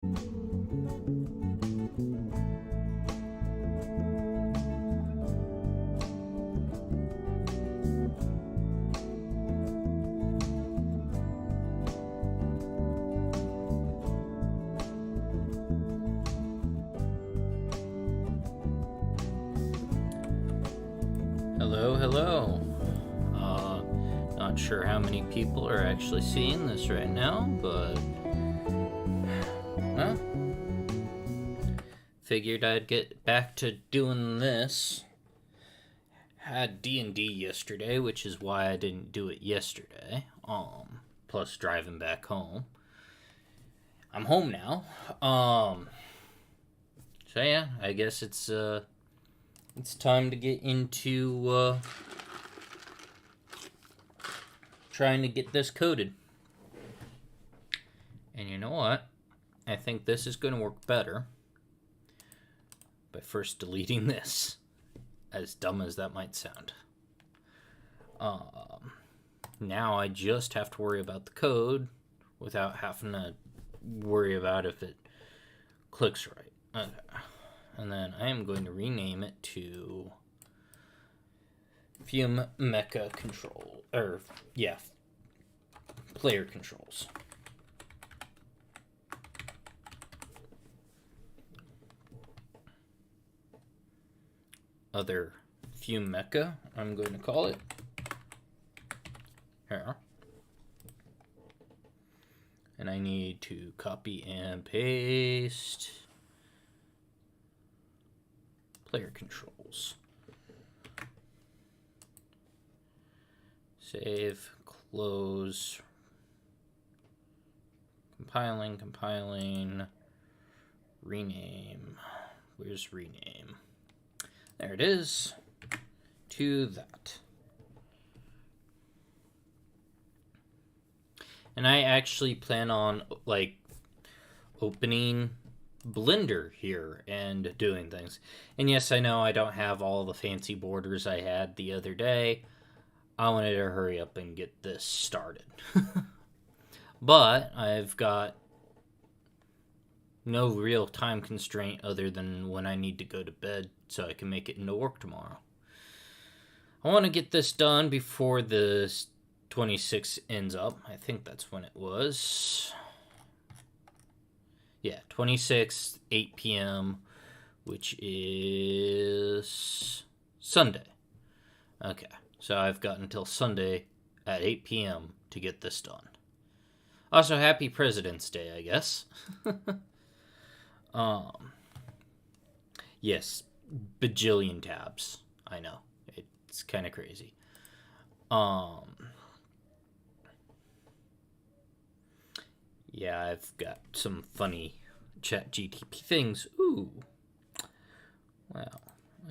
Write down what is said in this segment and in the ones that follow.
Hello. Not sure how many people are actually seeing this right now, but well, figured I'd get back to doing this. Had D&D yesterday, which is why I didn't do it yesterday. Plus driving back home. I'm home now. So yeah, I guess it's time to get into trying to get this coded. And you know what? I think this is going to work better by first deleting this, as dumb as that might sound. Now I just have to worry about the code without having to worry about if it clicks right. Okay. And then I am going to rename it to Fume-Mecha control, player controls. Other Fume-Mecha, I'm going to call it. Here. And I need to copy and paste player controls. Save, close, compiling, rename. Where's rename? There it is. To that. And I actually plan on, opening Blender here and doing things. And yes, I know I don't have all the fancy borders I had the other day. I wanted to hurry up and get this started. But I've got no real time constraint other than when I need to go to bed so I can make it into work tomorrow. I want to get this done before the 26 ends up. I think that's when it was. Yeah, 26, 8 p.m., which is Sunday. Okay, so I've got until Sunday at 8 p.m. to get this done. Also, happy President's Day, I guess. Yes, bajillion tabs. I know. It's kind of crazy. Yeah, I've got some funny ChatGTP things. Ooh. Well,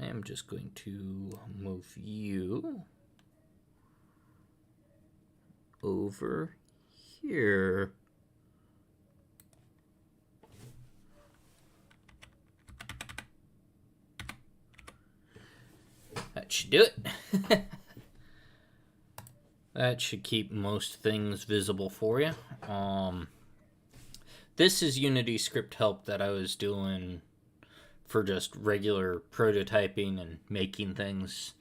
I am just going to move you over here. That should do it. That should keep most things visible for you. This is Unity script help that I was doing for just regular prototyping and making things,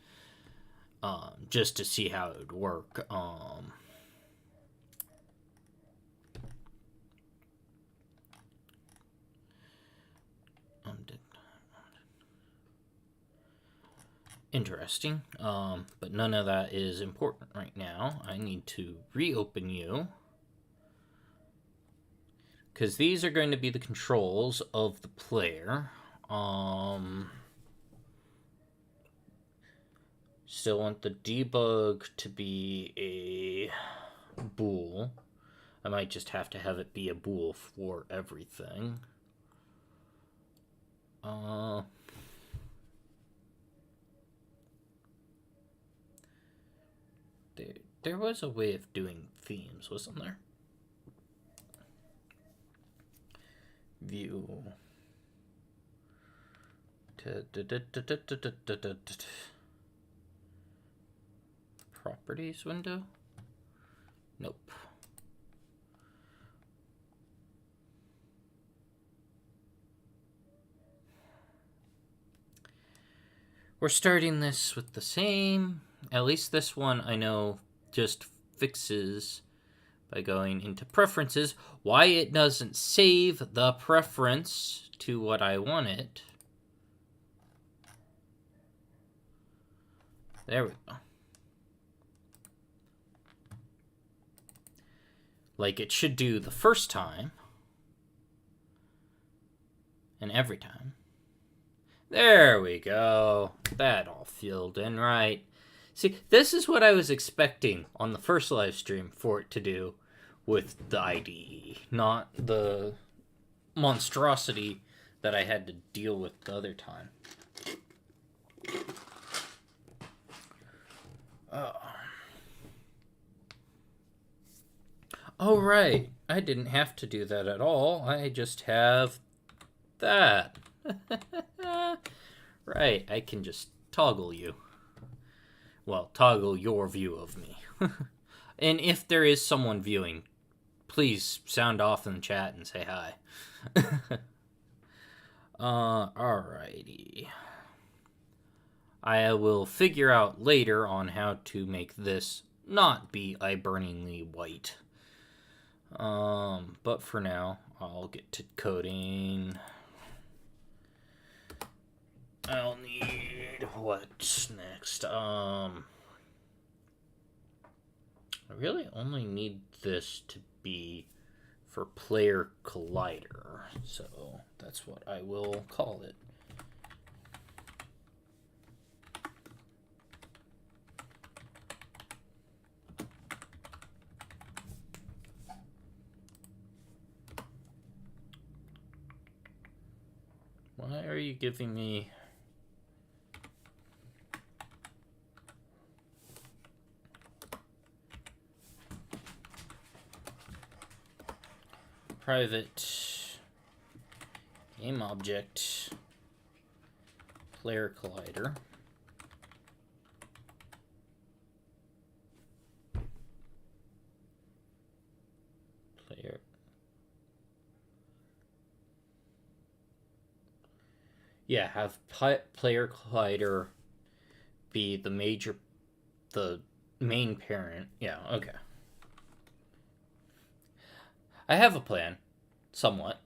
just to see how it would work. Interesting, but none of that is important right now. I need to reopen you, because these are going to be the controls of the player. Still want the debug to be a bool. I might just have to have it be a bool for everything. There was a way of doing themes, wasn't there? View. Properties window? Nope. We're starting this with the same. At least this one I know just fixes by going into preferences. Why it doesn't save the preference to what I want it. There we go. Like it should do the first time. And every time. There we go. That all filled in right. See, this is what I was expecting on the first live stream for it to do with the IDE, not the monstrosity that I had to deal with the other time. Oh, right. I didn't have to do that at all. I just have that. Right, I can just toggle you. Well, toggle your view of me. And if there is someone viewing, please sound off in the chat and say hi. Alrighty. I will figure out later on how to make this not be burningly white. But for now, I'll get to coding. I'll need what's next. I really only need this to be for player collider, so that's what I will call it. Why are you giving me... private game object player collider. Player. Yeah, have player collider be the main parent. Yeah, okay. I have a plan, somewhat.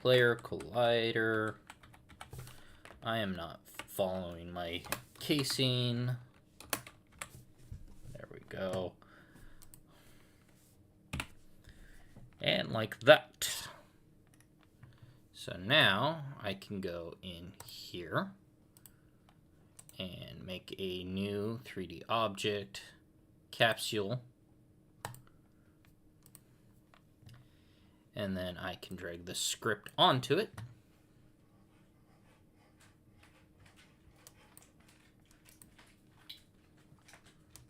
Player collider. I am not following my casing. There we go. And like that. So now I can go in here and make a new 3D object capsule. And then I can drag the script onto it.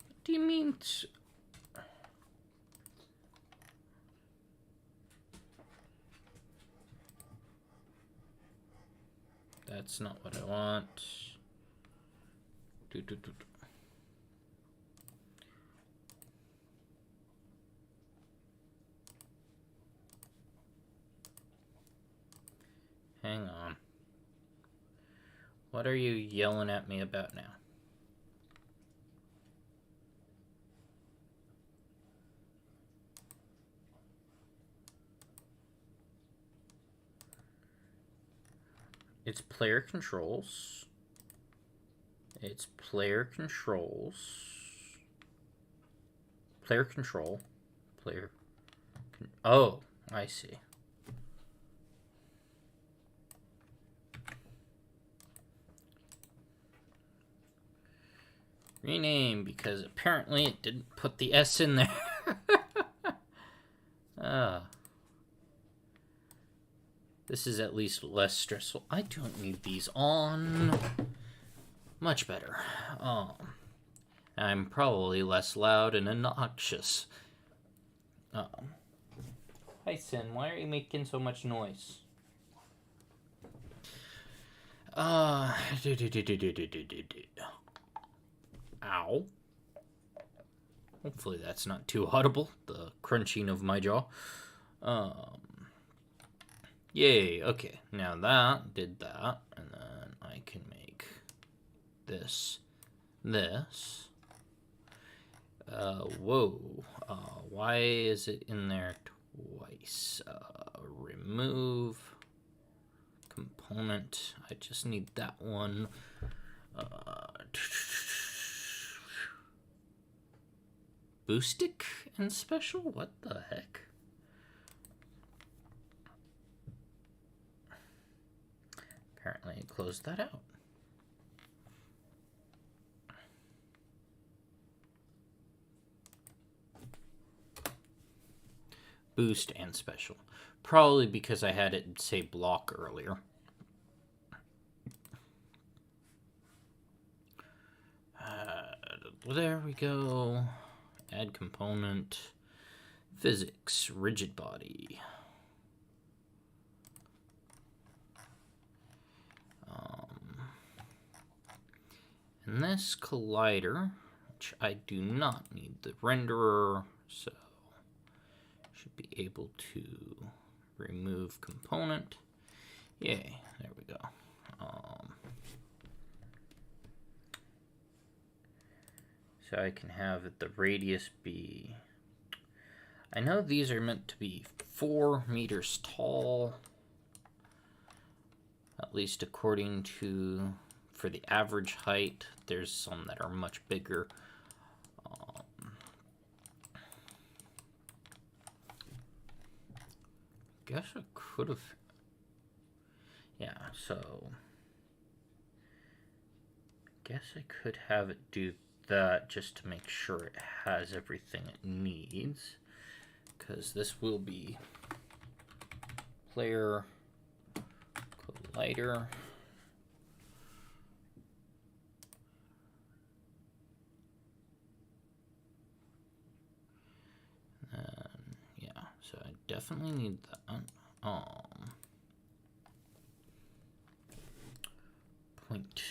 What do you mean? That's not what I want. Hang on. What are you yelling at me about now? It's player controls. It's player controls. Player control. Player. Oh, I see. Rename, because apparently it didn't put the S in there. This is at least less stressful. I don't need these on. Much better. I'm probably less loud and obnoxious. Hi, Sin. Why are you making so much noise? Ow. Hopefully that's not too audible, the crunching of my jaw. Yay, okay. Now that did that, and then I can make this. Whoa. Why is it in there twice? Remove component. I just need that one. Boostic and special? What the heck? Apparently I closed that out. Boost and special. Probably because I had it say block earlier. There we go. Add component. Physics. Rigid body. And this collider, which I do not need the renderer, so should be able to remove component. Yay, there we go. So I can have the radius be, I know these are meant to be 4 meters tall, at least according to, for the average height. There's some that are much bigger. Guess I could have, yeah, so guess I could have it do that just to make sure it has everything it needs, because this will be player collider. Yeah, so I definitely need that. Point.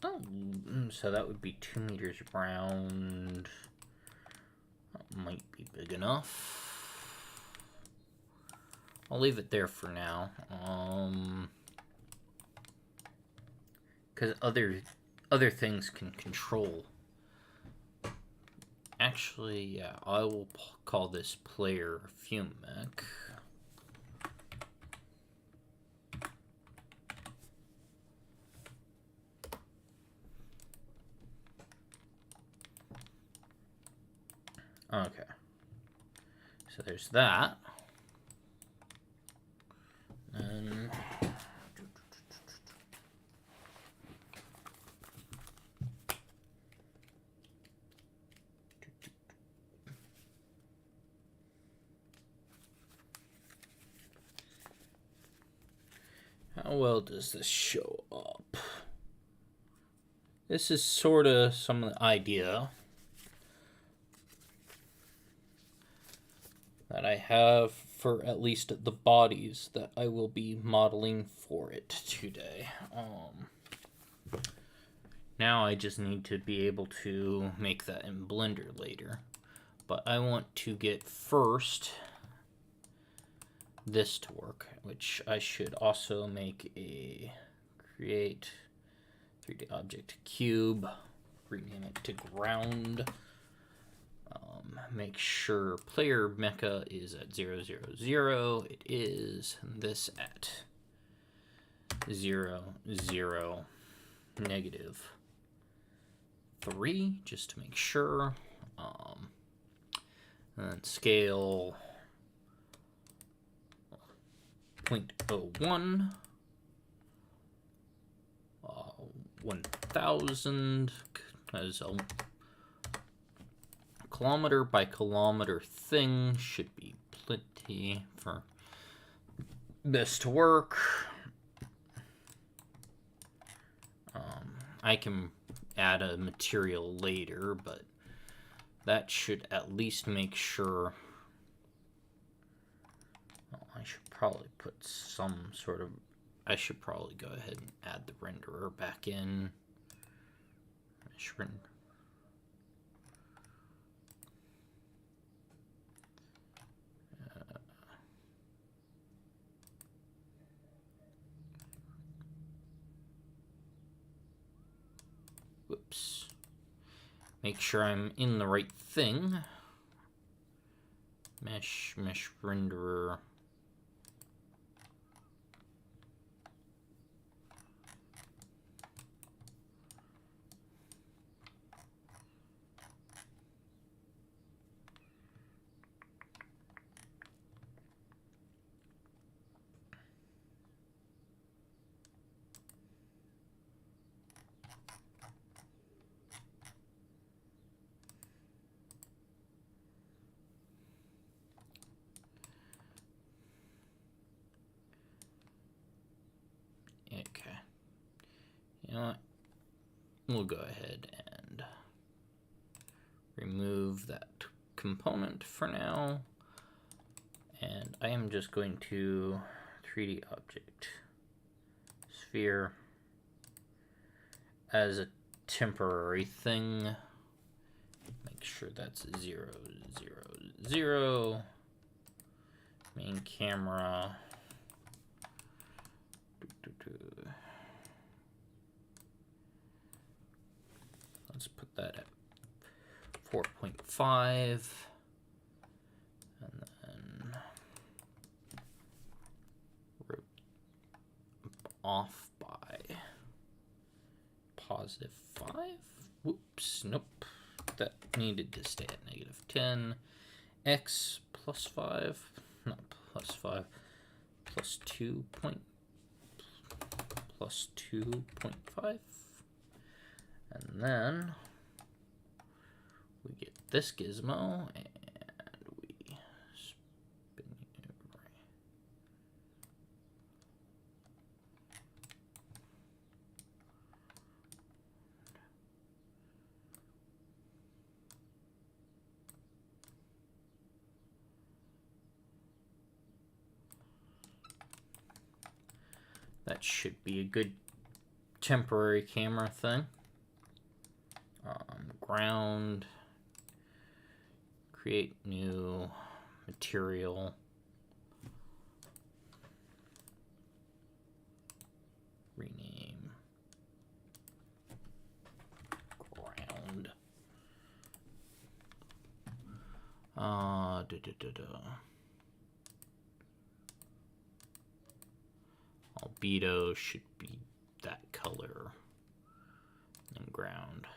Oh, so that would be 2 meters round. That might be big enough. I'll leave it there for now. Because other things can control. Actually, yeah, I will call this player Fume-Mecha. Okay. So there's that. And how well does this show up? This is sort of some of the idea that I have for at least the bodies that I will be modeling for it today. Now I just need to be able to make that in Blender later. But I want to get first this to work, which I should also make a create 3D object cube, rename it to ground. Make sure player mecha is at 0, 0, 0. It is. This at 0, 0, negative 3, just to make sure. And scale 0.01, 1000 as a kilometer by kilometer thing should be plenty for this to work. I can add a material later, but that should at least make sure. Well, I should probably put some sort of, I should probably go ahead and add the renderer back in. make sure I'm in the right thing. Mesh renderer. Okay. You know what? We'll go ahead and remove that component for now. And I am just going to 3D object sphere as a temporary thing. Make sure that's 0, 0, 0. Main camera. Let's put that at 4.5. And then off by +5. Whoops, nope. That needed to stay at -10. X +5, not +5, +2.5. And then we get this gizmo and we spin it over. That should be a good temporary camera thing. Ground, create new material, rename ground. Albedo should be that color and ground.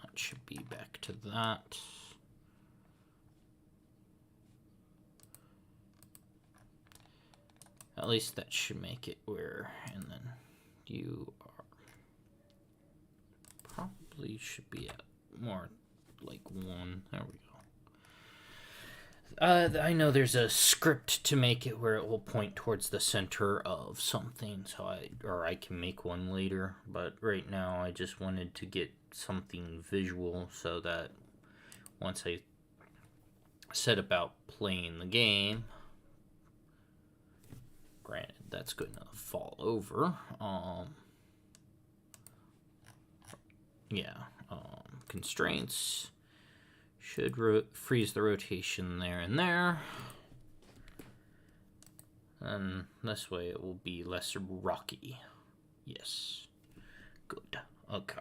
That should be back to that. At least that should make it where, and then you are probably should be at more like 1. There we go. I know there's a script to make it where it will point towards the center of something, so I can make one later, but right now I just wanted to get something visual so that once I set about playing the game, granted that's going to fall over, constraints should freeze the rotation there and there, and this way it will be less rocky. Yes, good. Okay.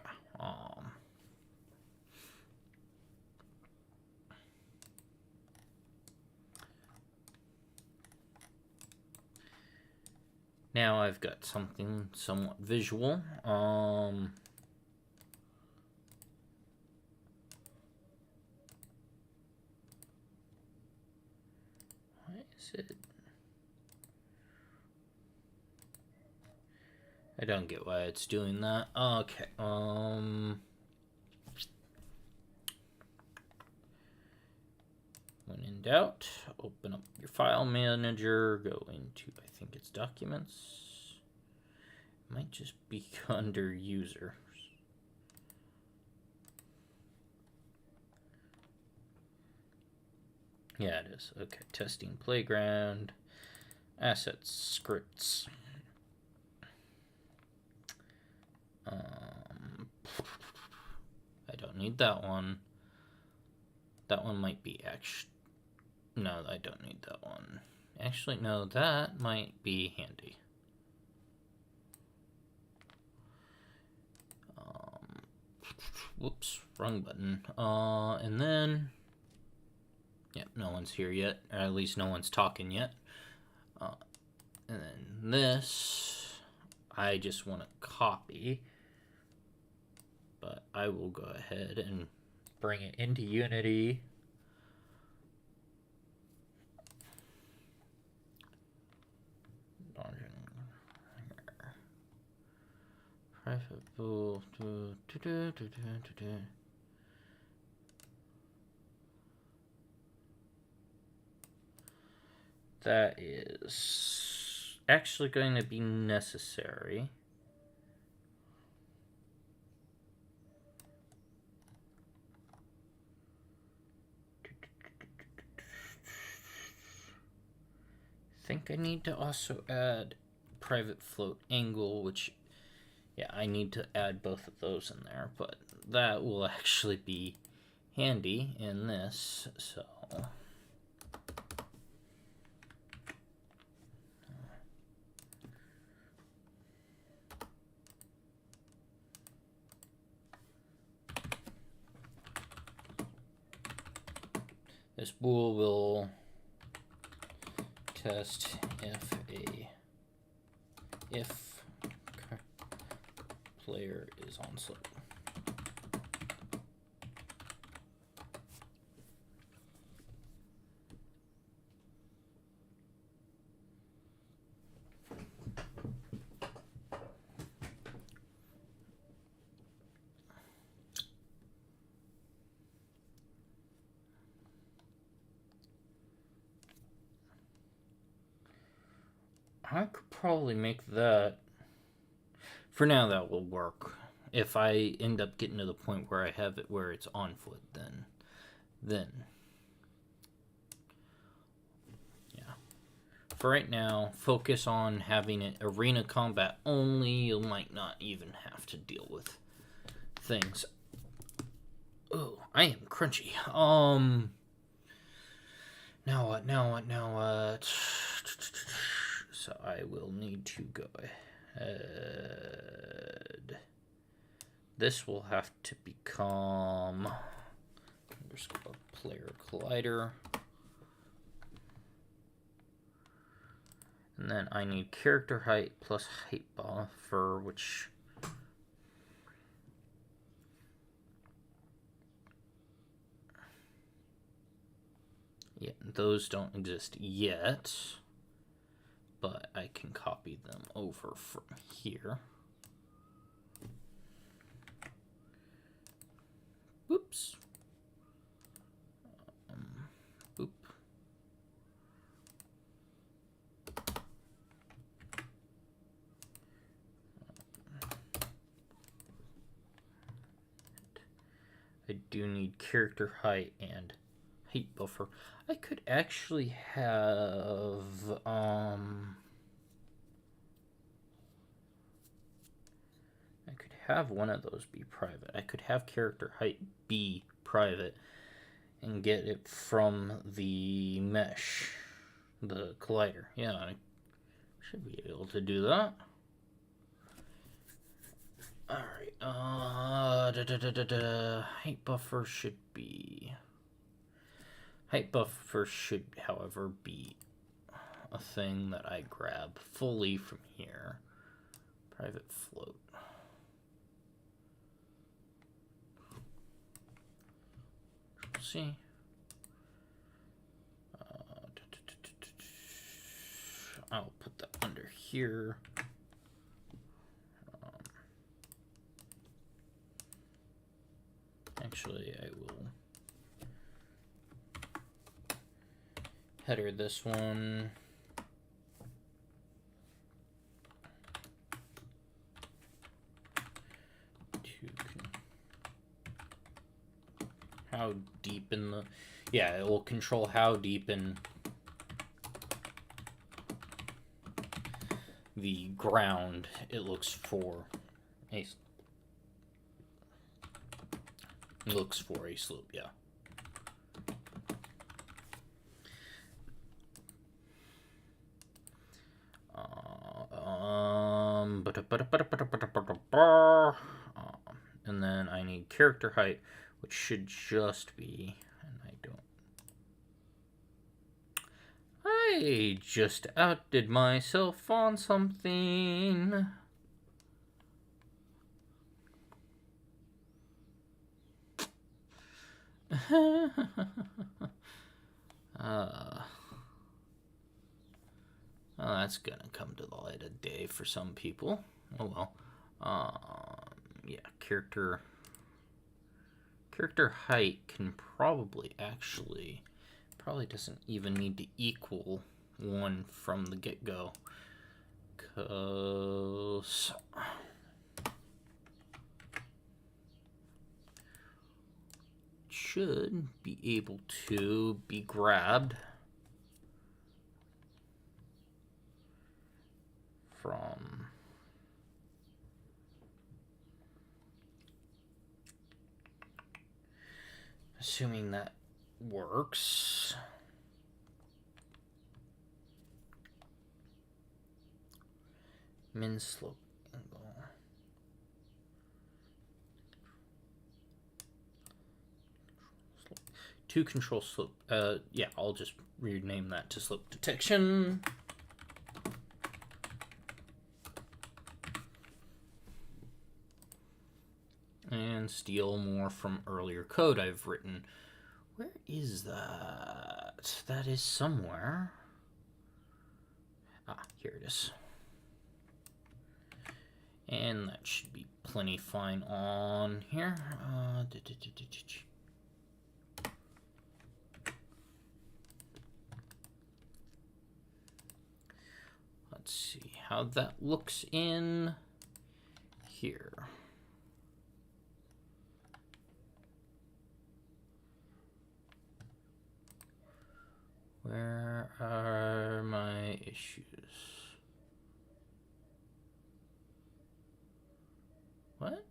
Now I've got something somewhat visual. Why is it? I don't get why it's doing that. Okay. When in doubt, open up your file manager, go into, I think it's documents. It might just be under users. Yeah, it is. Okay, testing playground, assets, scripts. I don't need that one. That one might be actually... No, I don't need that one. Actually, no, that might be handy. Whoops, wrong button. And then... Yep, no one's here yet. Or at least no one's talking yet. And then this... I just want to copy. But I will go ahead and bring it into Unity. Private pool. That is actually going to be necessary. I think I need to also add private float angle, which, yeah, I need to add both of those in there, but that will actually be handy in this, so... This bool will test if player is on slope. I could probably make that. For now, that will work. If I end up getting to the point where I have it where it's on foot, then yeah. For right now, focus on having it arena combat only. You might not even have to deal with things. Oh, I am crunchy. Now what? So I will need to go ahead. This will have to become underscore player collider. And then I need character height plus height buffer, which... Yeah, those don't exist yet. But I can copy them over from here. Whoops. Boop. I do need character height and height buffer. I could actually have I could have one of those be private. I could have character height be private and get it from the mesh, the collider. Yeah, I should be able to do that. Alright, height buffer should be... Height buffer should, however, be a thing that I grab fully from here. Private float. See? I'll put that under here. Actually, I will header this one. How deep in the... Yeah, it will control how deep in the ground it looks for a Looks for a slope, yeah. And then I need character height, which should just be, and I just outdid myself on something. Well, that's gonna come to the light of day for some people. Oh well. Yeah, character height can probably doesn't even need to equal 1 from the get-go, because should be able to be grabbed from assuming that works. Min slope angle. To control slope. Yeah, I'll just rename that to slope detection. And steal more from earlier code I've written. Where is that? That is somewhere. Ah, here it is. And that should be plenty fine on here. Let's see how that looks in here. Where are my issues? What?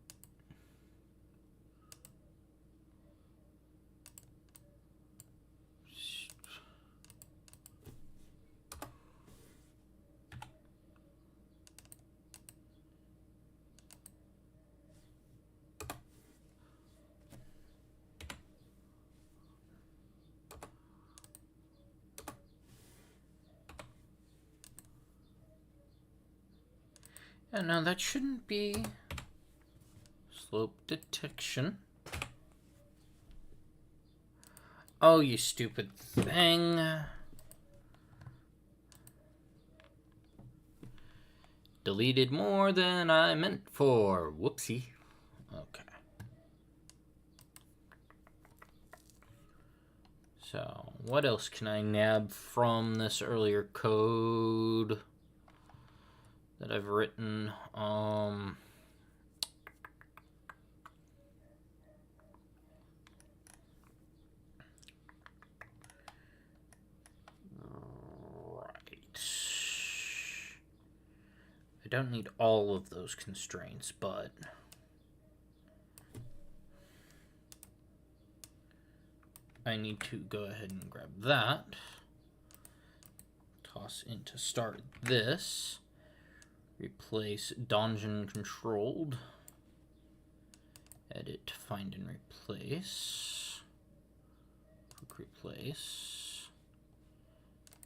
Yeah, no, that shouldn't be slope detection. Oh, you stupid thing. Deleted more than I meant for. Whoopsie. Okay. So, what else can I nab from this earlier code that I've written? I don't need all of those constraints, but I need to go ahead and grab that. Toss into start this. Replace dungeon controlled. Edit, find and replace. Quick replace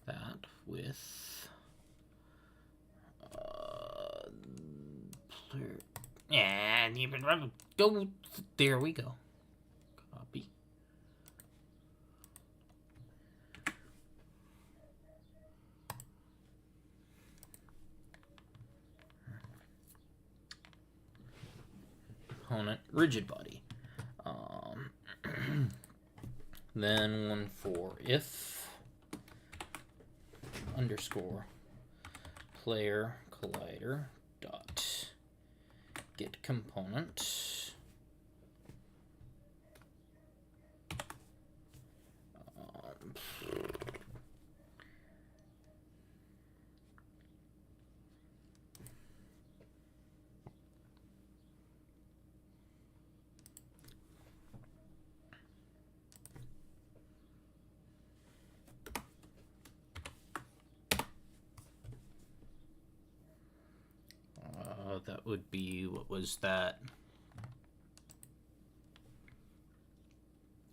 that with and even go. There we go. Copy. Component rigid body. Then one for if underscore player collider dot get component that would be, what was that?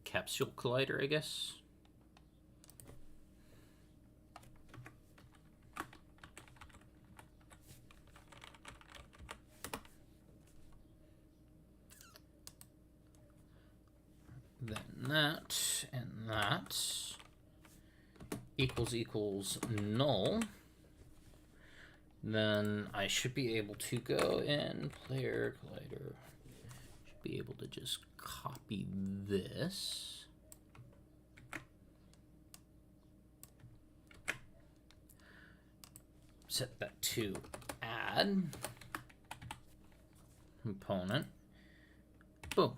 Capsule collider, I guess. Then that and that equals null. Then I should be able to go in player collider. Should be able to just copy this. Set that to add component. Boom.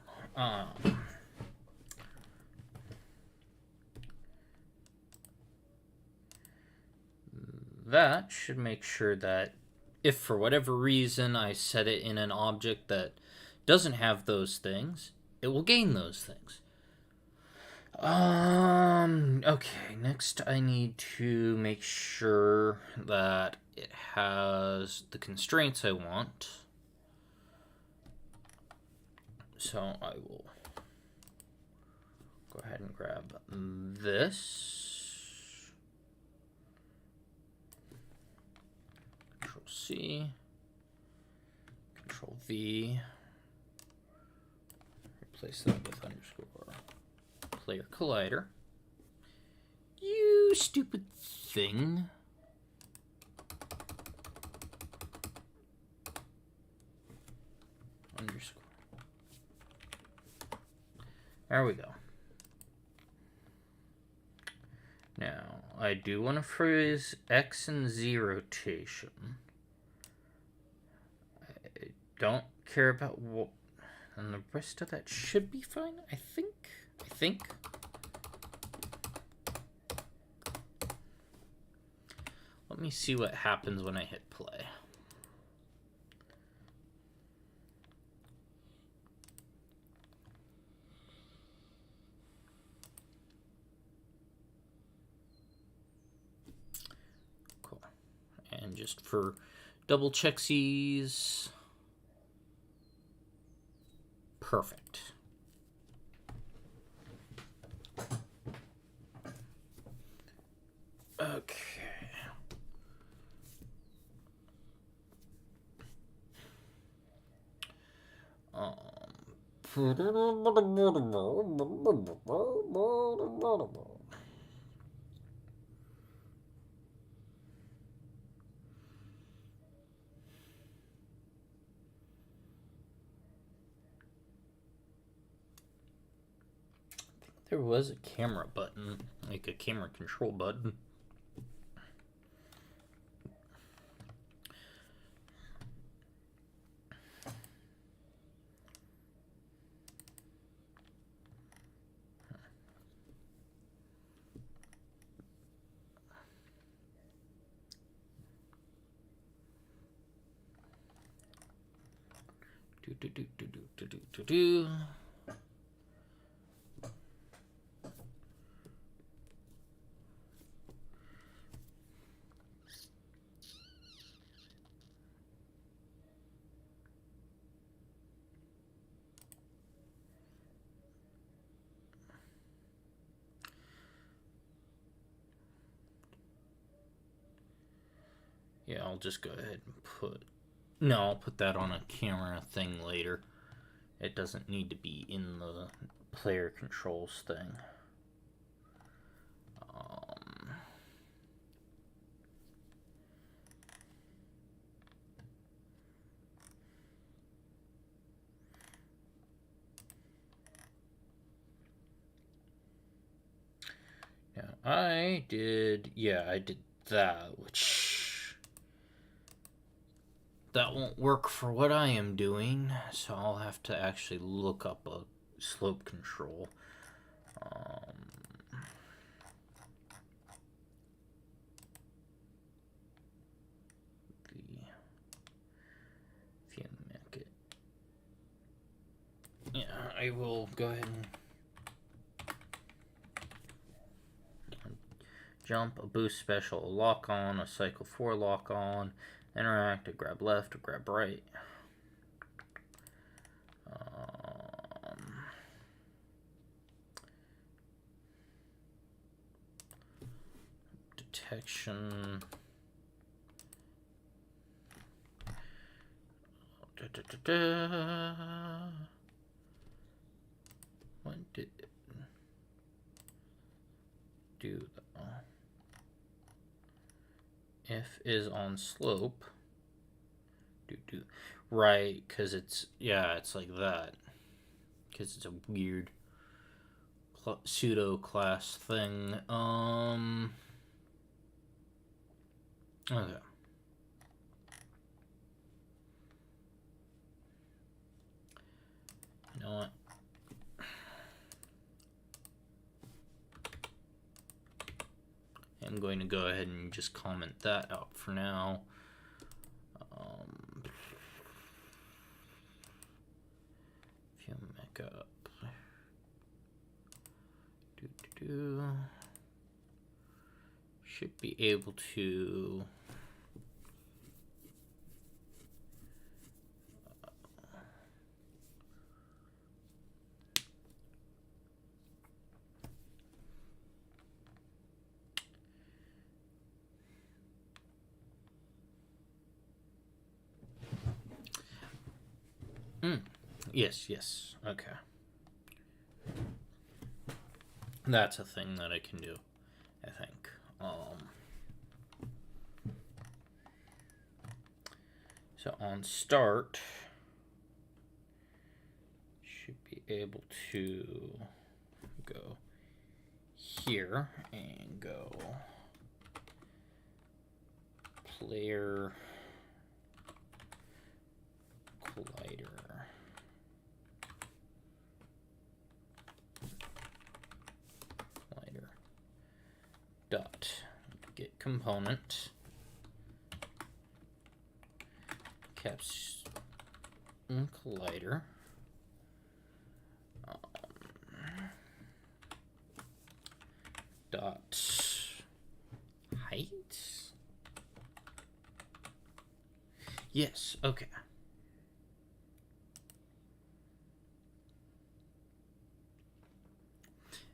That should make sure that if for whatever reason I set it in an object that doesn't have those things, it will gain those things. Okay, next I need to make sure that it has the constraints I want. So I will go ahead and grab this. Control C, Control V, replace that with underscore player collider. You stupid thing. Underscore. There we go. Now, I do want to freeze X and Z rotation. I don't care about what, and the rest of that should be fine, I think. Let me see what happens when I hit play. Cool. And just for double checksies, perfect. Okay. There was a camera button, like a camera control button. Do. Yeah, I'll just go ahead and put... No, I'll put that on a camera thing later. It doesn't need to be in the player controls thing. Now, I did that, which... that won't work for what I am doing, so I'll have to actually look up a slope control. The Fume-Mecha. Yeah, I will go ahead and jump, a boost special, a lock on, a cycle 4 lock on, interact, a grab left, a grab right. detection. What did it do though? If is on slope. Right, because it's, yeah, it's like that. Because it's a weird pseudo class thing. Okay. You know what? I'm going to go ahead and just comment that out for now. Fume-Mecha. Should be able to yes, okay. That's a thing that I can do, I think. So on start, should be able to go here and go player collider. Dot get component caps collider dot height. Yes, okay.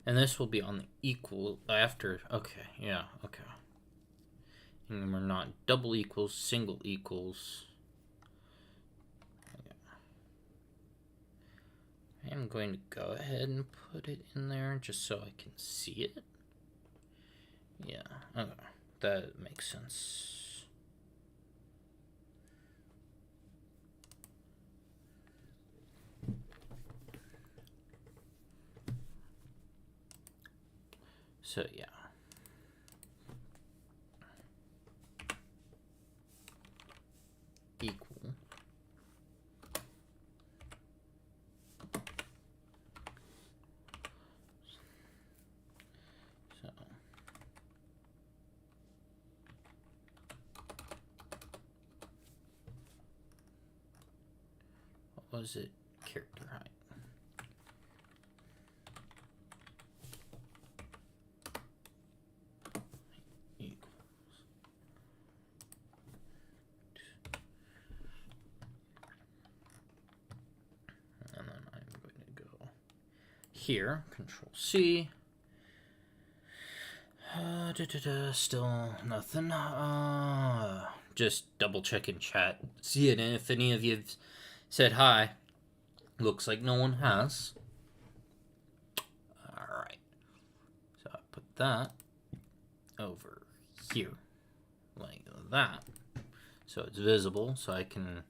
And this will be on the equal after. Okay, yeah, okay. And we're not double equals, single equals. Okay. I'm going to go ahead and put it in there just so I can see it. Yeah, okay. That makes sense. So yeah. Equal. So what was it? Character height. Here, Control C. Still nothing. Just double checking chat. See it, and if any of you have said hi, looks like no one has. Alright. So I put that over here, like that. So it's visible, so I can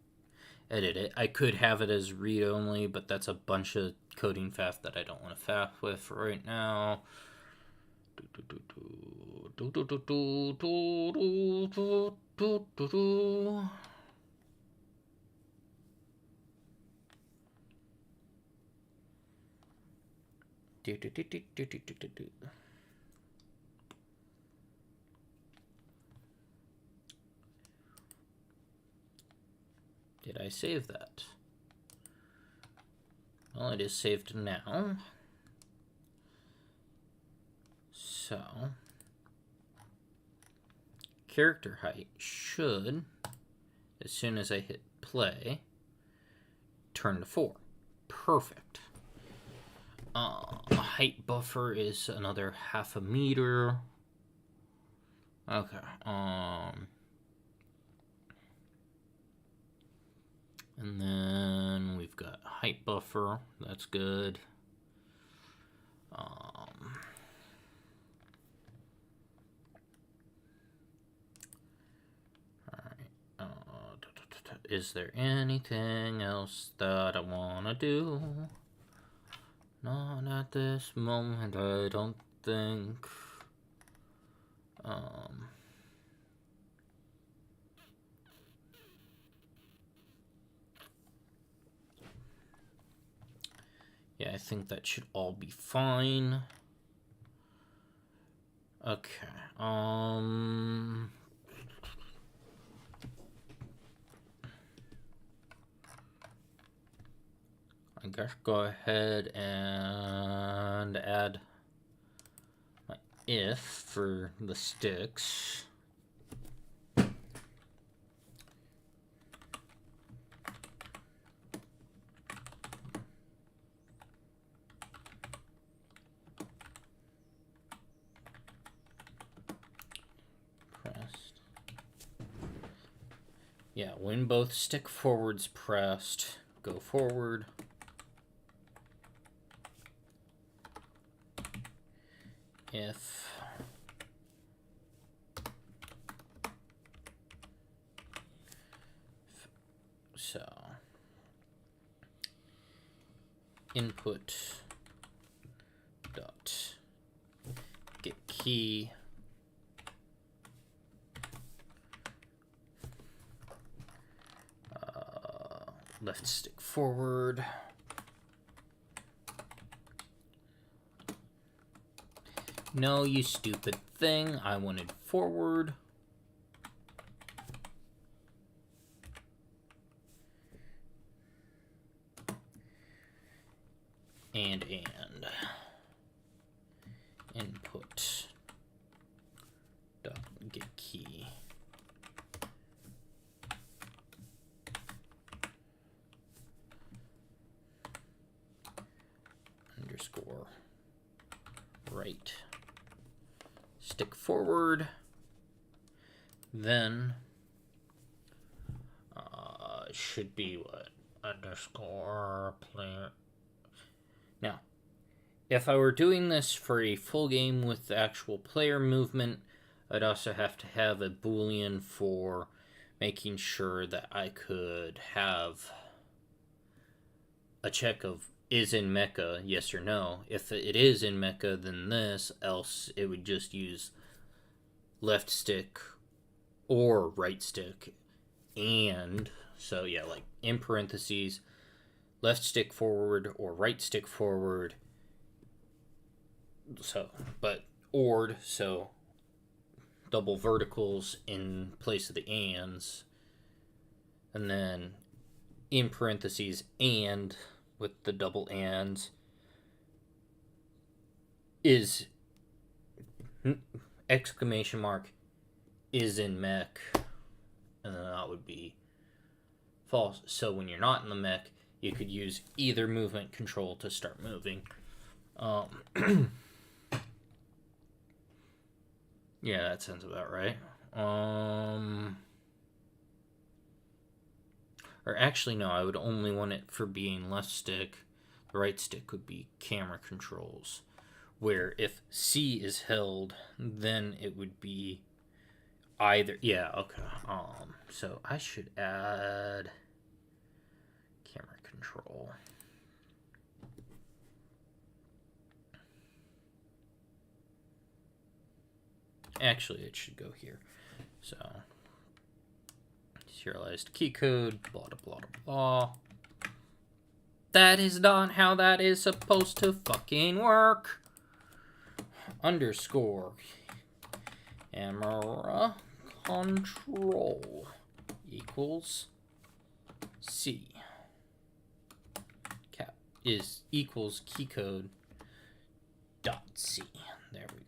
edit it. I could have it as read only, but that's a bunch of coding faff that I don't want to faff with right now. Did I save that? Well, it is saved now. So, character height should, as soon as I hit play, turn to 4. Perfect. Height buffer is another 0.5 meter. Okay. And then we've got height buffer. That's good. Is there anything else that I want to do? Not at this moment, I don't think. Yeah, I think that should all be fine. Okay, I guess go ahead and add my if for the sticks. Pressed. Yeah, when both stick forwards pressed, go forward. If so, input dot get key left stick forward. No, you stupid thing. I wanted forward. And input dot get key underscore right stick forward, then should be what, underscore player. Now, if I were doing this for a full game with the actual player movement, I'd also have to have a boolean for making sure that I could have a check of is in mecha, yes or no. If it is in mecha, then this, else it would just use left stick or right stick. And so yeah, like in parentheses, left stick forward or right stick forward. So, but OR'd, so double verticals in place of the ands, and then in parentheses and with the double ands is exclamation mark is in mech, and then that would be false. So when you're not in the mech, you could use either movement control to start moving. Yeah, that sounds about right. Or actually, no, I would only want it for being left stick. The right stick would be camera controls. Where if C is held, then it would be either. Yeah, okay. So I should add camera control. Actually, it should go here. So, serialized key code, blah, blah, blah, blah. That is not how that is supposed to fucking work. Underscore camera control equals C. Cap is equals key code dot C. There we go.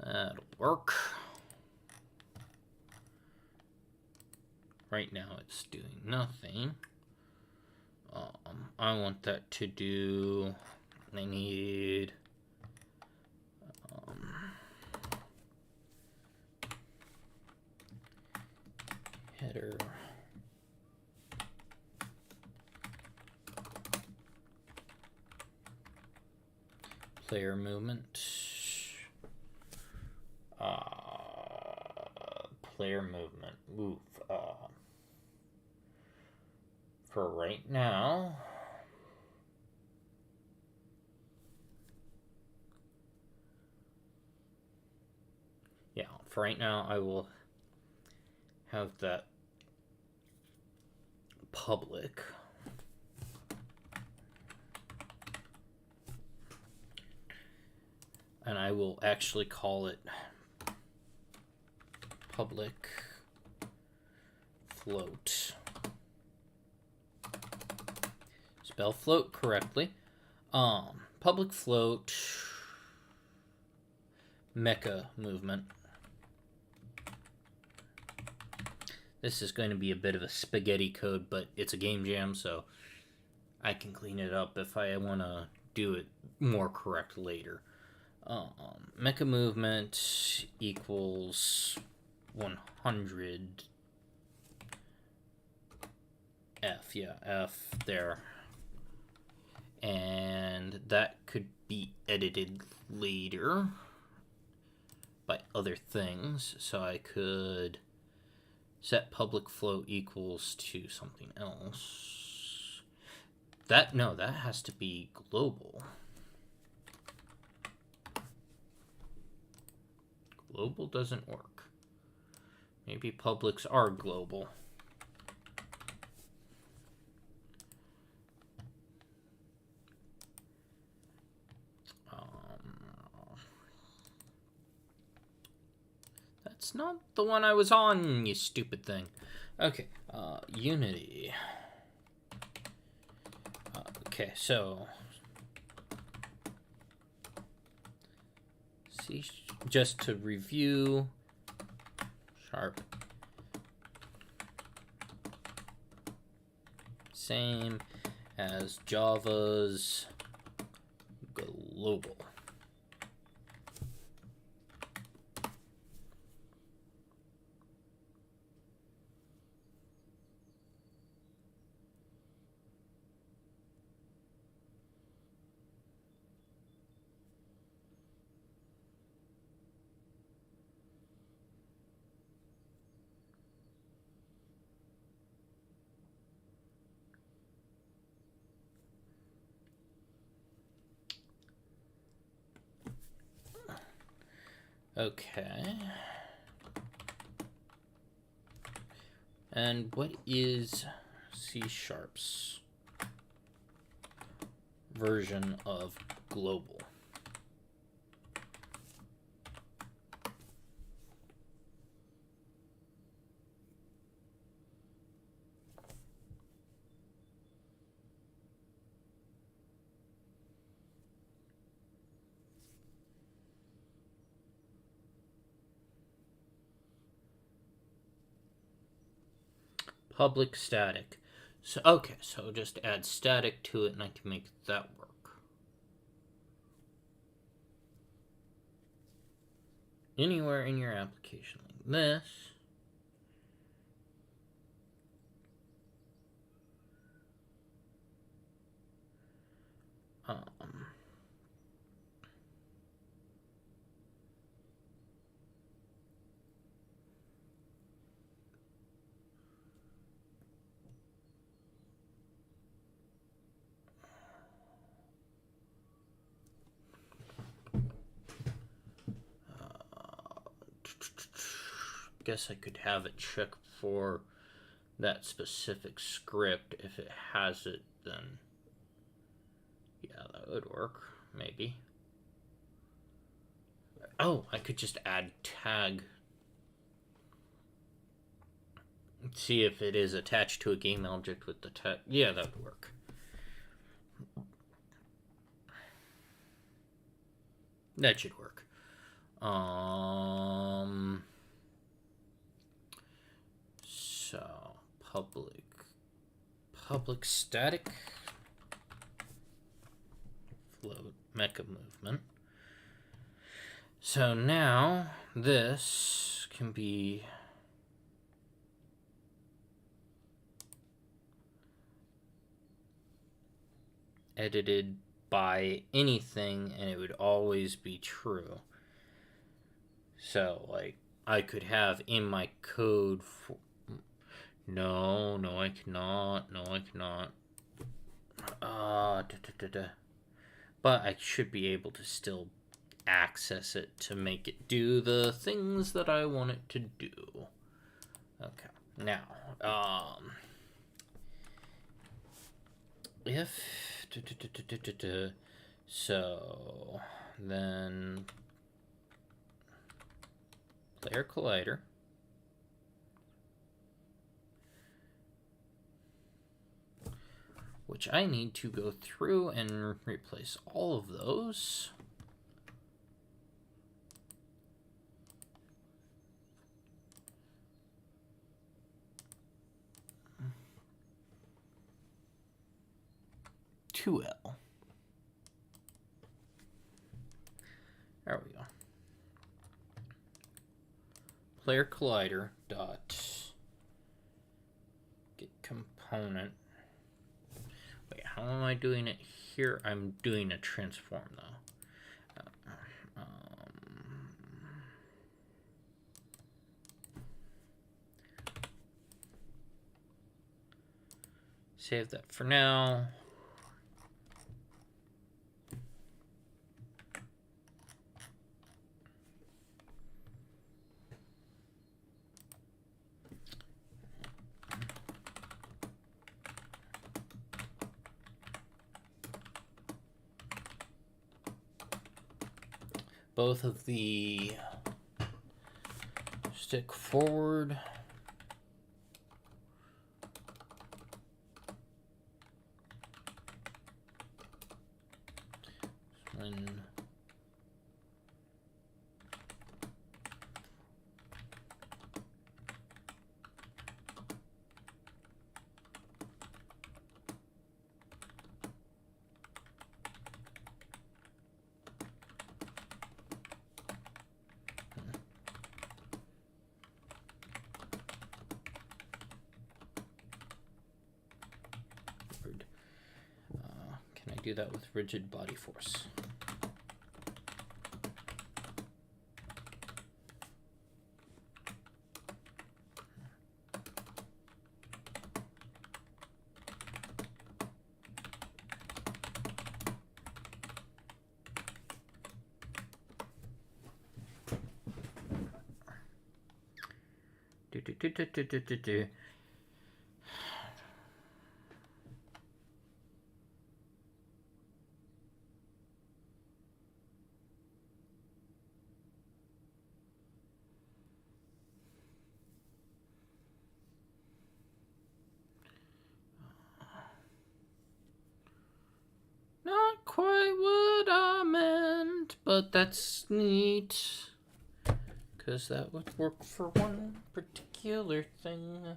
That'll work. Right now it's doing nothing. I want that to do they need header player movement. Player movement. Move. For right now, I will have that public. And I will actually call it public float. Spell float correctly. Public float mecha movement. This is going to be a bit of a spaghetti code, but it's a game jam, so I can clean it up if I want to do it more correct later. Mecha movement equals 100 F. Yeah, F there. And that could be edited later by other things, so I could set public float equals to something else. That has to be global. Global doesn't work. Maybe publics are global. That's not the one I was on, you stupid thing. Okay, Unity. Okay, so see, just to review, sharp, same as Java's global. Okay. And what is C#'s version of global? Public static. So okay, so just add static to it and I can make that work. Anywhere in your application like this. Guess I could have it check for that specific script. If it has it, then yeah, that would work, maybe. Oh, I could just add tag. See if it is attached to a game object with the tag. Yeah, that would work. That should work. So public static float mecha movement. So now this can be edited by anything and it would always be true. So, like, I could have in my code for... No, I cannot. But I should be able to still access it to make it do the things that I want it to do. Okay, now, if... So, then... Player collider. Which I need to go through and replace all of those. L. There we go. Player collider dot get component. Wait, how am I doing it here? I'm doing a transform though. Save that for now. Both of the stick forward. When can I do that with rigid body force? Not quite what I meant, but that's neat. Because that would work for one particular thing.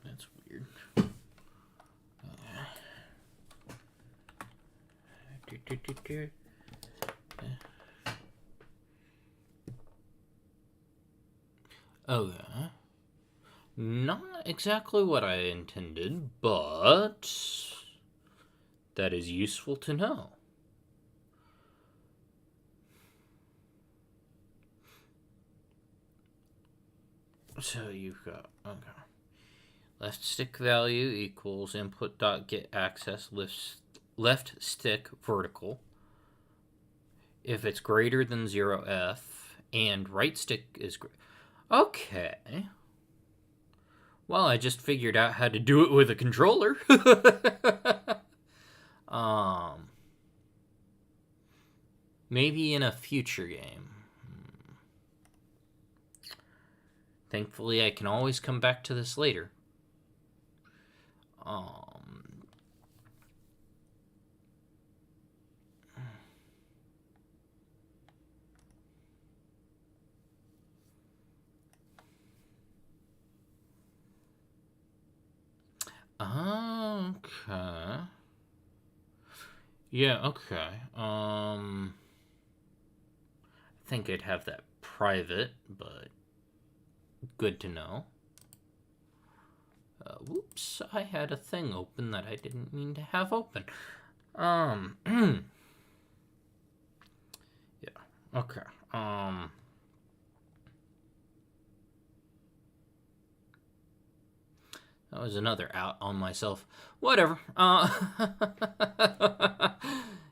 That's weird. Okay. Not exactly what I intended, but that is useful to know. So you've got, okay. Left stick value equals input dot get access left stick vertical. If it's greater than 0f and right stick is okay. Well, I just figured out how to do it with a controller. Maybe in a future game. Thankfully, I can always come back to this later. Okay. Yeah, okay. I think I'd have that private, but good to know. Whoops, I had a thing open that I didn't mean to have open. Yeah, okay. That was another out on myself. Whatever.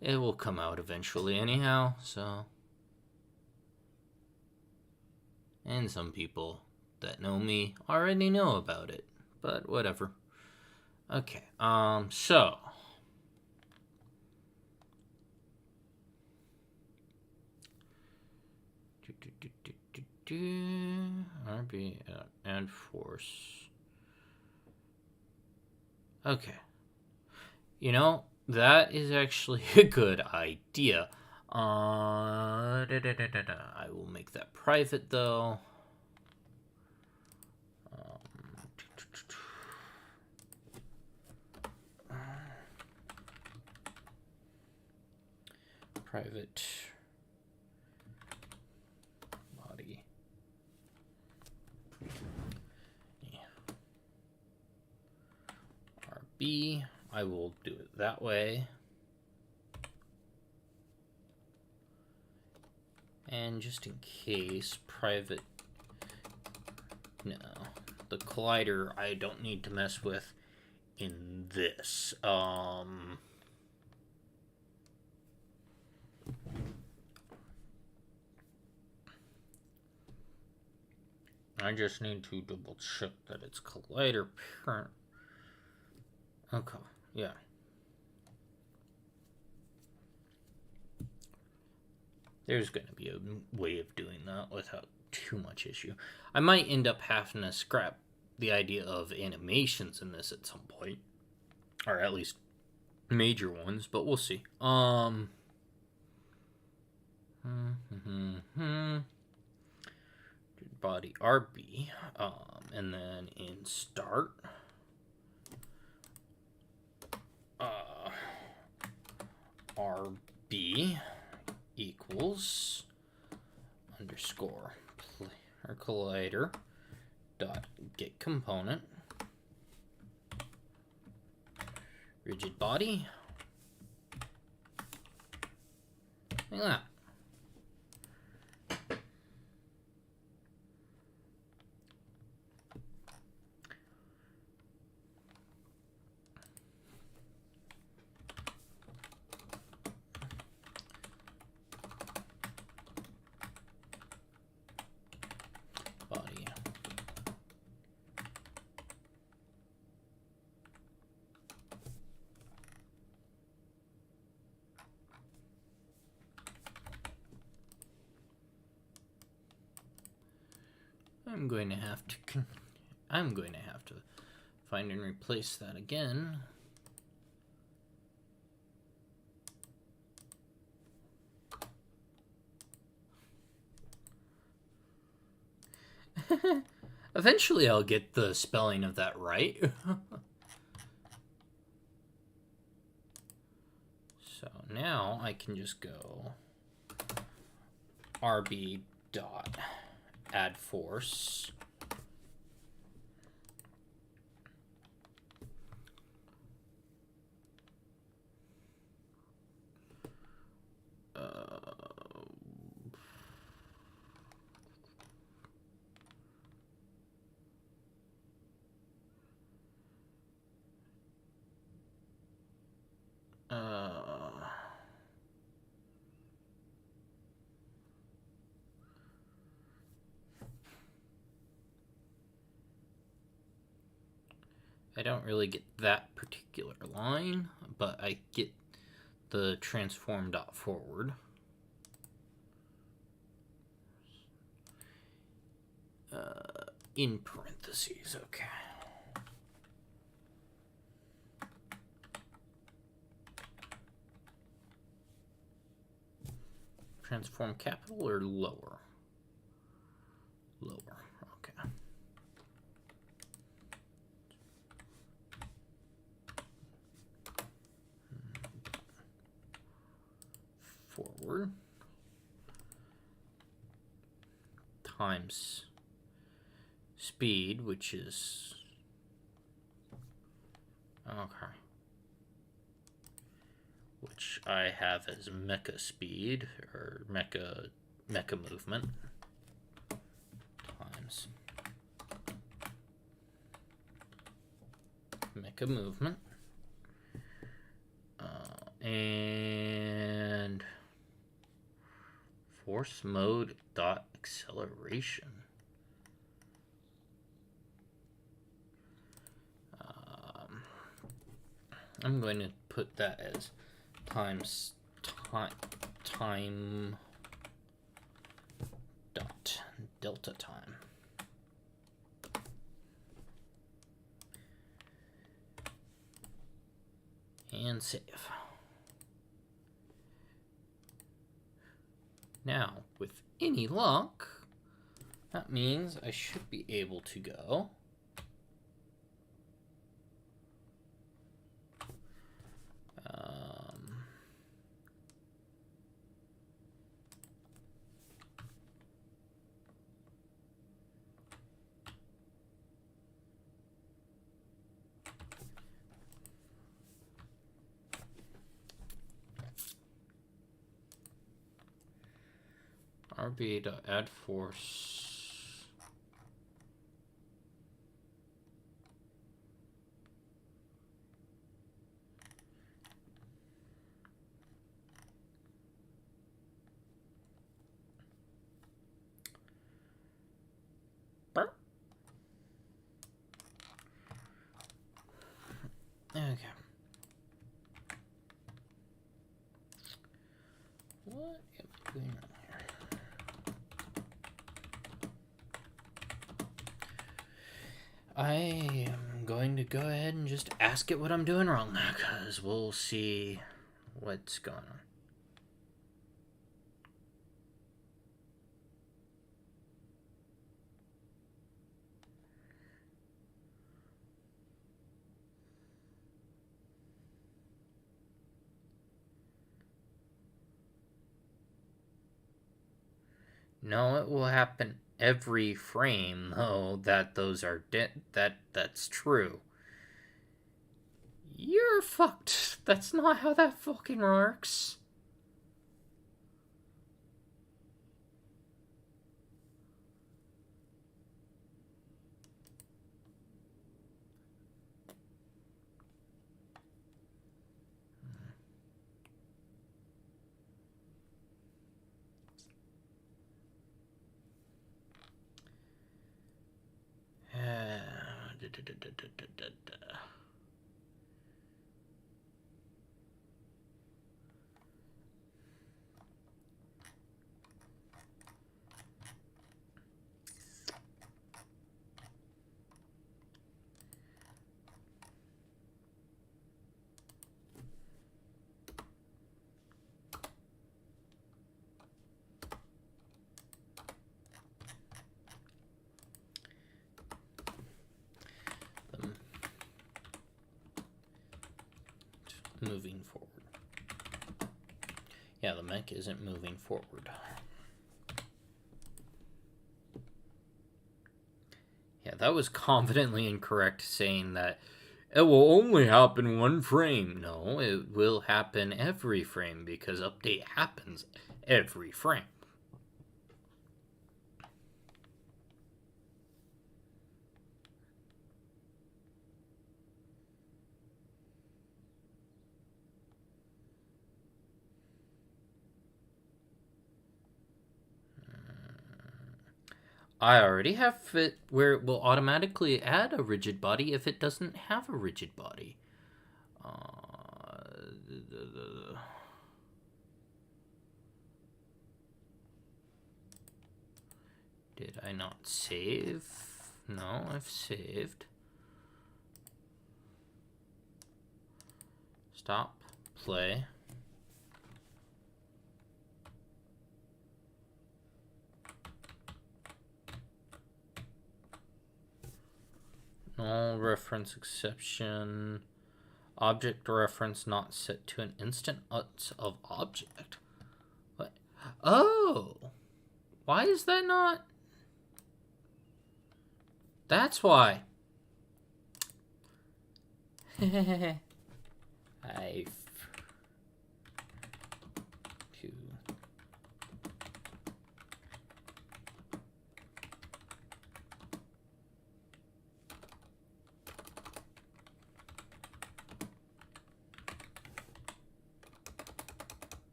It will come out eventually anyhow, so. And some people that know me already know about it, but whatever. Okay, so. RB and force. Okay. You know, that is actually a good idea. I will make that private though. Private body. Yeah. RB. I will do it that way. And just in case, private. No. The collider I don't need to mess with in this. I just need to double check that it's collider parent. Okay, yeah. There's going to be a way of doing that without too much issue. I might end up having to scrap the idea of animations in this at some point. Or at least major ones, but we'll see. Body RB, and then in start, RB equals underscore or collider dot get component rigid body. Look at that. Body. I'm going to have to find and replace that again. Eventually I'll get the spelling of that right. So now I can just go RB dot add force. I don't really get that particular line, but I get the transform dot forward. In parentheses, okay. Transform capital or lower? Lower, okay. times speed, which is... Okay. Which I have as mecha speed, or mecha movement, times mecha movement. And force mode dot acceleration. I'm going to put that as times time dot delta time. And save. Now, with any luck, that means I should be able to go RB to add force. Okay. What am I doing wrong here? I am going to go ahead and just ask it what I'm doing wrong, because we'll see what's going on. No, it will happen every frame, though, that those are that's true. You're fucked. That's not how that fucking works. Moving forward. Yeah, the mech isn't moving forward. Yeah, that was confidently incorrect, saying that it will only happen one frame. No, it will happen every frame, because update happens every frame. I already have it where it will automatically add a rigid body if it doesn't have a rigid body. Did I not save? No, I've saved. Stop, play. No reference exception. Object reference not set to an instance of object. What? Oh! Why is that not? That's why. I...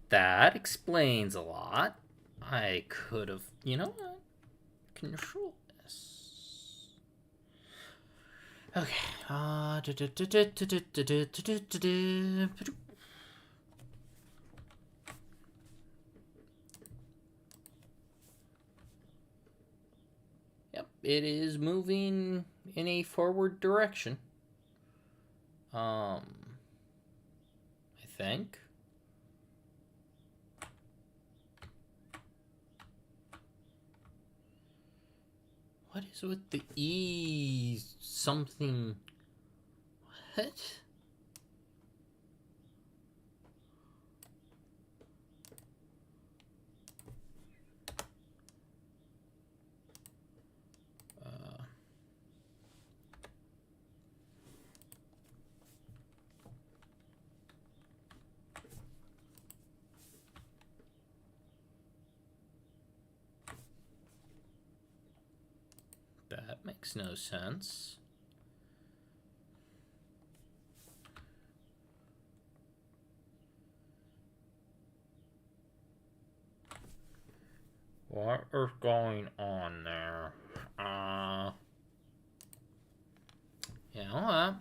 That explains a lot. I could have, you know what? Control this. Okay. Yep, it is moving in a forward direction. I think. What is with the E something? What? That makes no sense. What is going on there? You know what?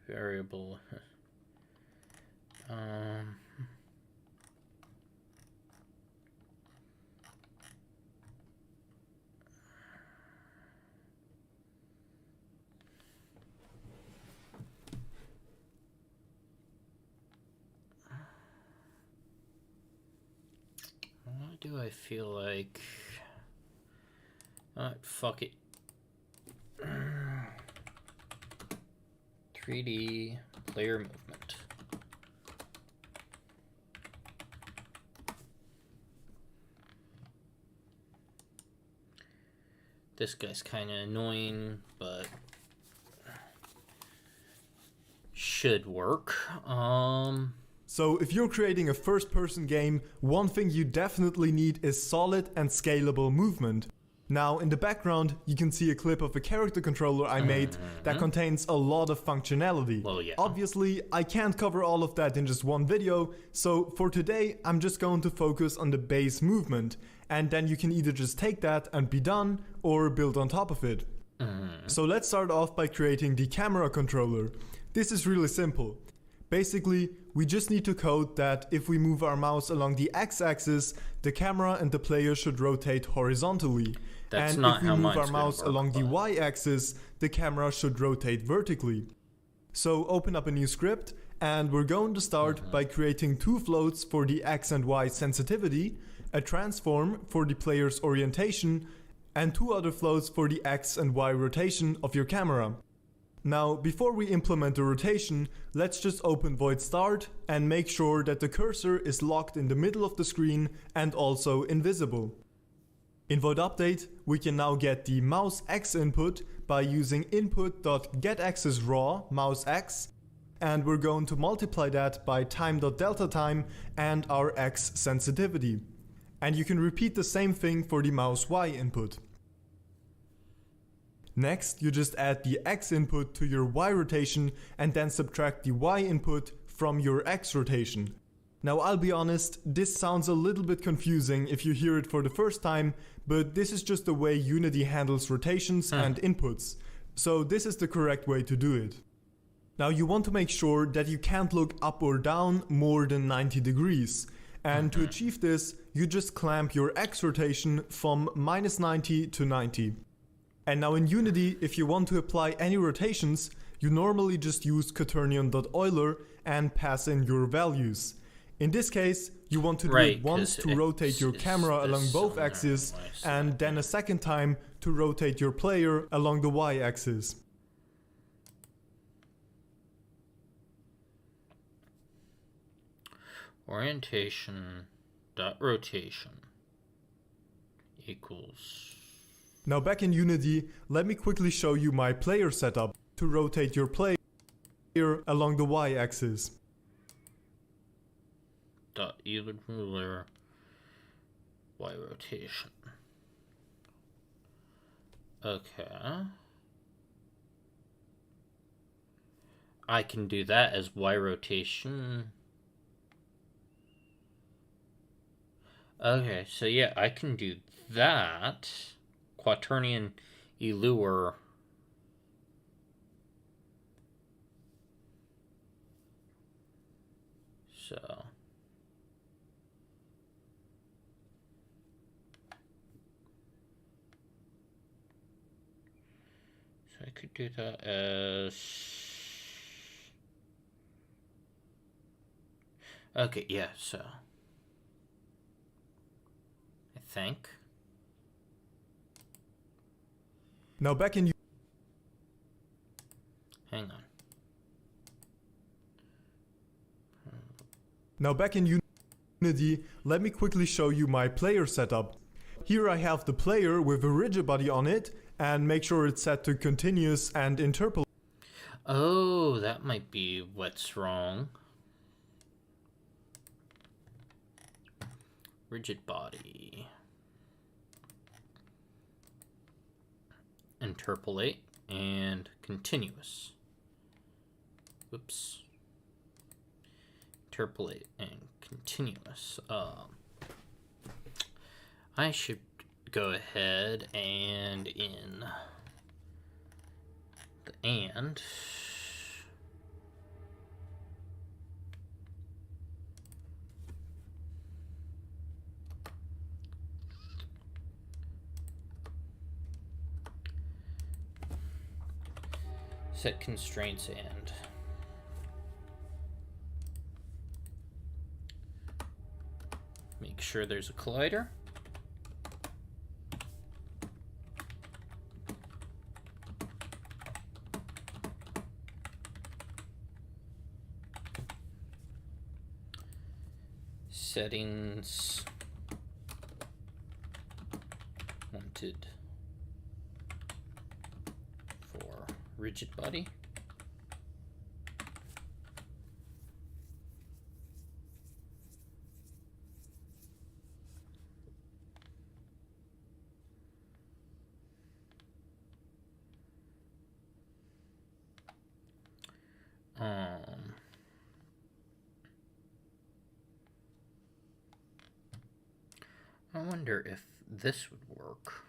Variable. Why do I feel like... Alright, fuck it. 3D player movement. This guy's kind of annoying, but should work. So if you're creating a first-person game, one thing you definitely need is solid and scalable movement. Now in the background you can see a clip of a character controller I made that contains a lot of functionality. Well, yeah. Obviously I can't cover all of that in just one video, so for today I'm just going to focus on the base movement, and then you can either just take that and be done or build on top of it. So let's start off by creating the camera controller. This is really simple. Basically, we just need to code that if we move our mouse along the x-axis, the camera and the player should rotate horizontally. That's and not if we how move mine's our gonna mouse work, along the but- y-axis, the camera should rotate vertically. So open up a new script, and we're going to start by creating two floats for the x and y sensitivity, a transform for the player's orientation, and two other floats for the x and y rotation of your camera. Now, before we implement the rotation, let's just open void start and make sure that the cursor is locked in the middle of the screen and also invisible. In void update, we can now get the mouse x input by using input.getAxisRaw mouse x, and we're going to multiply that by time.deltaTime and our x sensitivity. And you can repeat the same thing for the mouse y input. Next, you just add the x input to your y rotation and then subtract the y input from your x rotation. Now I'll be honest, this sounds a little bit confusing if you hear it for the first time, but this is just the way Unity handles rotations and inputs. So this is the correct way to do it. Now you want to make sure that you can't look up or down more than 90 degrees. And to achieve this, you just clamp your X rotation from -90 to 90. And now in Unity, if you want to apply any rotations, you normally just use quaternion.euler and pass in your values. In this case, you want to do it once to rotate your camera along both axes, and then a second time to rotate your player along the y-axis. Orientation dot rotation equals. Now back in Unity, let me quickly show you my player setup to rotate your player along the y-axis. Dot even ruler y rotation. Okay. I can do that as y rotation. Okay, so yeah, I can do that. Quaternion Elure. So I could do that as. Okay, yeah, so I think. Now back in Hang on. Now back in Unity, let me quickly show you my player setup. Here I have the player with a rigid body on it, and make sure it's set to continuous and interpolate. Oh, that might be what's wrong. Rigid body. Interpolate and continuous. Whoops. Interpolate and continuous. I should go ahead and in the and set constraints and make sure there's a collider. Settings wanted for rigid body. I wonder if this would work.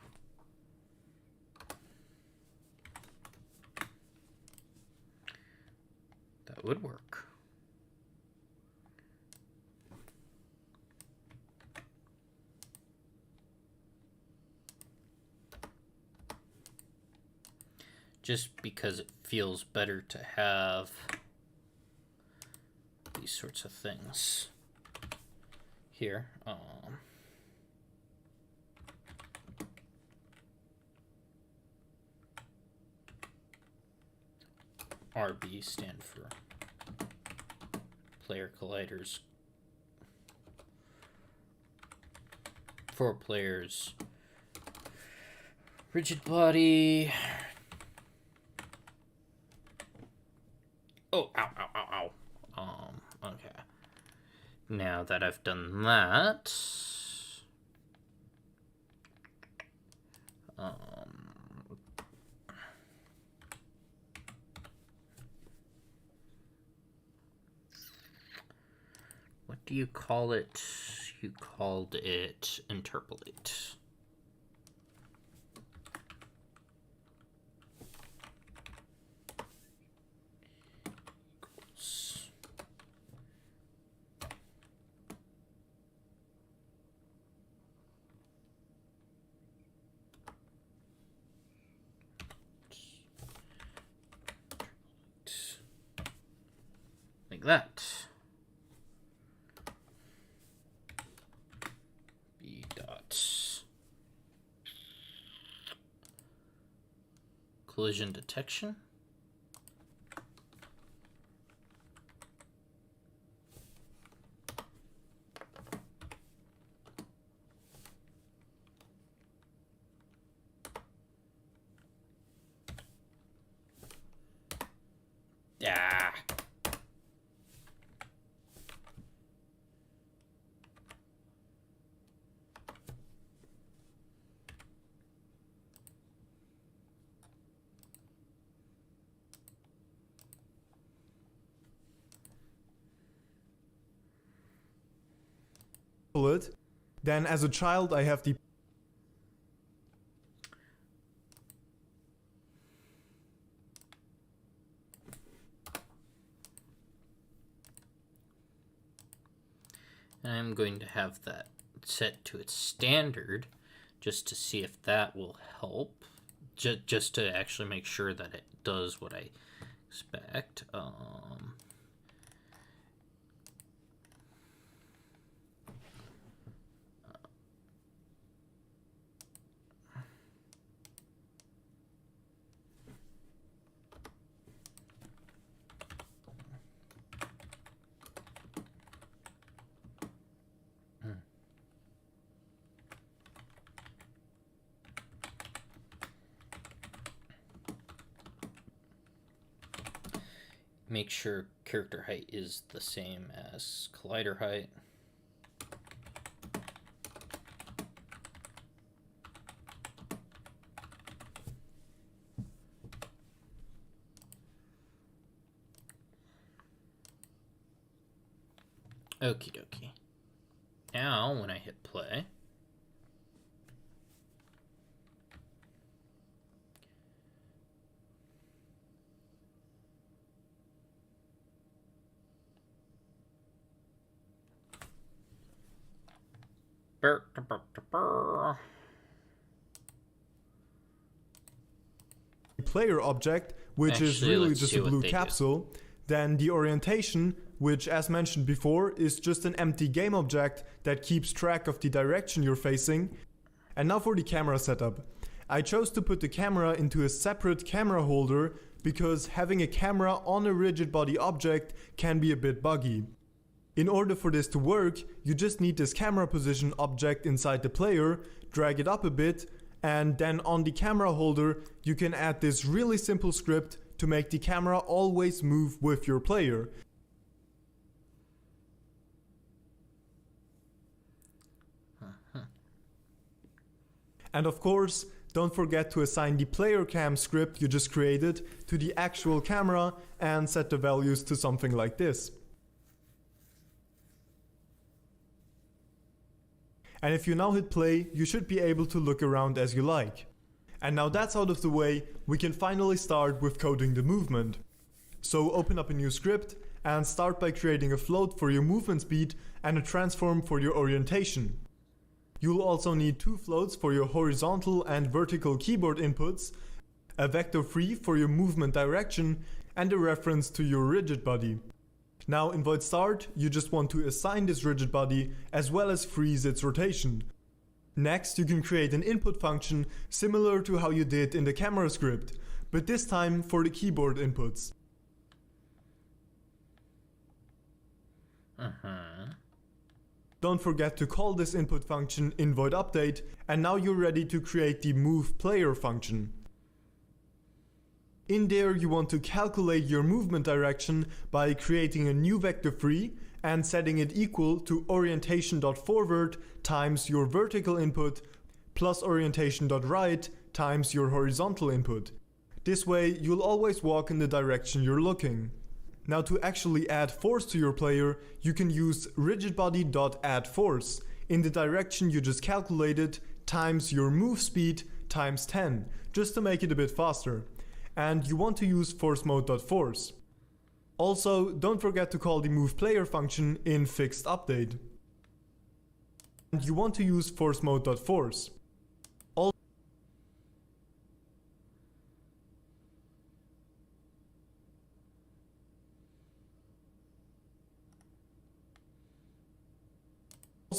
That would work. Just because it feels better to have these sorts of things here. RB stand for player colliders. 4 players. Rigid body. Oh, ow, ow, ow, ow. Okay. Now that I've done that, what do you call it? You called it interpolate. like that. B dot collision detection. Yeah. It. Then as a child I have the And I'm going to have that set to its standard just to see if that will help. Just to actually make sure that it does what I expect. Make sure character height is the same as collider height. Okie dokie. Now, when I hit play, player object, which is really just a blue capsule. Then the orientation, which as mentioned before, is just an empty game object that keeps track of the direction you're facing. And now for the camera setup. I chose to put the camera into a separate camera holder because having a camera on a rigid body object can be a bit buggy. In order for this to work, you just need this camera position object inside the player, drag it up a bit, and then on the camera holder you can add this really simple script to make the camera always move with your player. And of course, don't forget to assign the player cam script you just created to the actual camera and set the values to something like this. And if you now hit play, you should be able to look around as you like. And now that's out of the way, we can finally start with coding the movement. So open up a new script and start by creating a float for your movement speed and a transform for your orientation. You'll also need two floats for your horizontal and vertical keyboard inputs, a vector free for your movement direction, and a reference to your rigid body. Now in void start, you just want to assign this rigid body as well as freeze its rotation. Next, you can create an input function similar to how you did in the camera script, but this time for the keyboard inputs. Don't forget to call this input function in void update, and now you're ready to create the move player function. In there you want to calculate your movement direction by creating a new vector free and setting it equal to orientation.forward times your vertical input plus orientation.right times your horizontal input. This way you'll always walk in the direction you're looking. Now to actually add force to your player, you can use rigidbody.addForce in the direction you just calculated times your move speed times 10, just to make it a bit faster. And you want to use forceMode.force. Also, don't forget to call the movePlayer function in fixed update. And you want to use forceMode.force.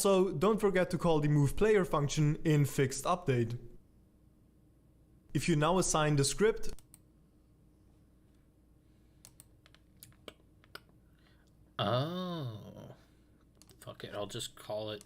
Also, don't forget to call the movePlayer function in fixed update. If you now assign the script, oh, fuck it, I'll just call it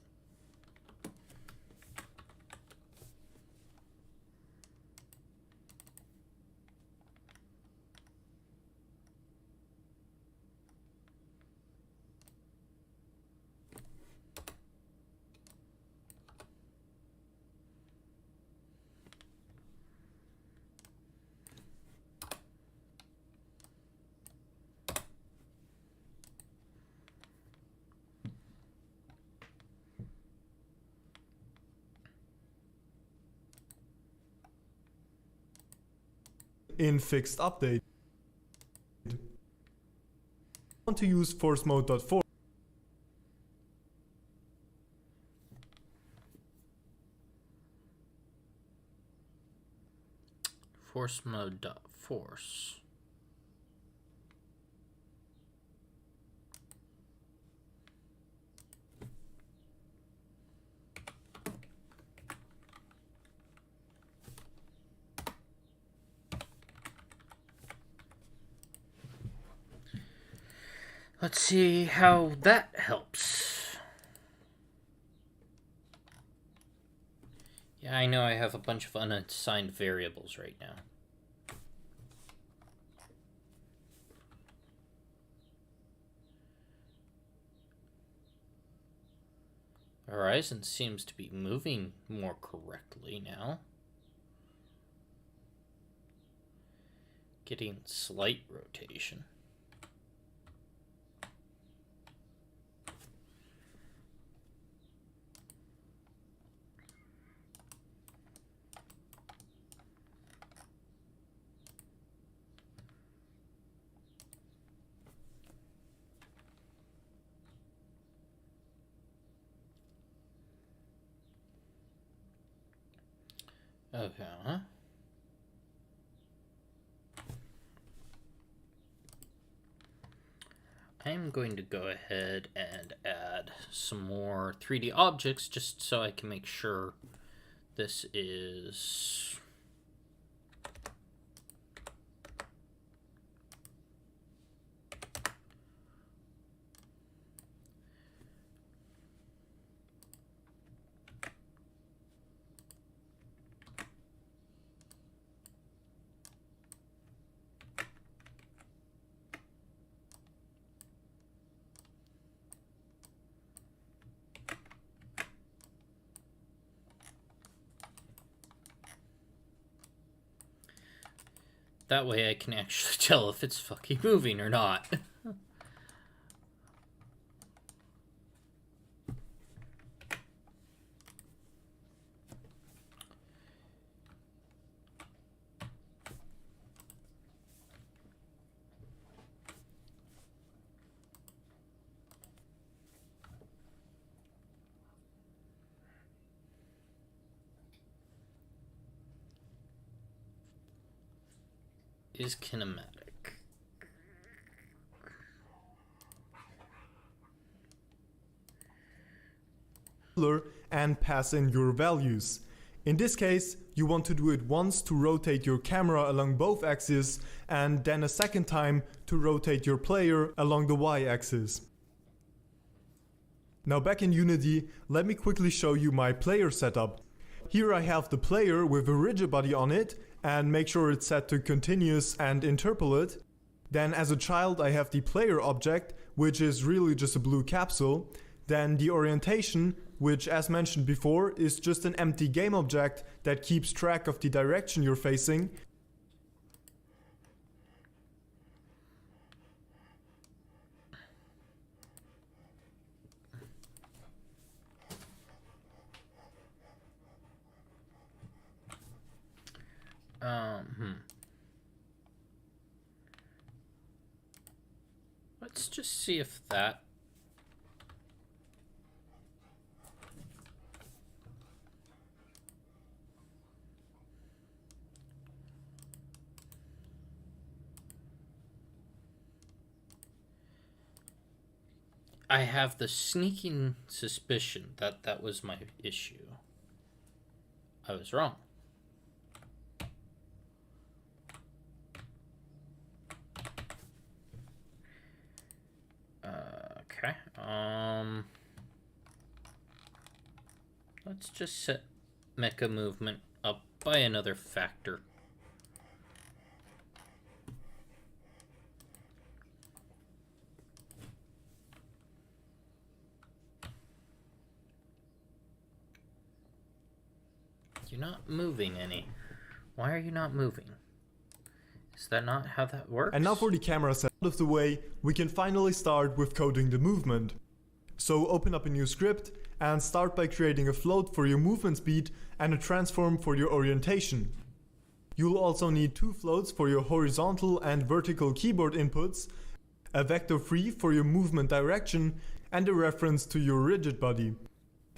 in fixed update. Want to use force mode.force. force mode.force. Let's see how that helps. Yeah, I know I have a bunch of unassigned variables right now. Horizon seems to be moving more correctly now. Getting slight rotation. Okay. I'm going to go ahead and add some more 3D objects just so I can make sure this is... That way I can actually tell if it's fucking moving or not. Is kinematic. And pass in your values. In this case, you want to do it once to rotate your camera along both axes and then a second time to rotate your player along the y-axis. Now back in Unity, let me quickly show you my player setup. Here I have the player with a rigid body on it and make sure it's set to continuous and interpolate. Then as a child I have the player object, which is really just a blue capsule. Then the orientation, which as mentioned before is just an empty game object that keeps track of the direction you're facing. Let's just see if that... I have the sneaking suspicion that that was my issue. I was wrong. Okay. Let's just set mecha movement up by another factor. You're not moving any. Why are you not moving? Is that not how that works? And now for the camera set out of the way, we can finally start with coding the movement. So open up a new script and start by creating a float for your movement speed and a transform for your orientation. You'll also need two floats for your horizontal and vertical keyboard inputs, a vector free for your movement direction, and a reference to your rigid body.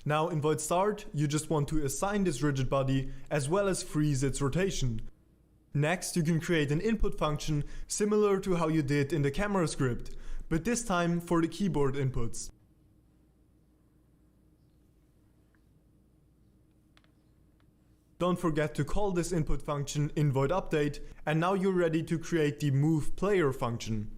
Now in void start, you just want to assign this rigid body as well as freeze its rotation. Next, you can create an input function similar to how you did in the camera script, but this time for the keyboard inputs. Don't forget to call this input function in void update, and now you're ready to create the move player function.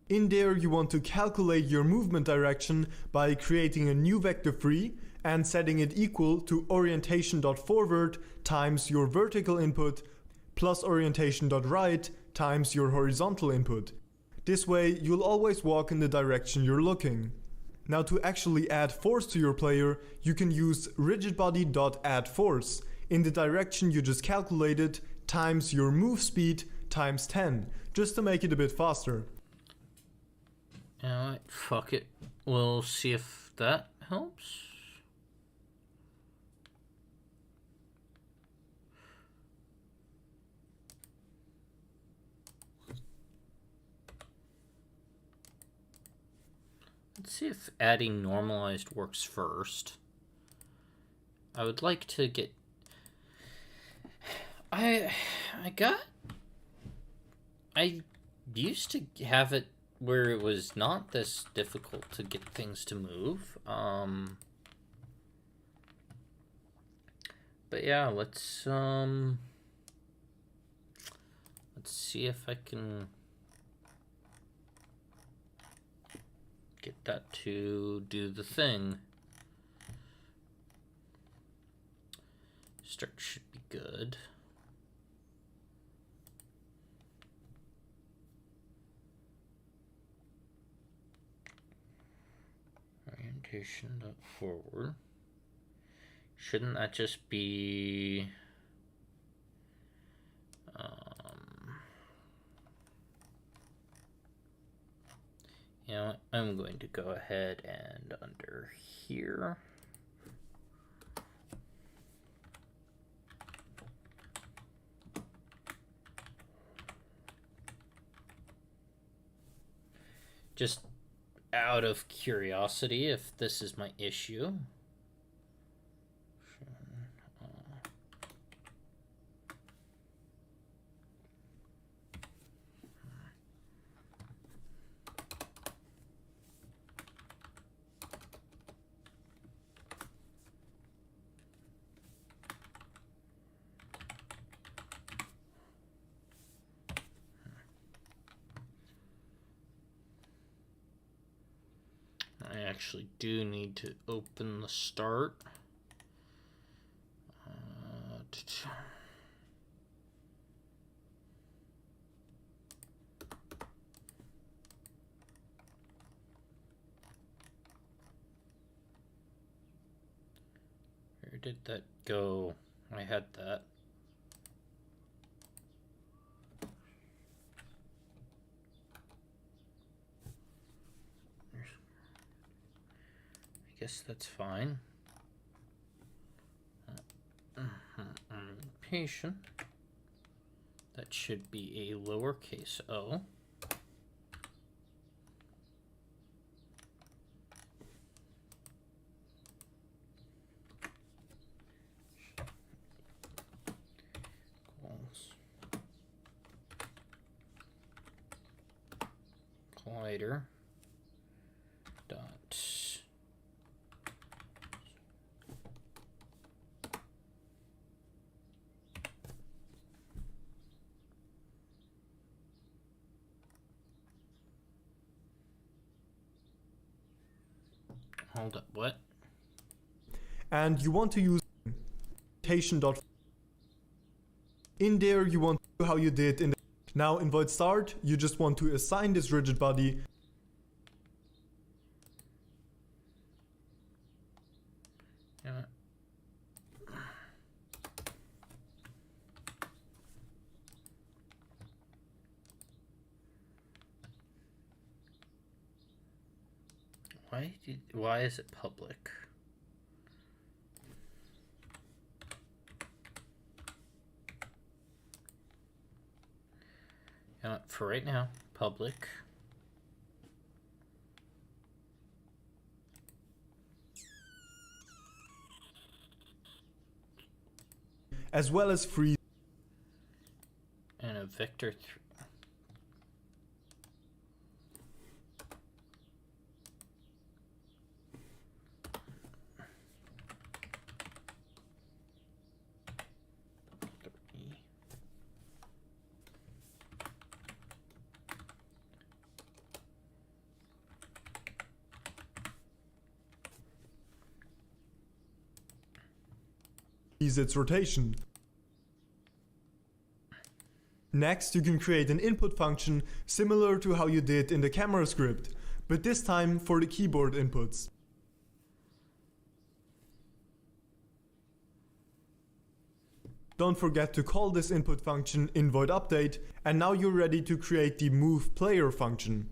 In there you want to calculate your movement direction by creating a new vector free and setting it equal to orientation.forward times your vertical input plus orientation.right times your horizontal input. This way you'll always walk in the direction you're looking. Now to actually add force to your player, you can use rigidbody.addForce in the direction you just calculated times your move speed times 10, just to make it a bit faster. Alright, fuck it. We'll see if that helps. Let's see if adding normalized works first. I would like to get... I used to have it where it was not this difficult to get things to move. But yeah, let's see if I can get that to do the thing. Start should be good. Orientation.forward. Shouldn't that just be you know what? I'm going to go ahead and under here just out of curiosity if this is my issue. I actually do need to open the start. Where did that go? I had that. I guess that's fine. Patient. That should be a lowercase o. Collider. Hold up, what? And you want to use orientation. In there, you want to do how you did in the... Now in void start, you just want to assign this rigid body Yeah. Why is it public? For right now, public. as well as free. And a vector its rotation. Next, you can create an input function similar to how you did in the camera script, but this time for the keyboard inputs. Don't forget to call this input function in void update, and now you're ready to create the move player function.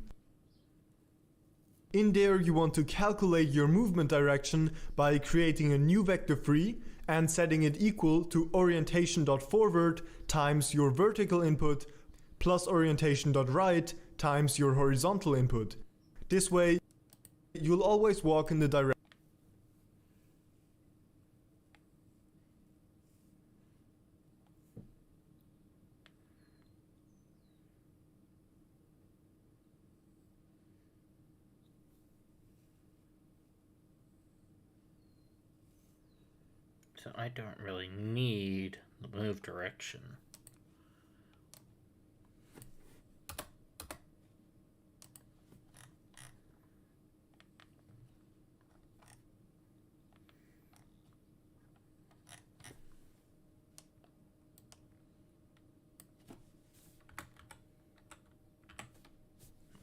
In there, you want to calculate your movement direction by creating a new vector free and setting it equal to orientation.forward times your vertical input plus orientation.right times your horizontal input. This way, you'll always walk in the direction. So I don't really need the move direction.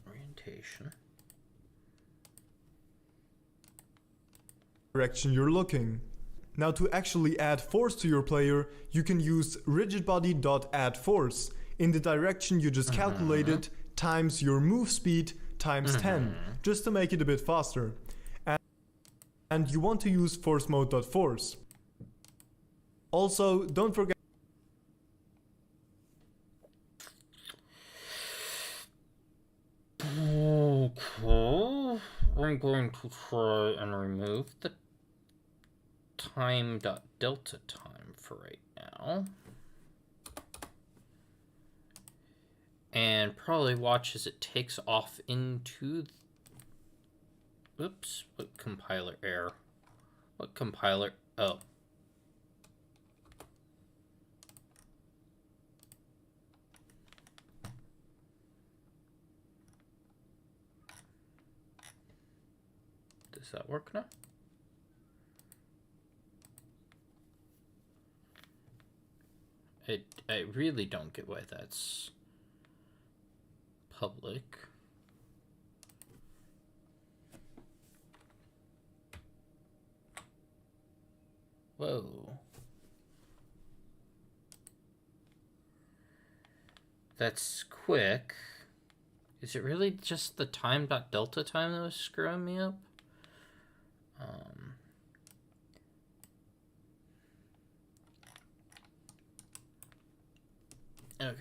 Orientation. Direction you're looking. Now to actually add force to your player, you can use rigidbody.addForce in the direction you just calculated times your move speed times 10, just to make it a bit faster. And you want to use force mode.force. Also, don't forget Okay, I'm going to try and remove the time.delta time for right now. And probably watch as it takes off into... Oops, what compiler error? What compiler? Oh. Does that work now? I really don't get why that's public. Whoa. That's quick. Is it really just the time.delta time that was screwing me up? Okay.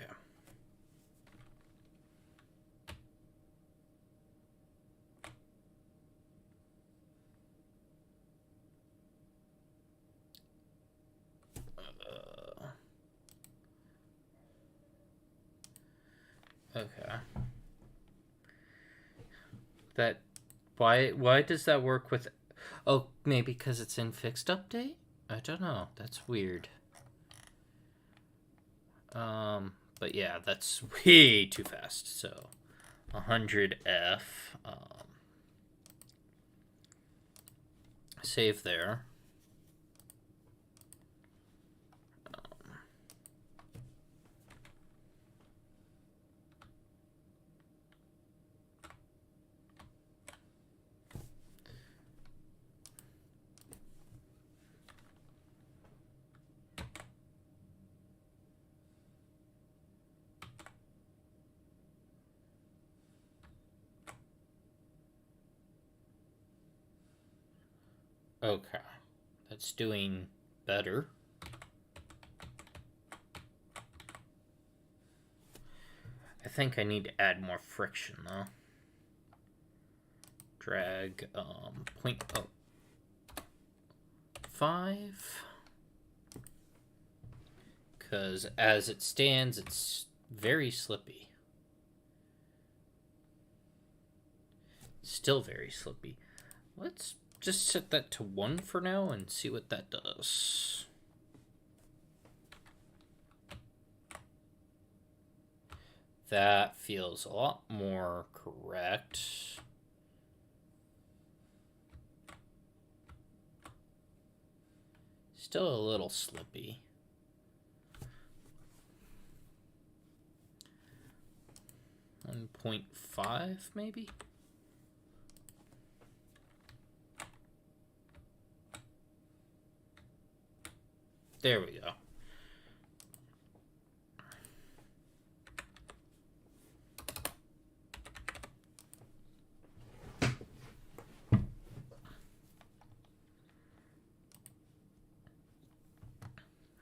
Okay. That why does that work with... Oh, maybe because it's in fixed update? I don't know. That's weird. But yeah, that's way too fast. So 100F. Save there. Okay, that's doing better. I think I need to add more friction though. Drag 0.05, because as it stands, it's very slippy. Still very slippy. Let's just set that to 1 for now and see what that does. That feels a lot more correct. Still a little slippy. .5 maybe? There we go.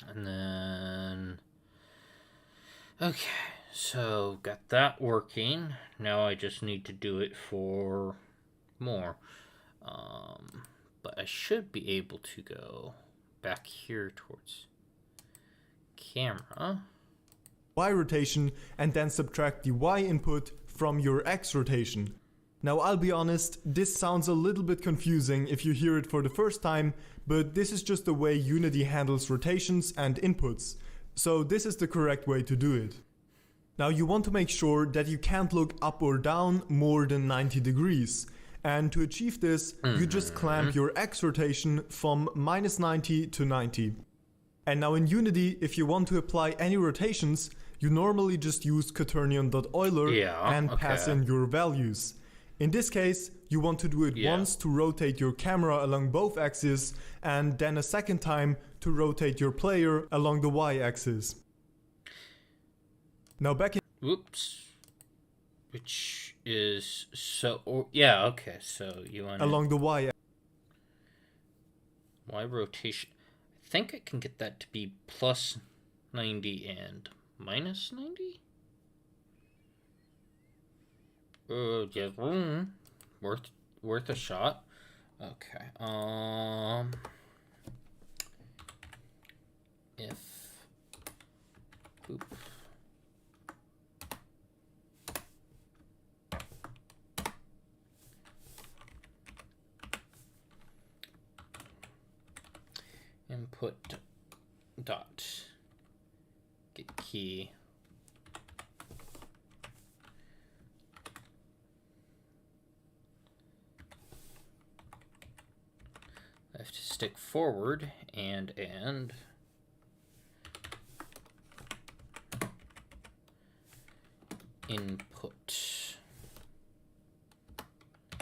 And then, okay, so got that working. Now I just need to do it for more. But I should be able to go back here towards camera. Y rotation and then subtract the Y input from your X rotation. Now I'll be honest, this sounds a little bit confusing if you hear it for the first time, but this is just the way Unity handles rotations and inputs, so this is the correct way to do it. Now you want to make sure that you can't look up or down more than 90 degrees, and to achieve this, you just clamp your X rotation from -90 to 90. And now in Unity, if you want to apply any rotations, you normally just use quaternion.euler and pass in your values. In this case, you want to do it once to rotate your camera along both axes, and then a second time to rotate your player along the Y-axis. Now back in... Whoops. Which is so... yeah, okay, so you want along the Y. Y rotation. I think I can get that to be plus 90 and minus 90? Yeah, worth a shot. Okay. If input dot get key left stick forward and input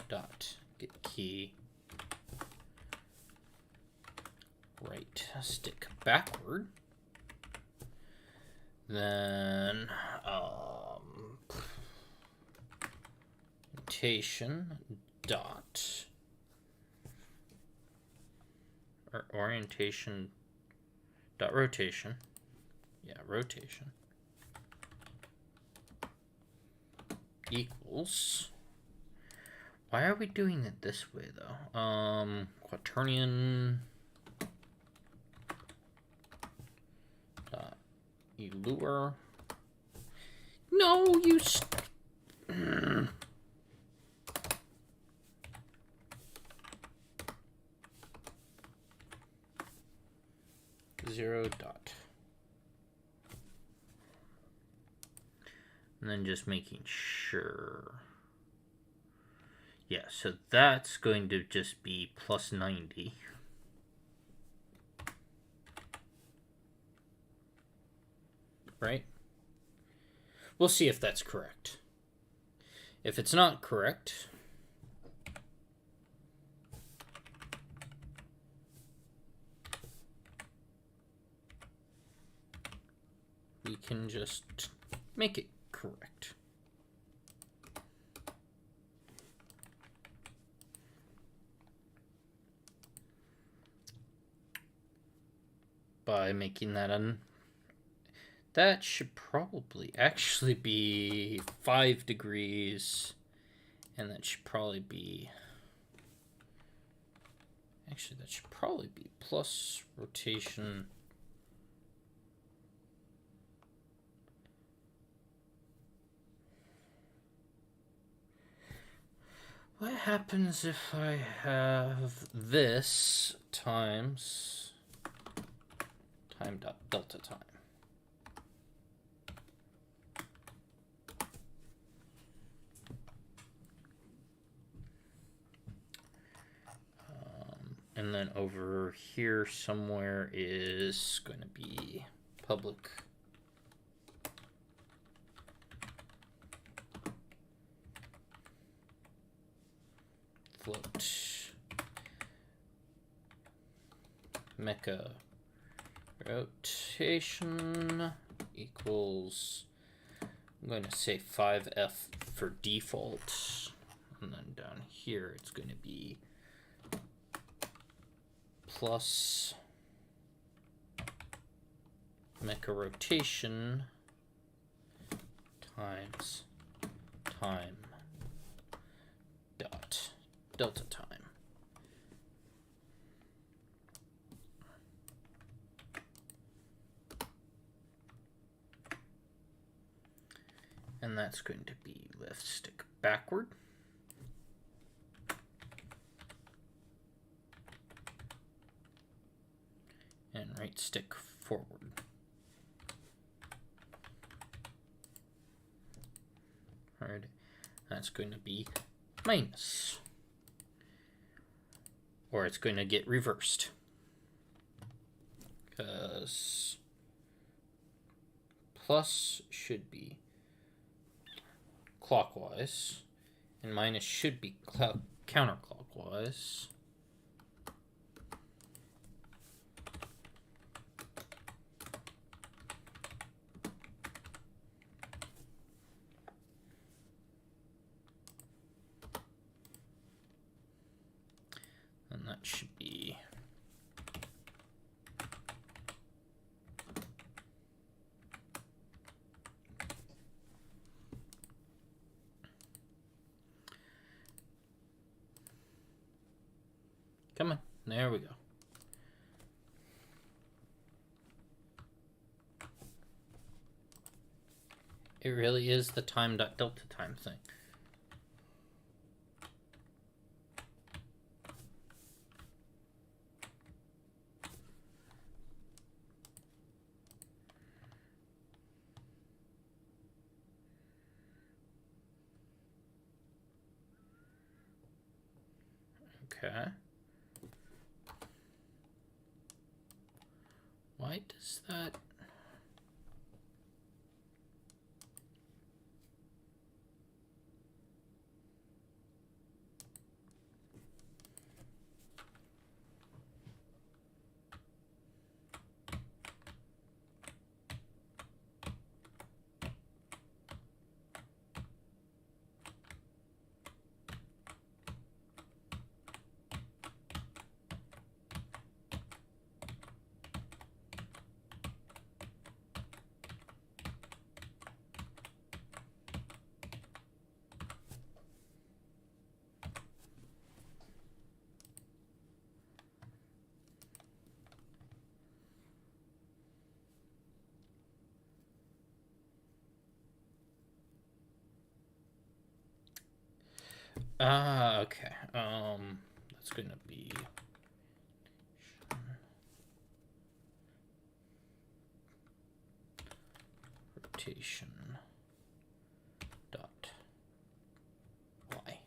dot get key right stick backward, then rotation dot or orientation dot rotation, rotation equals, why are we doing it this way though? Quaternion dot Euler. No, you 0 dot. And then just making sure. Yeah, so that's going to just be plus 90. Right? We'll see if that's correct. If it's not correct, we can just make it correct. By making that that should probably actually be 5 degrees, and that should probably be, actually that should probably be plus rotation. What happens if I have this times time dot delta time? And then over here somewhere is going to be public float mecha rotation equals, I'm going to say 5F for default, and then down here it's going to be plus mecha rotation times time dot delta time. And that's going to be left stick backward. And right stick forward. Alright, that's going to be minus. Or it's going to get reversed. Because plus should be clockwise, and minus should be counterclockwise. And that should be come on, there we go. It really is the time dot delta time thing. Okay. Why does that? Okay. That's gonna be rotation dot y.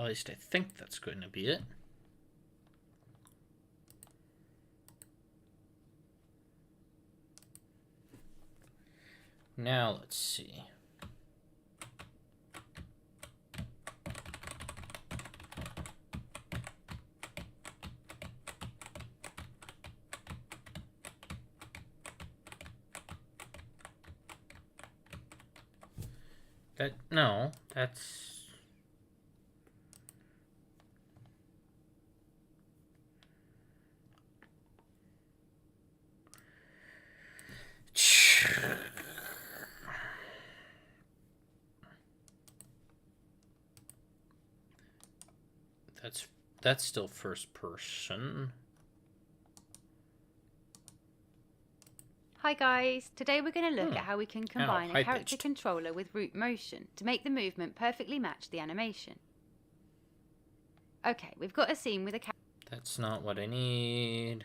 At least I think that's going to be it. Now let's see. No, that's... That's still first person. Hi guys, today we're going to look at how we can combine a character high-pitched. controller with root motion to make the movement perfectly match the animation. Okay, we've got a scene with a character. That's not what I need.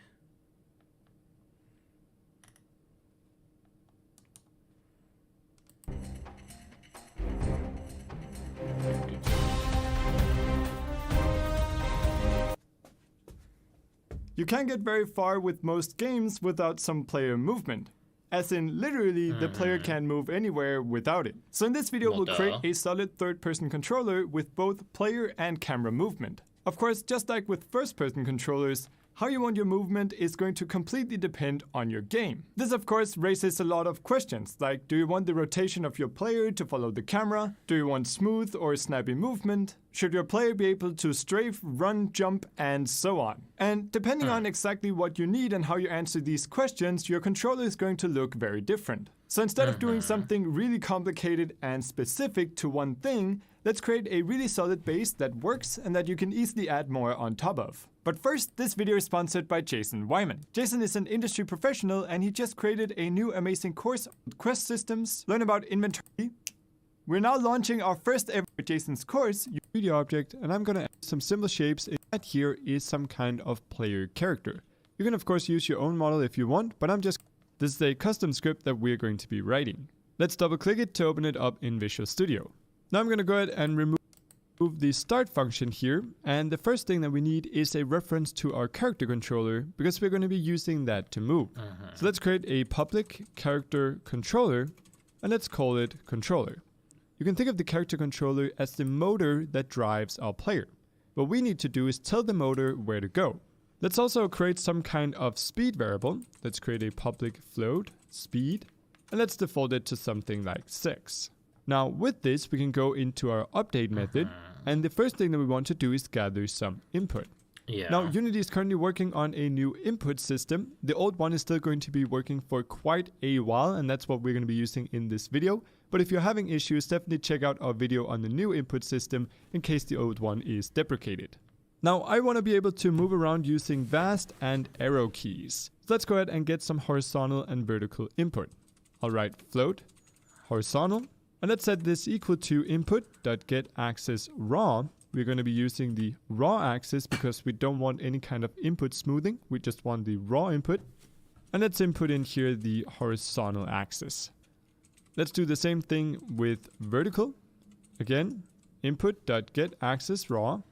You can't get very far with most games without some player movement. As in, literally, the player can't move anywhere without it. So in this video, Well, we'll create a solid third-person controller with both player and camera movement. Of course, just like with first-person controllers, how you want your movement is going to completely depend on your game. This of course raises a lot of questions, like do you want the rotation of your player to follow the camera? Do you want smooth or snappy movement? Should your player be able to strafe, run, jump, and so on? And depending on exactly what you need and how you answer these questions, your controller is going to look very different. So instead of doing something really complicated and specific to one thing, let's create a really solid base that works and that you can easily add more on top of. But first, this video is sponsored by Jason Wyman. Jason is an industry professional and he just created a new amazing course on Quest systems, learn about inventory. We're now launching our first ever Jason's course, 3D object, and I'm gonna add some simple shapes. That here is some kind of player character. You can of course use your own model if you want, but this is a custom script that we're going to be writing. Let's double click it to open it up in Visual Studio. Now I'm gonna go ahead and remove the start function here, and the first thing that we need is a reference to our character controller because we're going to be using that to move. So let's create a public character controller and let's call it controller. You can think of the character controller as the motor that drives our player. What we need to do is tell the motor where to go. Let's also create some kind of speed variable. Let's create a public float speed and let's default it to something like 6. Now with this we can go into our update method, and the first thing that we want to do is gather some input. Now Unity is currently working on a new input system. The old one is still going to be working for quite a while, and that's what we're going to be using in this video. But if you're having issues, definitely check out our video on the new input system in case the old one is deprecated. Now I want to be able to move around using VAST and arrow keys. So let's go ahead and get some horizontal and vertical input. I'll write float horizontal. And let's set this equal to input.getAxisRaw. We're going to be using the raw axis because we don't want any kind of input smoothing. We just want the raw input. And let's input in here the horizontal axis. Let's do the same thing with vertical. Again, input.getAxisRaw,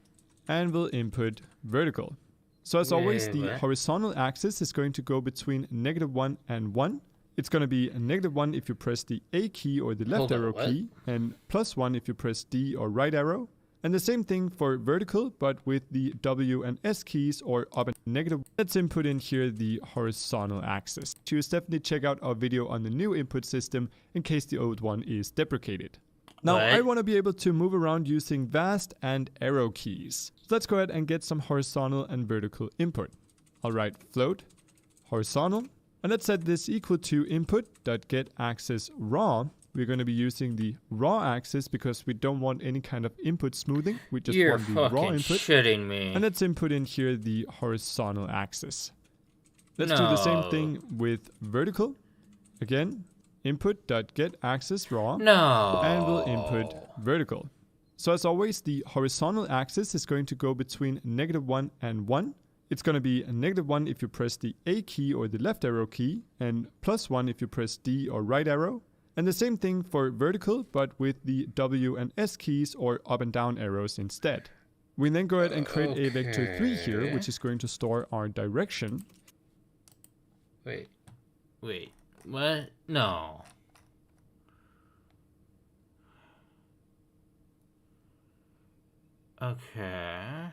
and we'll input vertical. So as always, the horizontal axis is going to go between -1 and 1. It's going to be a -1 if you press the A key or the left arrow key, and +1 if you press D or right arrow. And the same thing for vertical, but with the W and S keys or up and -1. Let's input in here the horizontal axis. Choose definitely check out our video on the new input system in case the old one is deprecated. Now I want to be able to move around using VAST and arrow keys. So let's go ahead and get some horizontal and vertical input. I'll write float horizontal. And let's set this equal to input.getAxisRaw. We're going to be using the raw axis because we don't want any kind of input smoothing. We just want the raw input. Shitting me. And let's input in here the horizontal axis. Let's do the same thing with vertical. Again, input.getAxisRaw. And we'll input vertical. So as always, the horizontal axis is going to go between -1 and 1. It's going to be a -1 if you press the A key or the left arrow key, and +1 if you press D or right arrow. And the same thing for vertical, but with the W and S keys or up and down arrows instead. We then go ahead and create a vector 3 here, Okay. which is going to store our direction. Wait. What? No. Okay.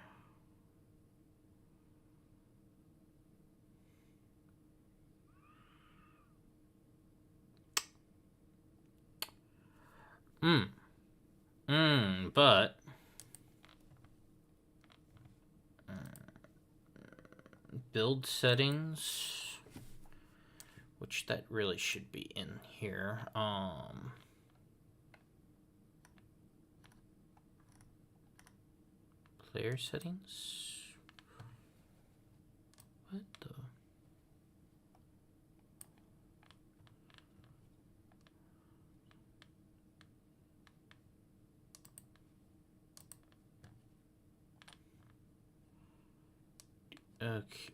But build settings, which that really should be in here. Player settings. What the? Okay.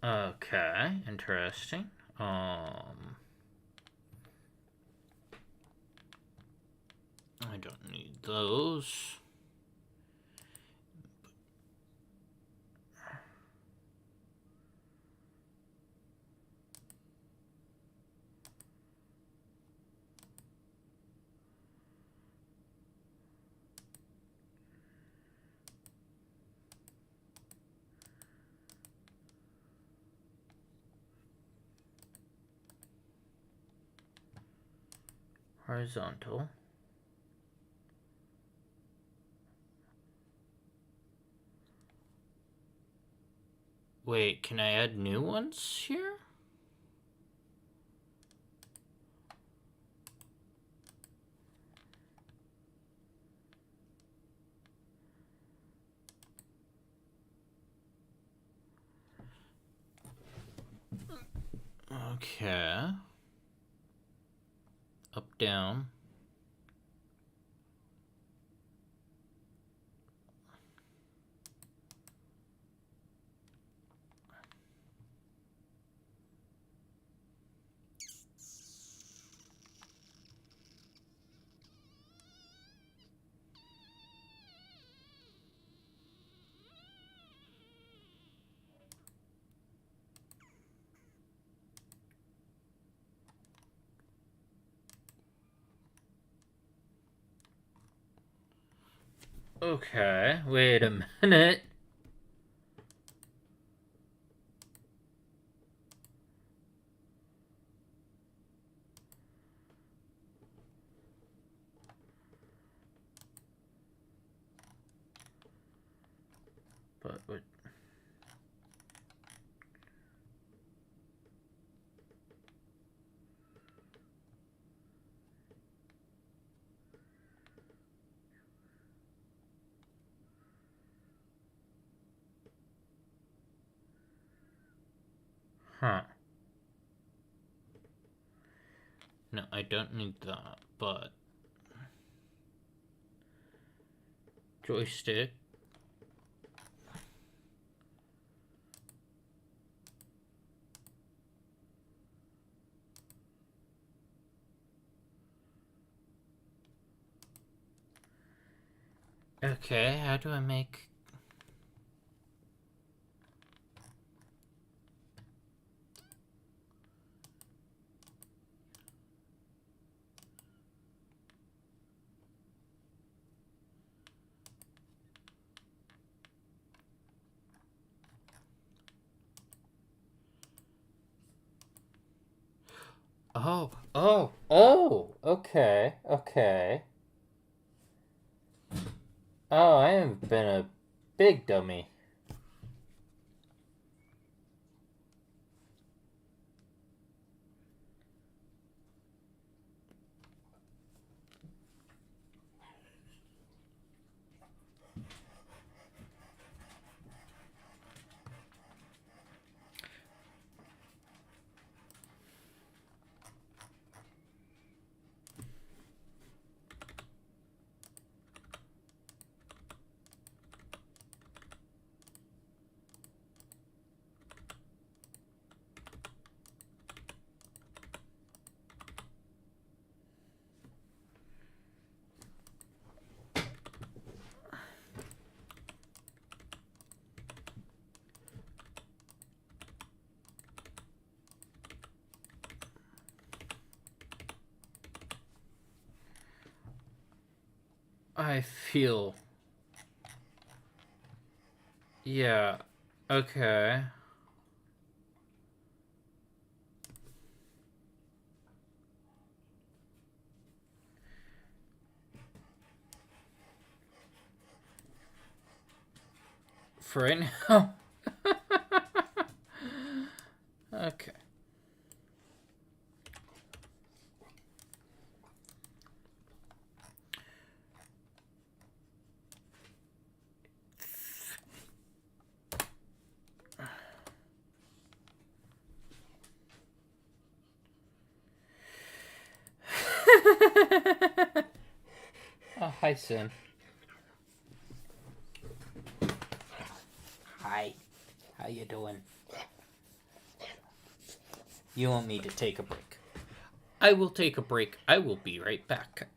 Okay, interesting. I don't need those. Horizontal. Wait, can I add new ones here? Okay. Up, down. Okay, wait a minute. But what? Huh. No, I don't need that, but joystick. Okay, how do I make... Okay. Oh, I have been a big dummy. I feel... Yeah, okay. For right now. Okay. Oh, hi, Sim. Hi. How you doing? You want me to take a break? I will take a break. I will be right back.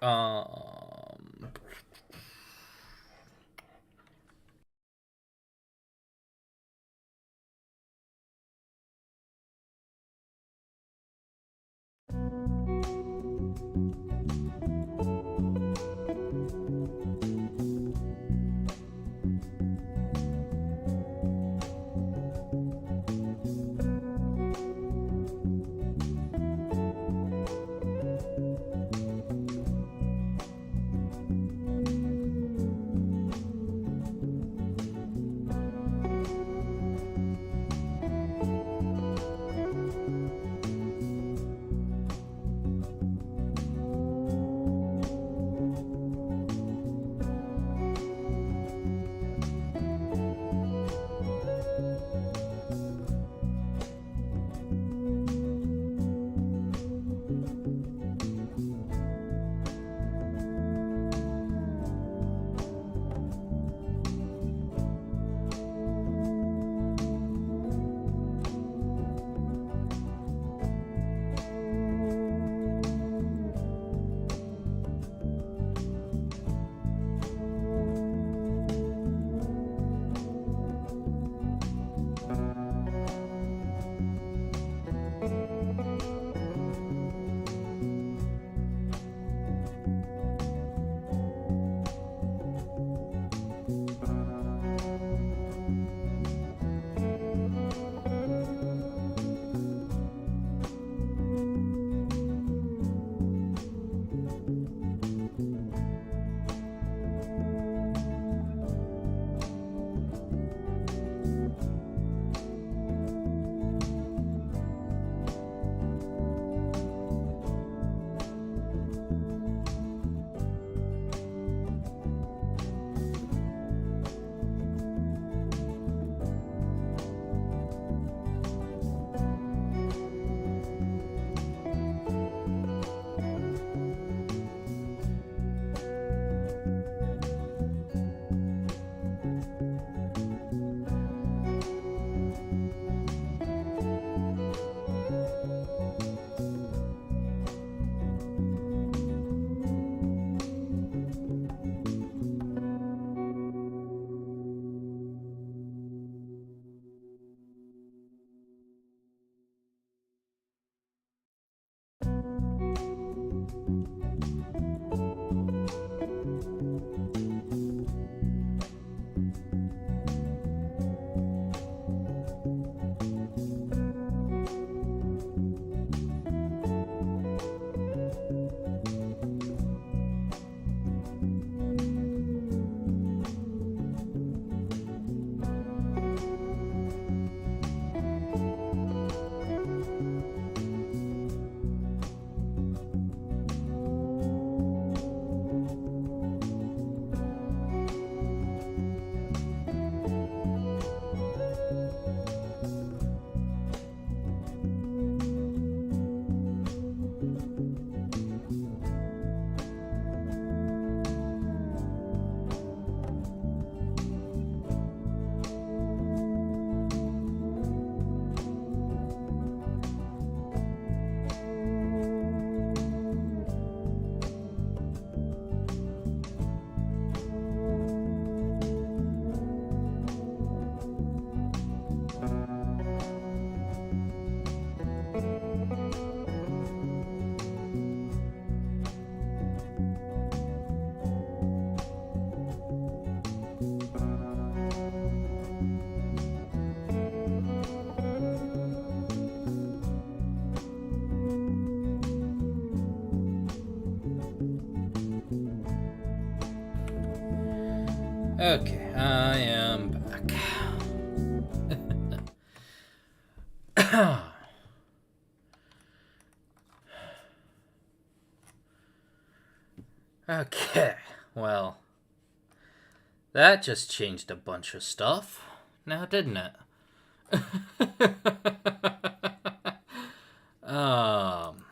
Okay, I am back. Okay, well, that just changed a bunch of stuff, now didn't it? um,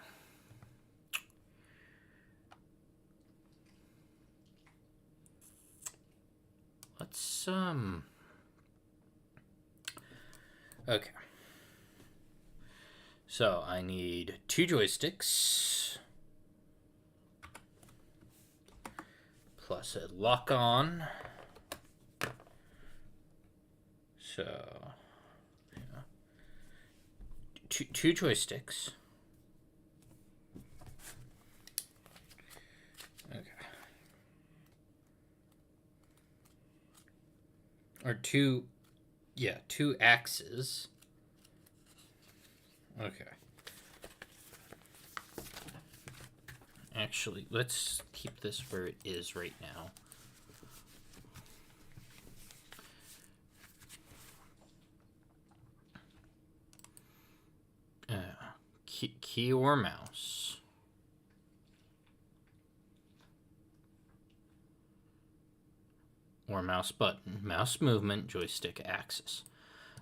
let's okay. So I need 2 joysticks plus a lock on. So, yeah. Two joysticks. Okay. Or two axes. Okay. Actually, let's keep this where it is right now. Key or mouse. Or mouse button. Mouse movement, joystick axis.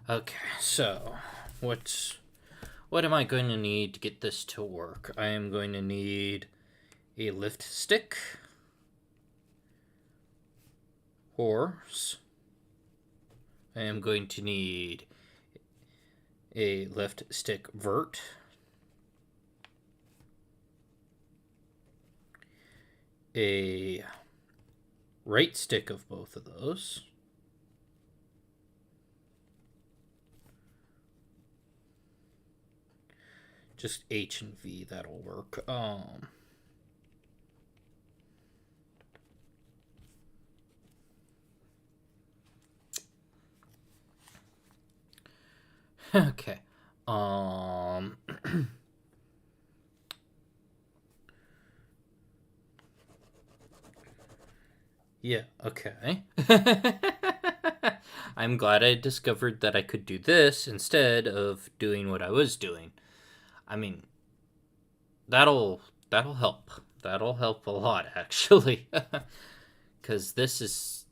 Okay, so what am I going to need to get this to work? I am going to need a lift stick. Horse. I am going to need a left stick vert. A right stick of both of those. Just H and V, that'll work. Okay. Yeah, okay. I'm glad I discovered that I could do this instead of doing what I was doing. I mean, that'll help. That'll help a lot, actually. Because this is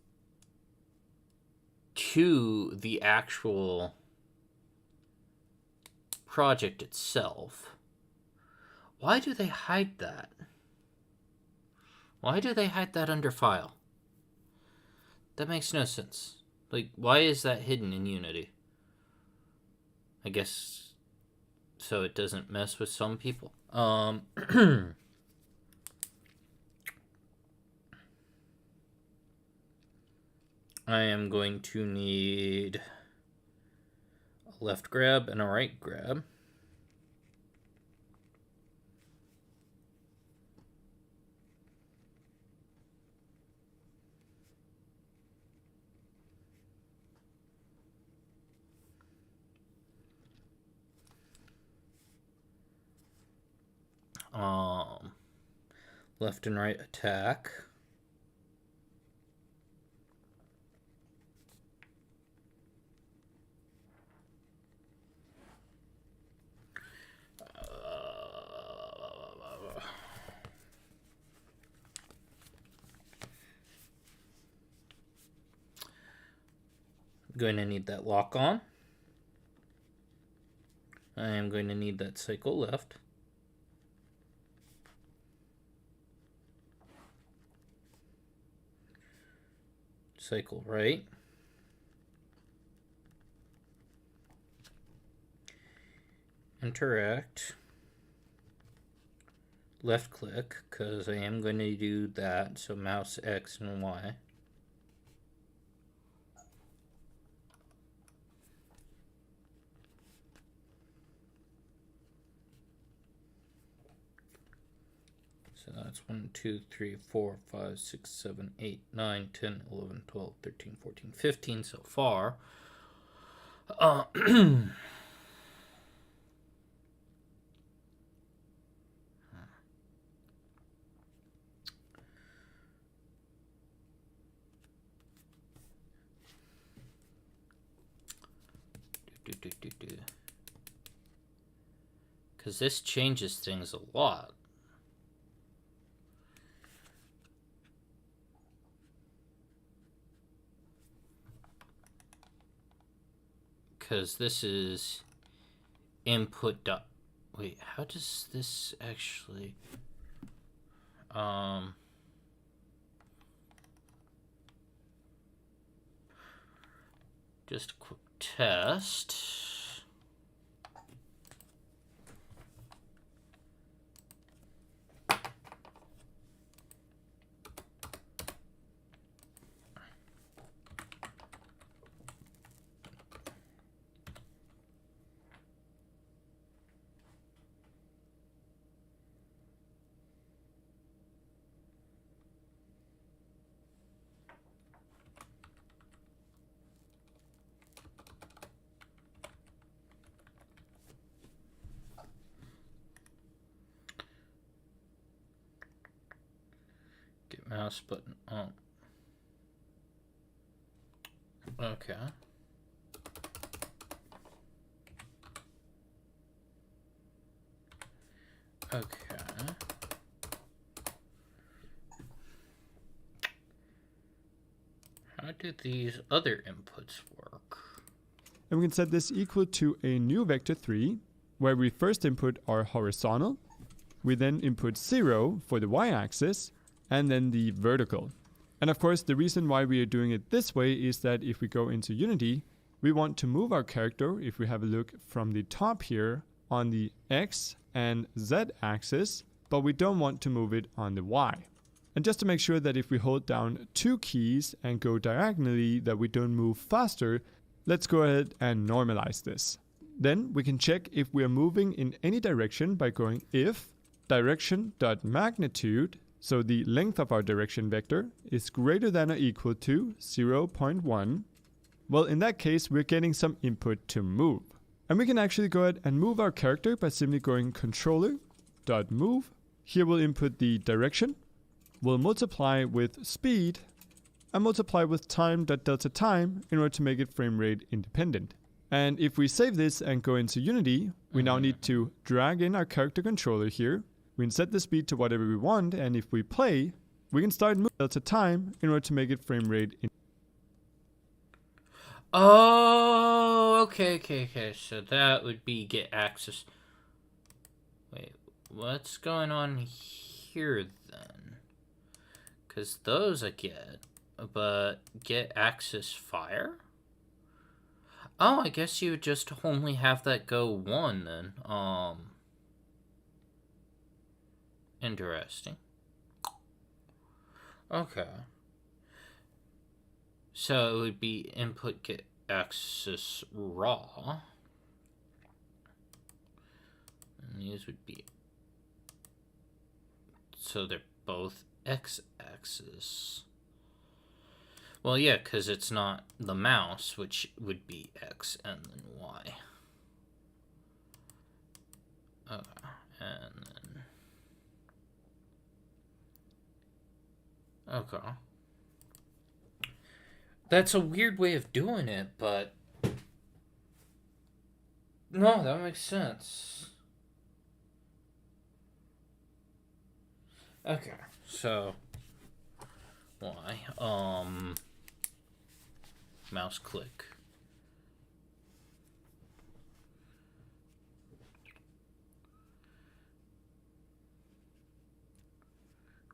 to the actual project itself. Why do they hide that? Why do they hide that under file? That makes no sense. Like, why is that hidden in Unity? I guess so it doesn't mess with some people. I am going to need a left grab and a right grab. Left and right attack. Going to need that lock on. I am going to need that cycle left. Cycle right. Interact. Left click, because I am going to do that. So mouse X and Y. So that's 1, 2, 3, 4, 5, 6, 7, 8, 9, 10, 11, 12, 13, 14, 15 so far. Because this changes things a lot. Because this is input dot. Wait, how does this actually? Just a quick test. Get mouse button on. Okay. Okay. How do these other inputs work? And we can set this equal to a new vector 3, where we first input our horizontal, we then input 0 for the y-axis, and then the vertical. And of course, the reason why we are doing it this way is that if we go into Unity, we want to move our character, if we have a look from the top here, on the x and z axis, but we don't want to move it on the y. And just to make sure that if we hold down 2 keys and go diagonally that we don't move faster, let's go ahead and normalize this. Then we can check if we are moving in any direction by going if direction.magnitude, so the length of our direction vector, is greater than or equal to 0.1. Well, in that case, we're getting some input to move. And we can actually go ahead and move our character by simply going controller.move. Here we'll input the direction. We'll multiply with speed and multiply with time.delta time in order to make it frame rate independent. And if we save this and go into Unity, we now need to drag in our character controller here. We can set the speed to whatever we want, and if we play, we can start moving delta time in order to make it frame rate independent. Oh, okay. So that would be get access. Wait, what's going on here then? Because those I get, but get access fire? Oh, I guess you would just only have that go 1 then. Interesting. Okay. So it would be input get access raw. And these would be. So they're both x-axis. Well, yeah, because it's not the mouse, which would be x and then y. Okay, and then. Okay. That's a weird way of doing it, but. No, that makes sense. Okay, so. Why? Mouse click.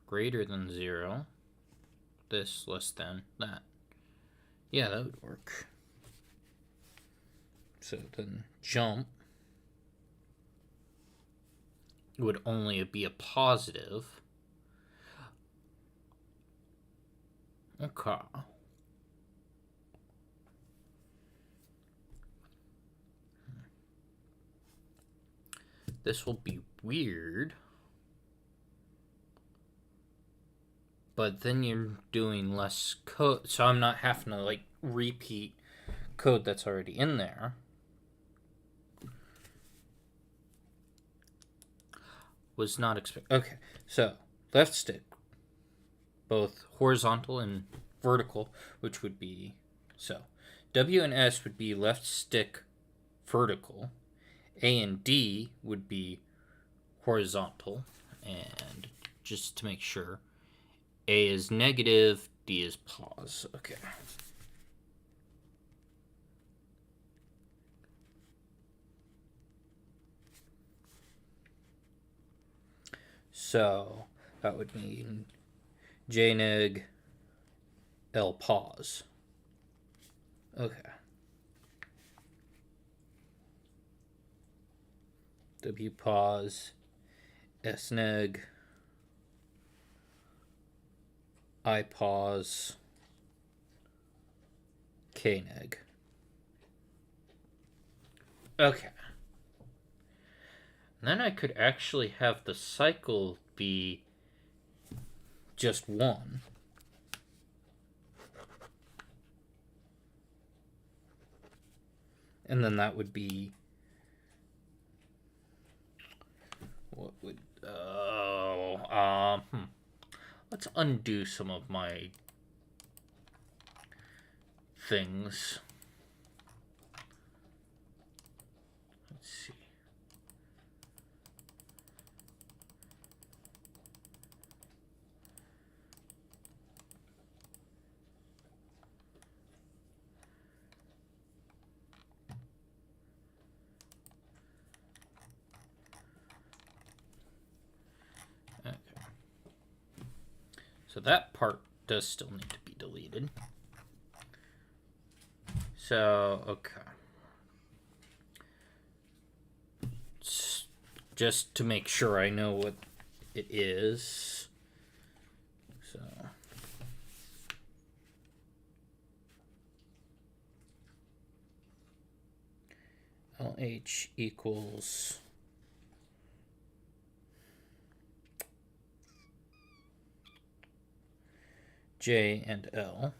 Greater than 0. This less than that. Yeah, that would work. So then jump would only be a positive. Okay. This will be weird. But then you're doing less code, so I'm not having to like repeat code that's already in there. Was not expect. Okay, so left stick, both horizontal and vertical, which would be so. W and S would be left stick vertical. A and D would be horizontal. And just to make sure, A is negative, D is pause. Okay. So that would mean J neg L pause. Okay. W pause, S neg, I pause, K neg. Okay. And then I could actually have the cycle be just one. And then that would be, what would, let's undo some of my things. Let's see. Okay. So that part does still need to be deleted. So, okay. Just to make sure I know what it is. So, LH equals J and L.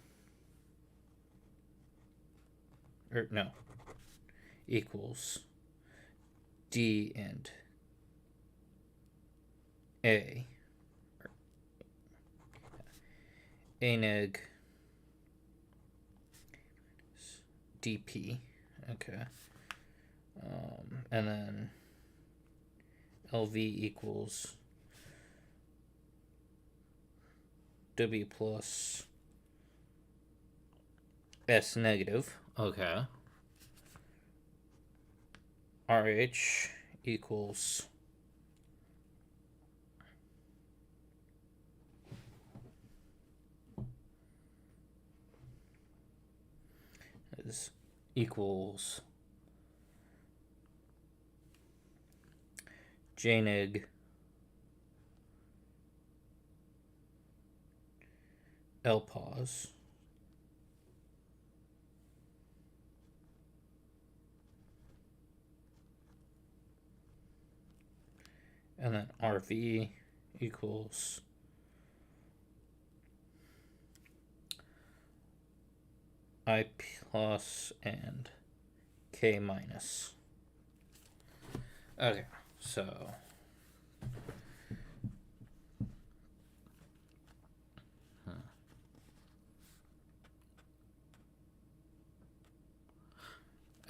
Or no. Equals D and A. A neg DP. Okay. And then LV equals W plus S negative. Okay. RH equals equals J neg L pause and then RV equals I plus and K minus. Okay, so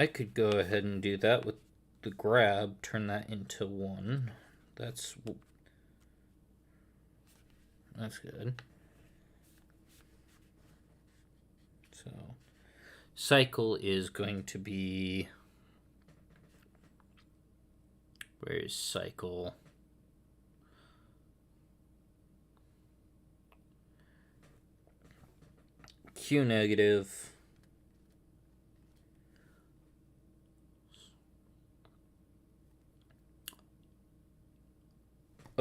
I could go ahead and do that with the grab, turn that into 1. That's good. So cycle is going to be, where is cycle? Q negative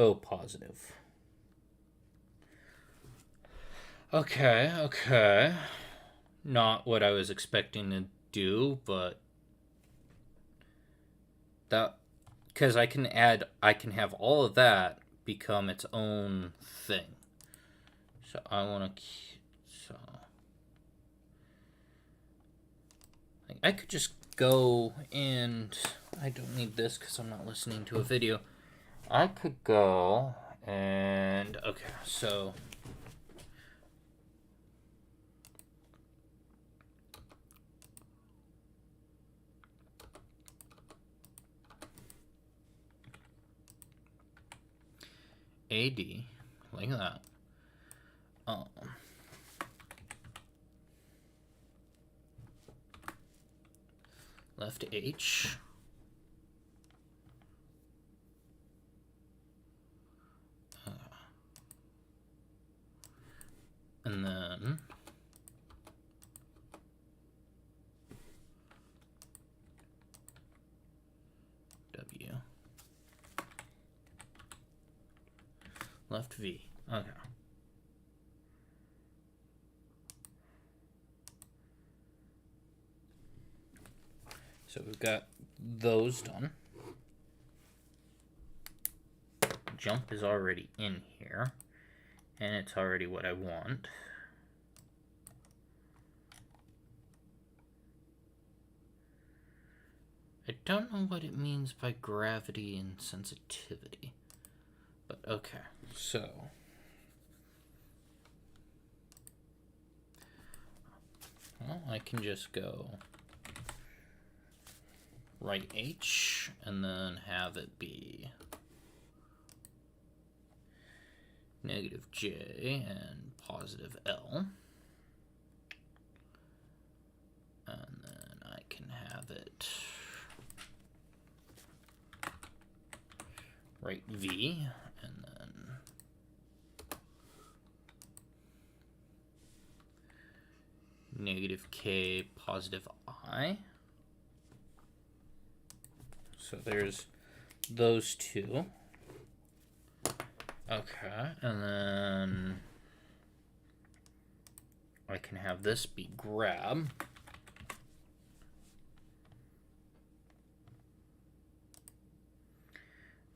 O positive. Okay. Not what I was expecting to do, but that, because I can have all of that become its own thing. So I want to, I could just go and, I don't need this because I'm not listening to a video. I could go and, okay, so AD, like that. Left H. And then W. Left V. Okay. So we've got those done. Jump is already in here, and it's already what I want. I don't know what it means by gravity and sensitivity, but okay, so well, I can just go right H and then have it be negative J and positive L. And then I can have it right V, and then negative K, positive I. So there's those two. Okay, and then I can have this be grab.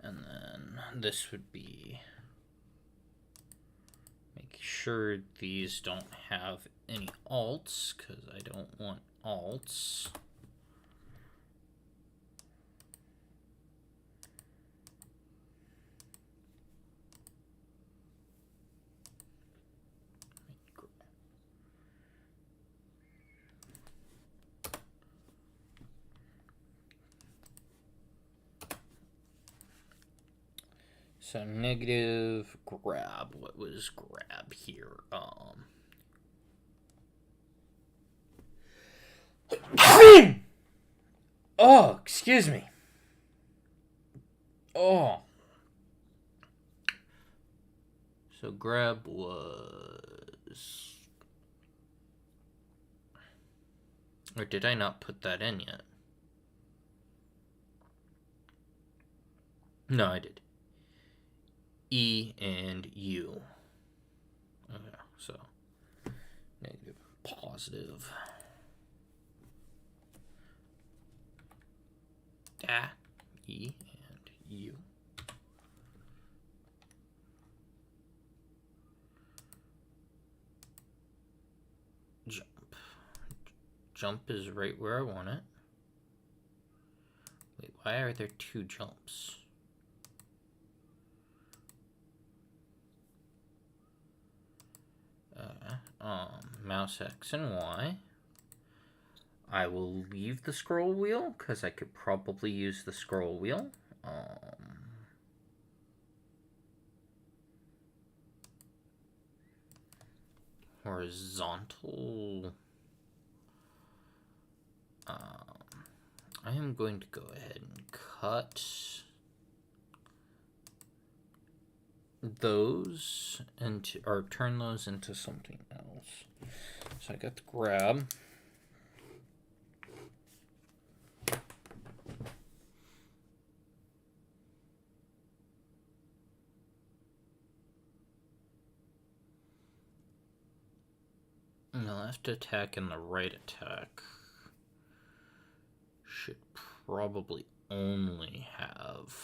And then this would be make sure these don't have any alts, because I don't want alts. So negative grab. What was grab here? Oh, excuse me. Oh. So grab was... Or did I not put that in yet? No, I did. E and U. Okay, so negative, positive. Da, E and U. Jump. Jump is right where I want it. Wait, why are there two jumps? Mouse X and Y. I will leave the scroll wheel because I could probably use the scroll wheel. Horizontal. I am going to go ahead and cut those into, or turn those into something else. So I got the grab. And the left attack and the right attack should probably only have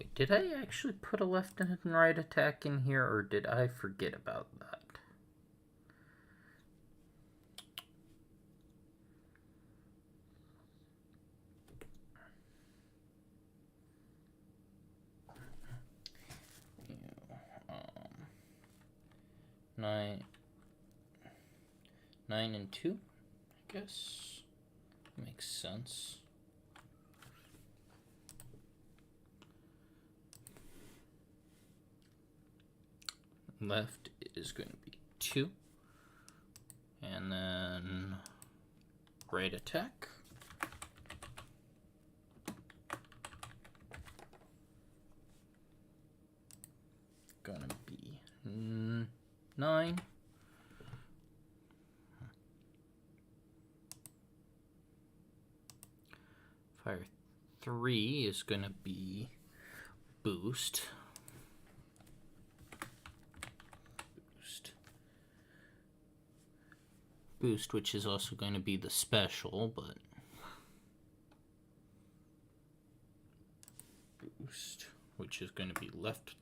Wait, did I actually put a left and right attack in here, or did I forget about that? Nine and 2, I guess. Makes sense. Left is going to be 2. And then right attack. Gonna be 9. Fire 3 is gonna be boost. Boost, which is also going to be the special, but boost, which is going to be left.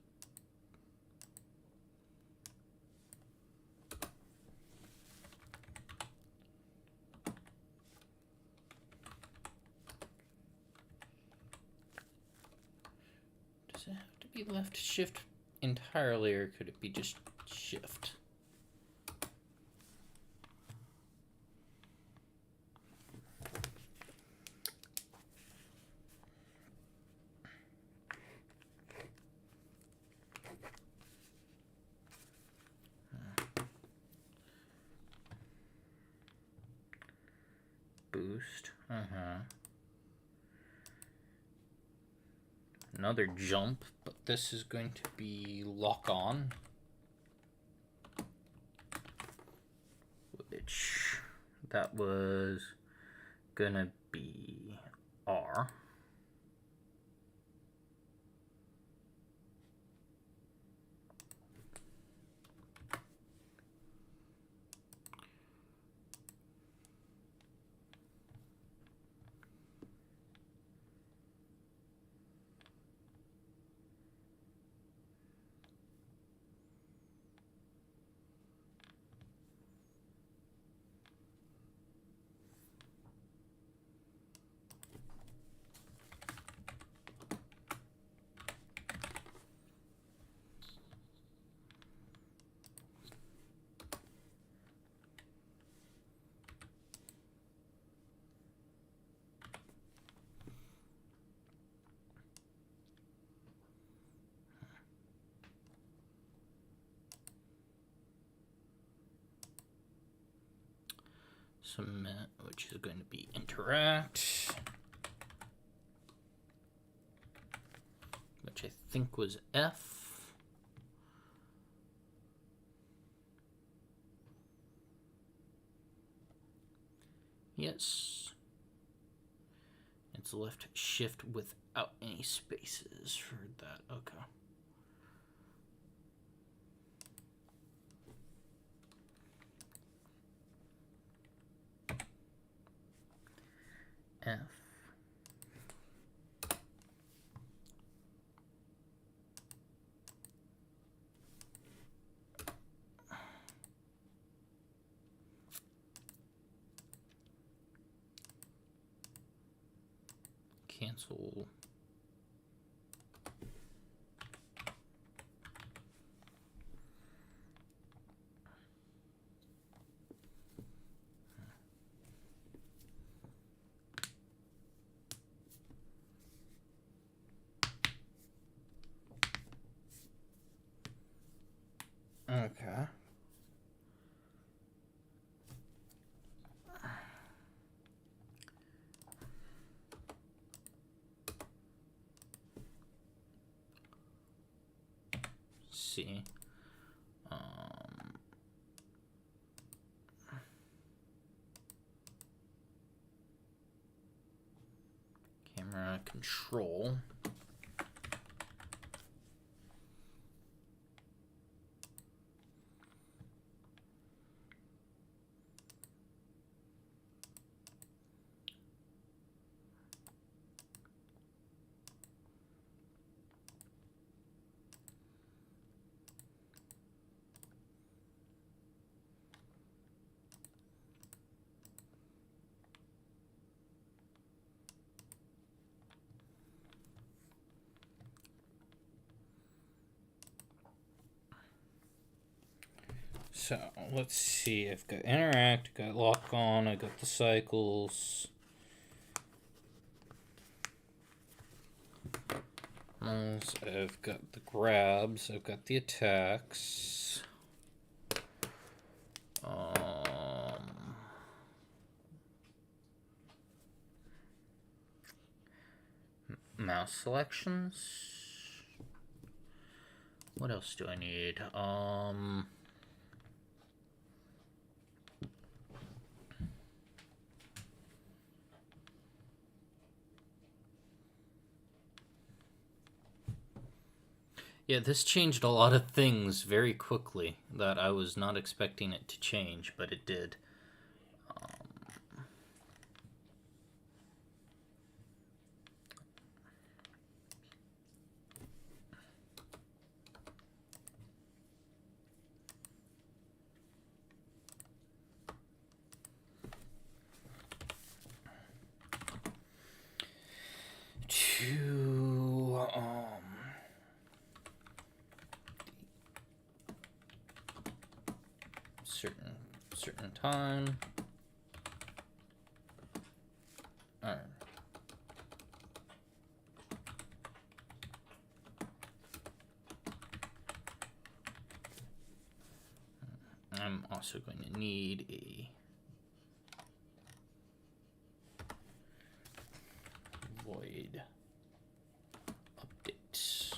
Does it have to be left shift entirely, or could it be just shift? Boost. Another jump, but this is going to be lock on. Which that was gonna be R. Submit, which is going to be interact, which I think was F. Yes. It's left shift without any spaces for that. Okay. F. Cancel. Okay. See. Camera control. So, let's see. I've got interact, got lock on, I got the cycles. I've got the grabs, I've got the attacks. Mouse selections. What else do I need? Yeah, this changed a lot of things very quickly that I was not expecting it to change, but it did. To certain time. All right. I'm also going to need a void update.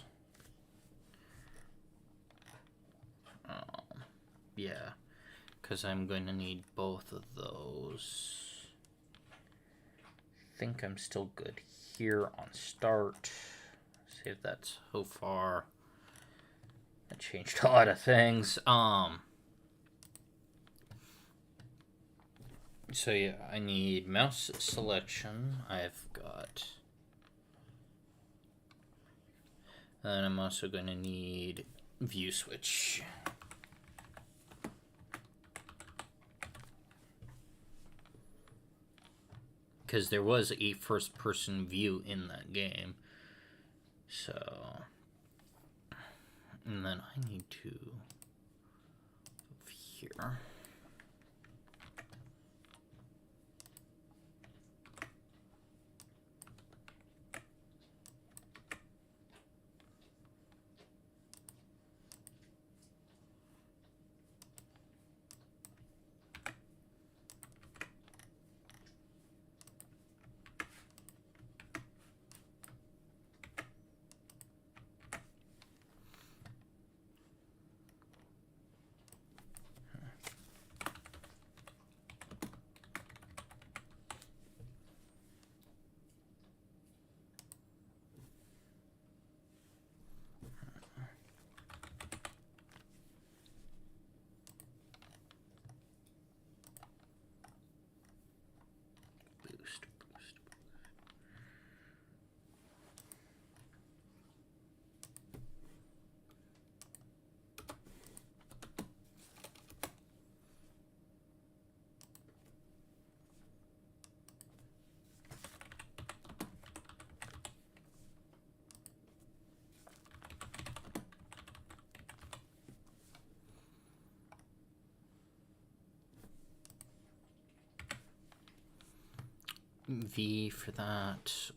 Yeah, because I'm going to need both of those. I think I'm still good here on start. See if that's so far. That changed a lot of things. So yeah, I need mouse selection. I've got. And I'm also going to need view switch. Because there was a first-person view in that game. So, and then I need to move here. V for that.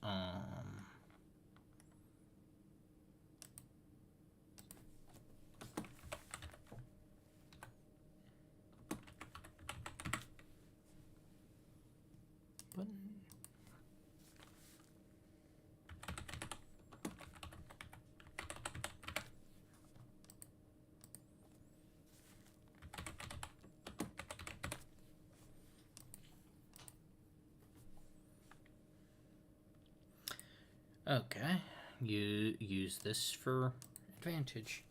Okay, you use this for advantage.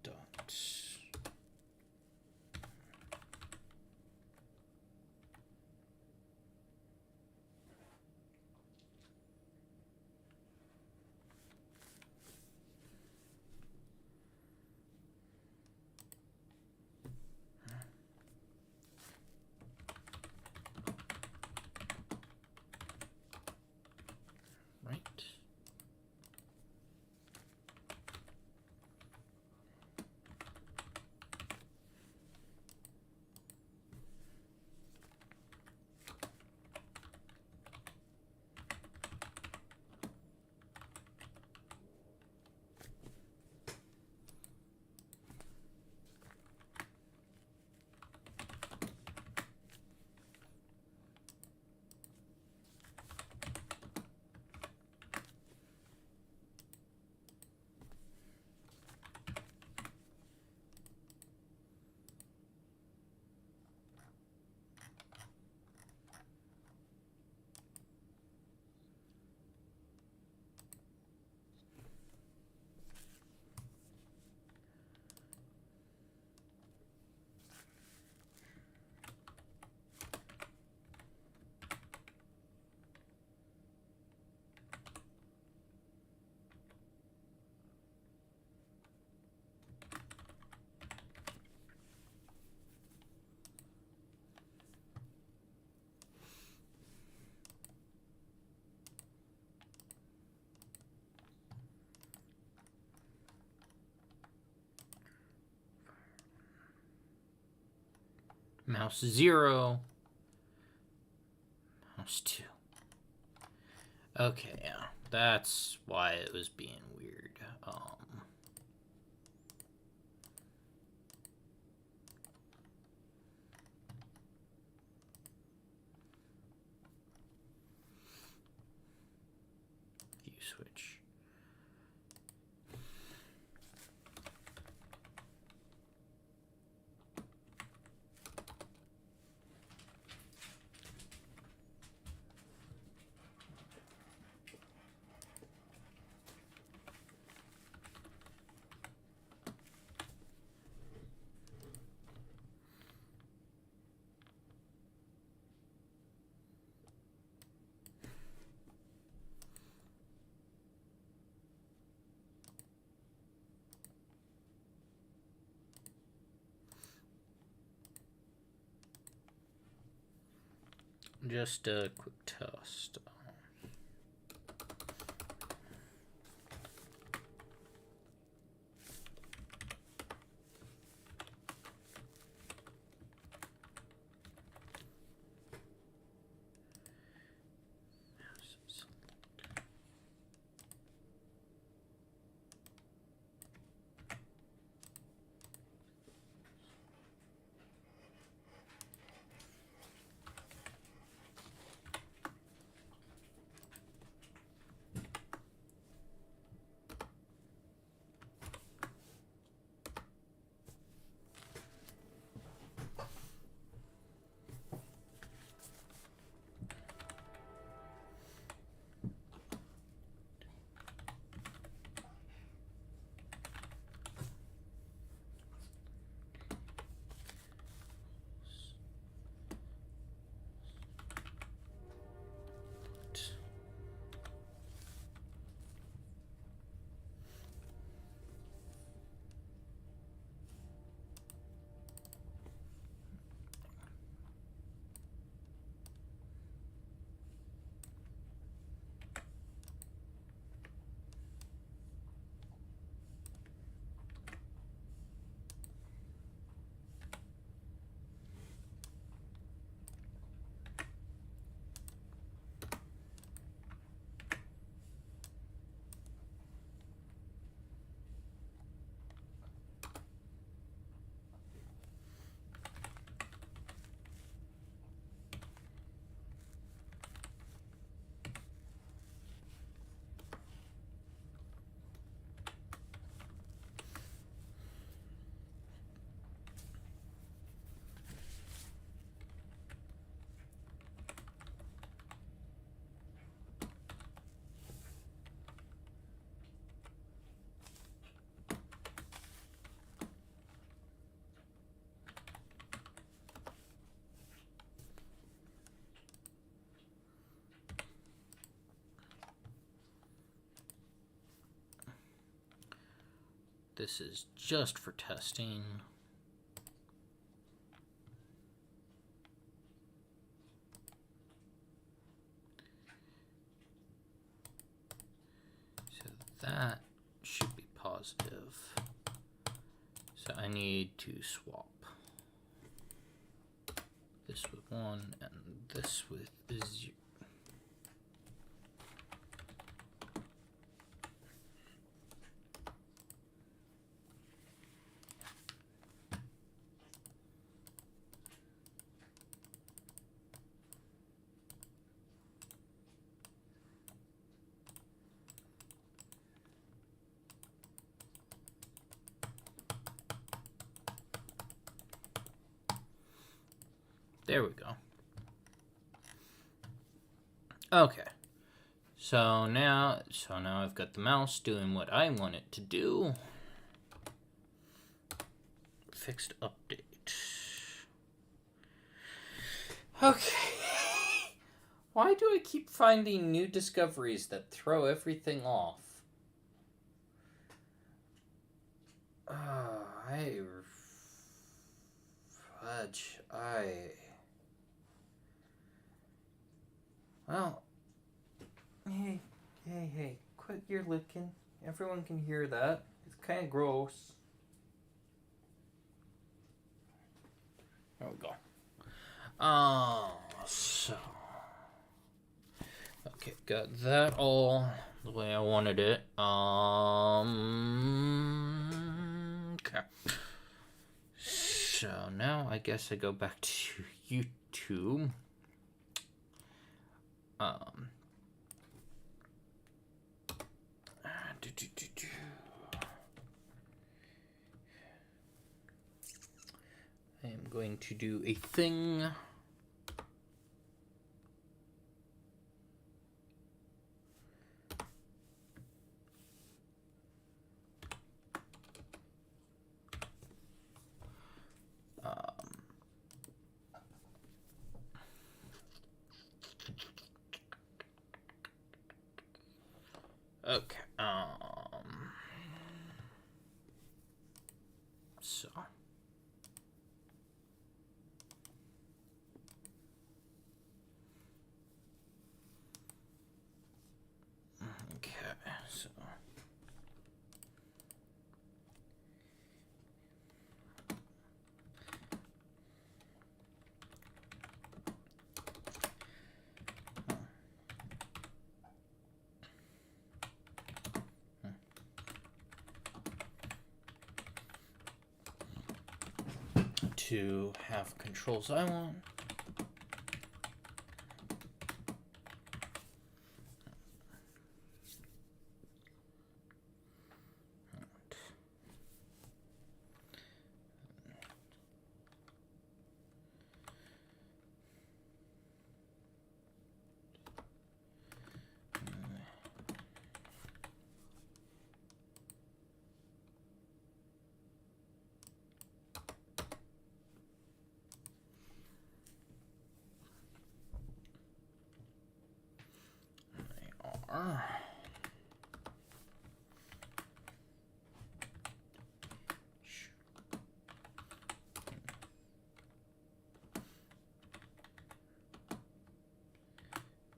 Dot. Right. Mouse 0. Mouse 2. Okay, yeah. That's why it was being weird. View switch. Just a quick test. This is just for testing. So that should be positive. So I need to swap this with 1 and this with 0. There we go. Okay. So now I've got the mouse doing what I want it to do. Fixed update. Okay. Why do I keep finding new discoveries that throw everything off? Well, hey, quit your licking. Everyone can hear that. It's kind of gross. There we go. So. Okay, got that all the way I wanted it. Okay. So now I guess I go back to YouTube. I am going to do a thing. Okay. So. Okay, so. To have controls I want.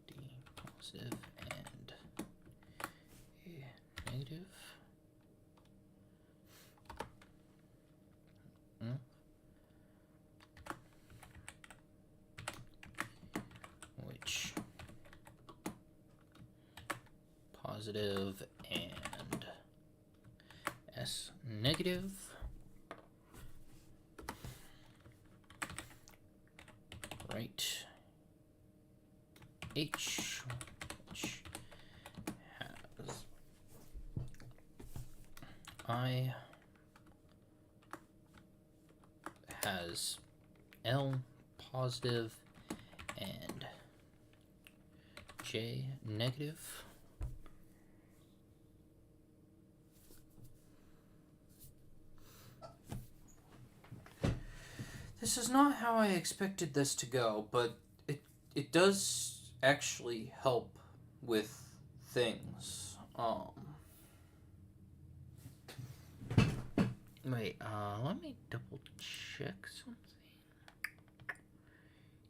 D positive and A negative. Which positive and S negative. Right. H, which has I, has L positive and J negative. This is not how I expected this to go, but it does actually help with things. Wait, let me double check something.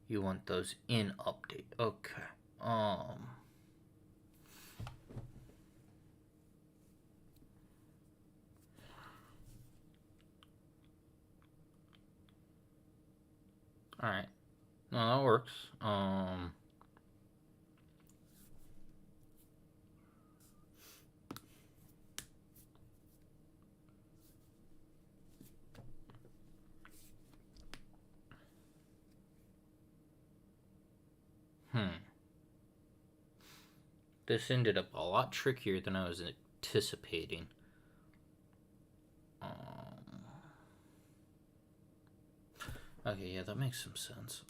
You want those in update. Okay. Alright. No, that works. This ended up a lot trickier than I was anticipating. Okay, yeah, that makes some sense.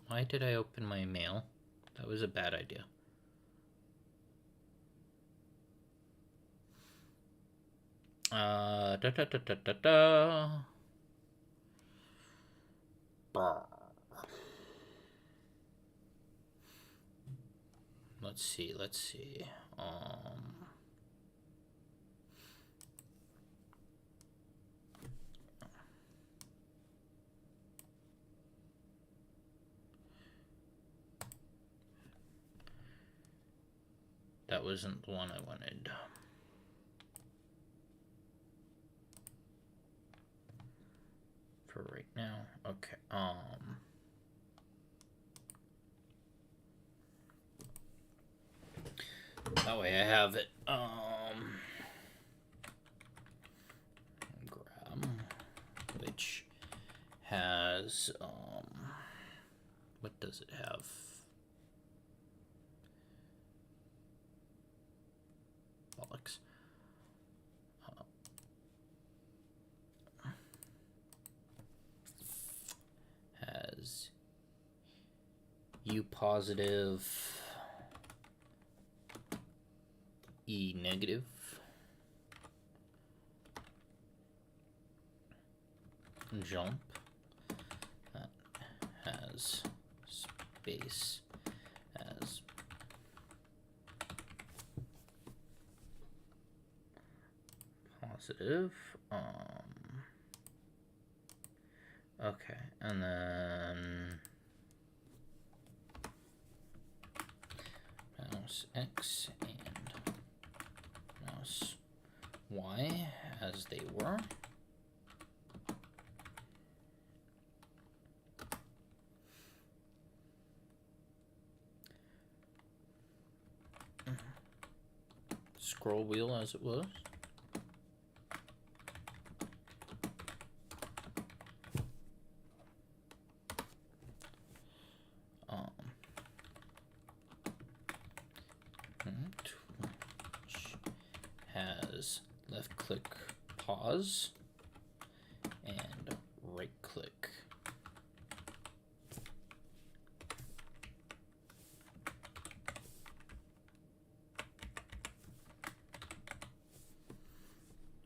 Why did I open my mail? That was a bad idea. Da da da da da da. Let's see. that wasn't the one I wanted. For right now. Okay. That way I have it. Grab, which has, what does it have? Bollocks. Has U positive, E negative, jump, that has space as positive. Okay, and then mouse X and mouse Y as they were. Scroll wheel as it was. Which has left click pause and right click.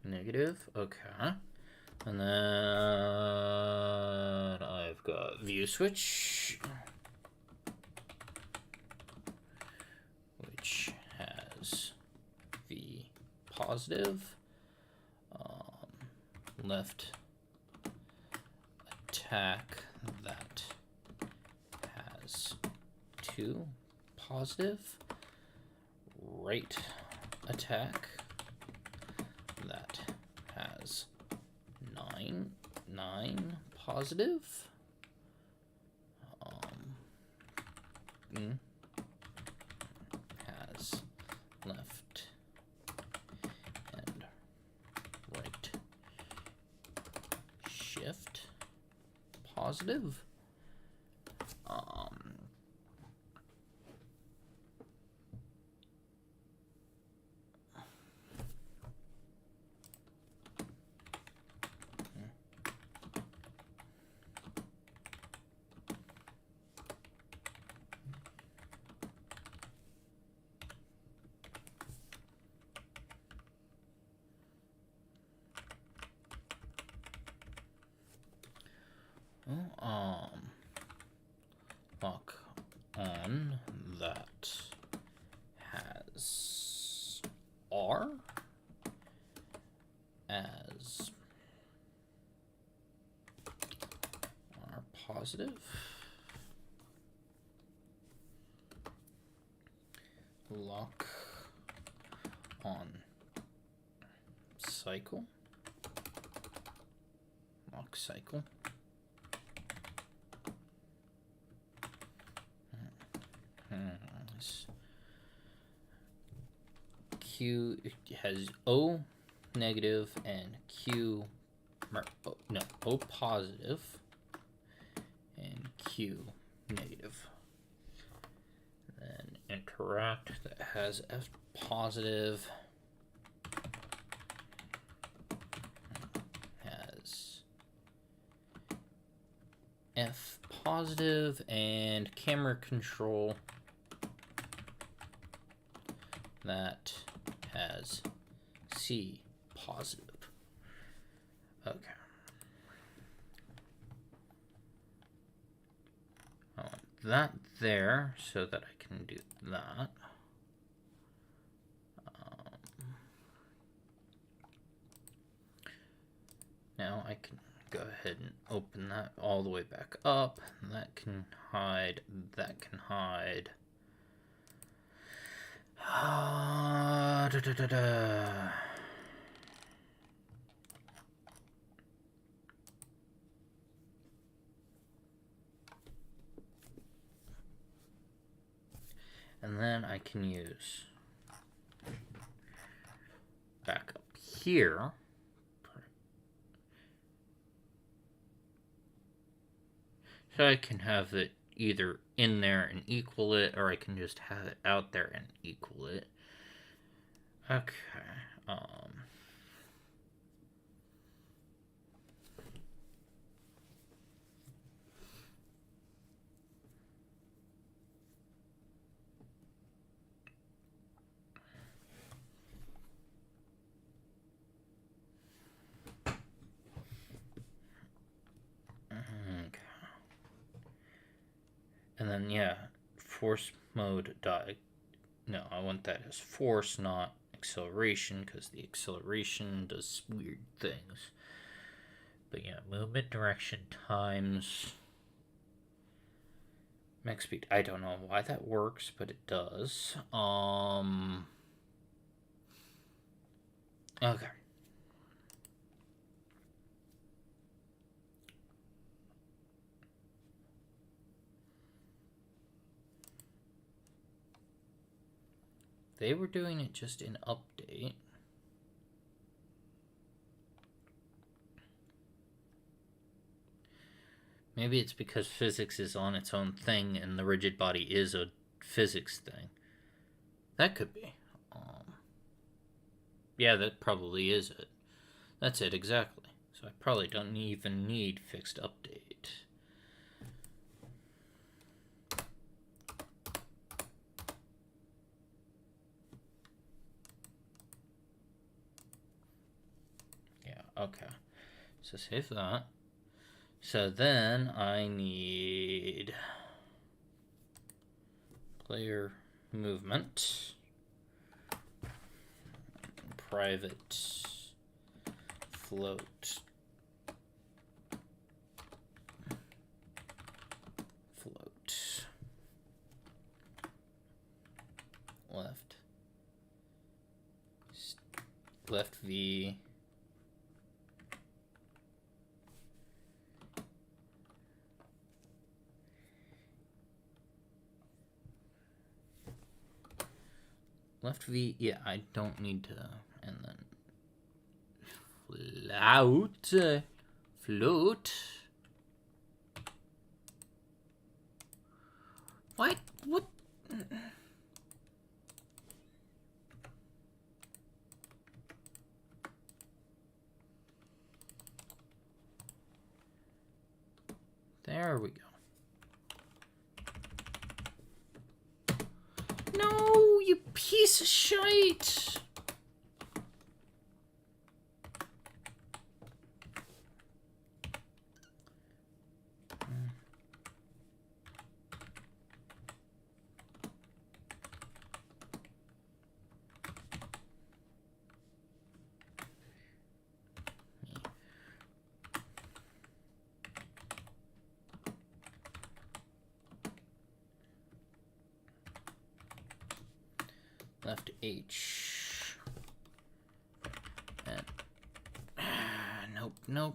Negative, okay. And then I've got view switch, which has V positive, left attack that has 2 positive, right attack that has 9 positive, has left and right shift positive. Lock on that has R as R positive. Lock on cycle. Lock cycle. Q has O negative and Q, no, O positive and Q negative. Then interact that has F positive, has F positive, and camera control that has C positive. Okay. I want that there so that I can do that. Now I can go ahead and open that all the way back up. That can hide. That can hide. Da, da, da, da. And then I can use back up here. So I can have it either in there and equal it, or I can just have it out there and equal it. Okay. And then, yeah, force mode dot. No, I want that as force, not acceleration, because the acceleration does weird things. But yeah, movement direction times max speed. I don't know why that works, but it does. Okay. They were doing it just in update. Maybe it's because physics is on its own thing and the rigid body is a physics thing. That could be. Yeah, that probably is it. That's it, exactly. So I probably don't even need fixed update. Yeah, okay. So save that. So then I need player movement, private float, left V, left V, yeah, I don't need to, and then float, what, there we go. No, you piece of shite! Left H. And nope.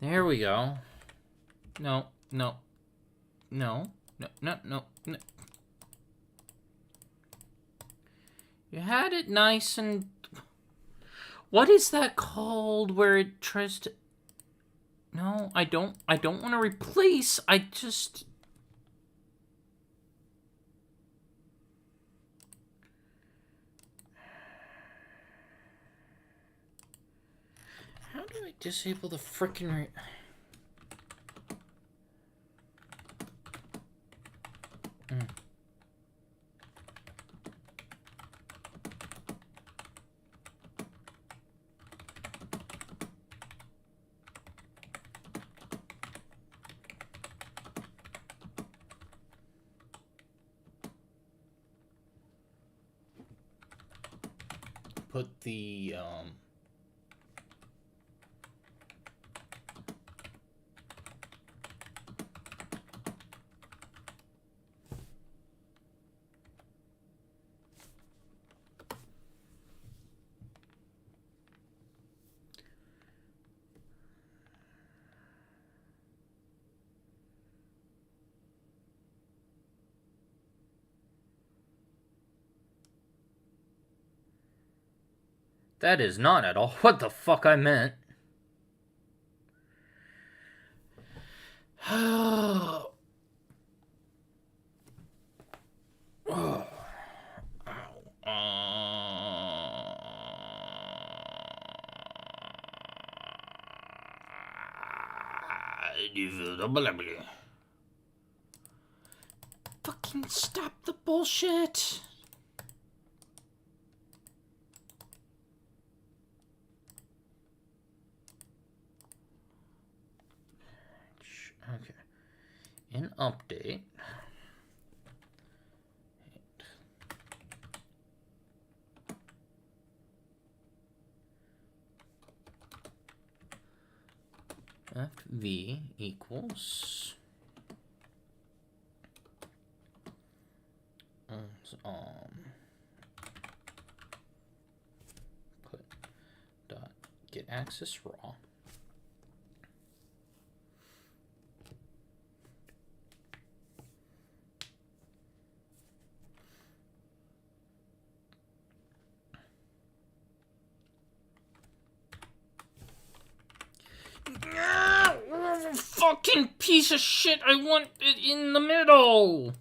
There we go. No. You had it nice and... What is that called where it tries to... No, I don't want to replace. I just... How do I disable the frickin'... put the that is not at all what the fuck I meant. Fucking stop the bullshit. Okay. In update. FV equals put dot get access raw fucking piece of shit. I want it in the middle.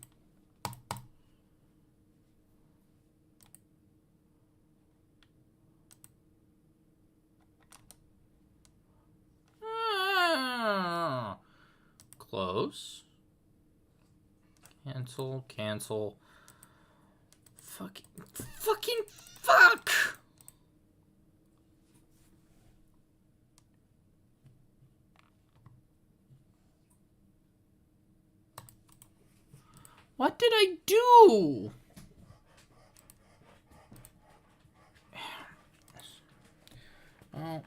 Close. Cancel, cancel. Fucking fuck! What did I do? Oh.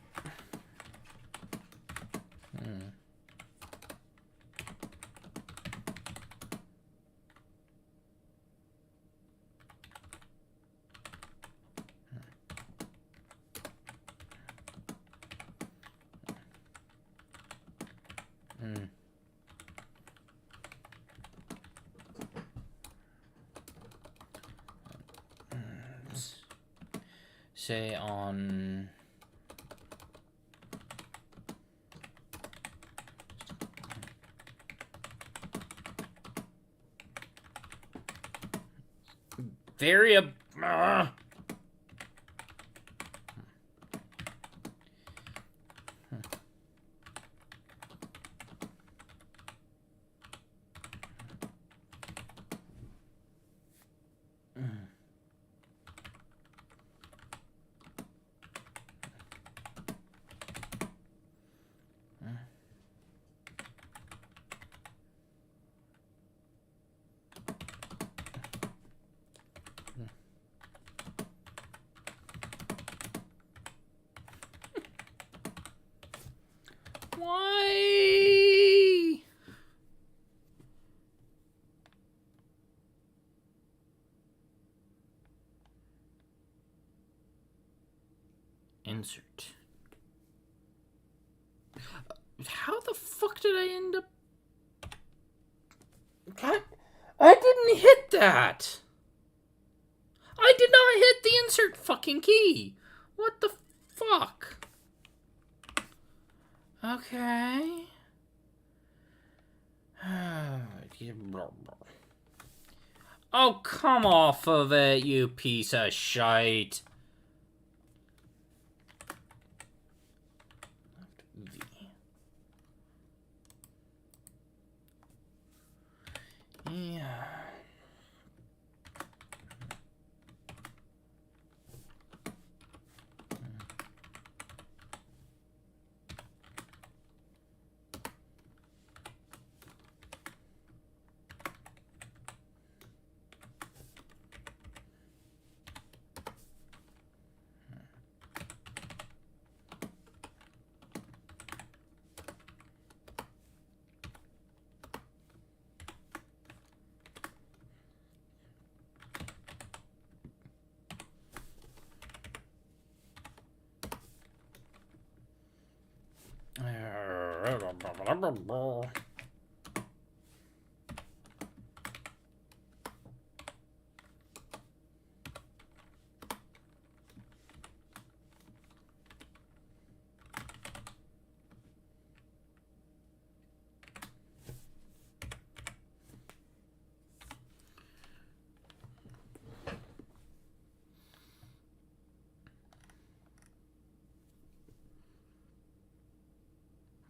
Say on variable. Why? Insert. How the fuck did I end up? I didn't hit that. I did not hit the insert fucking key. What the fuck? Okay. Oh, come off of it, you piece of shite. V. Yeah.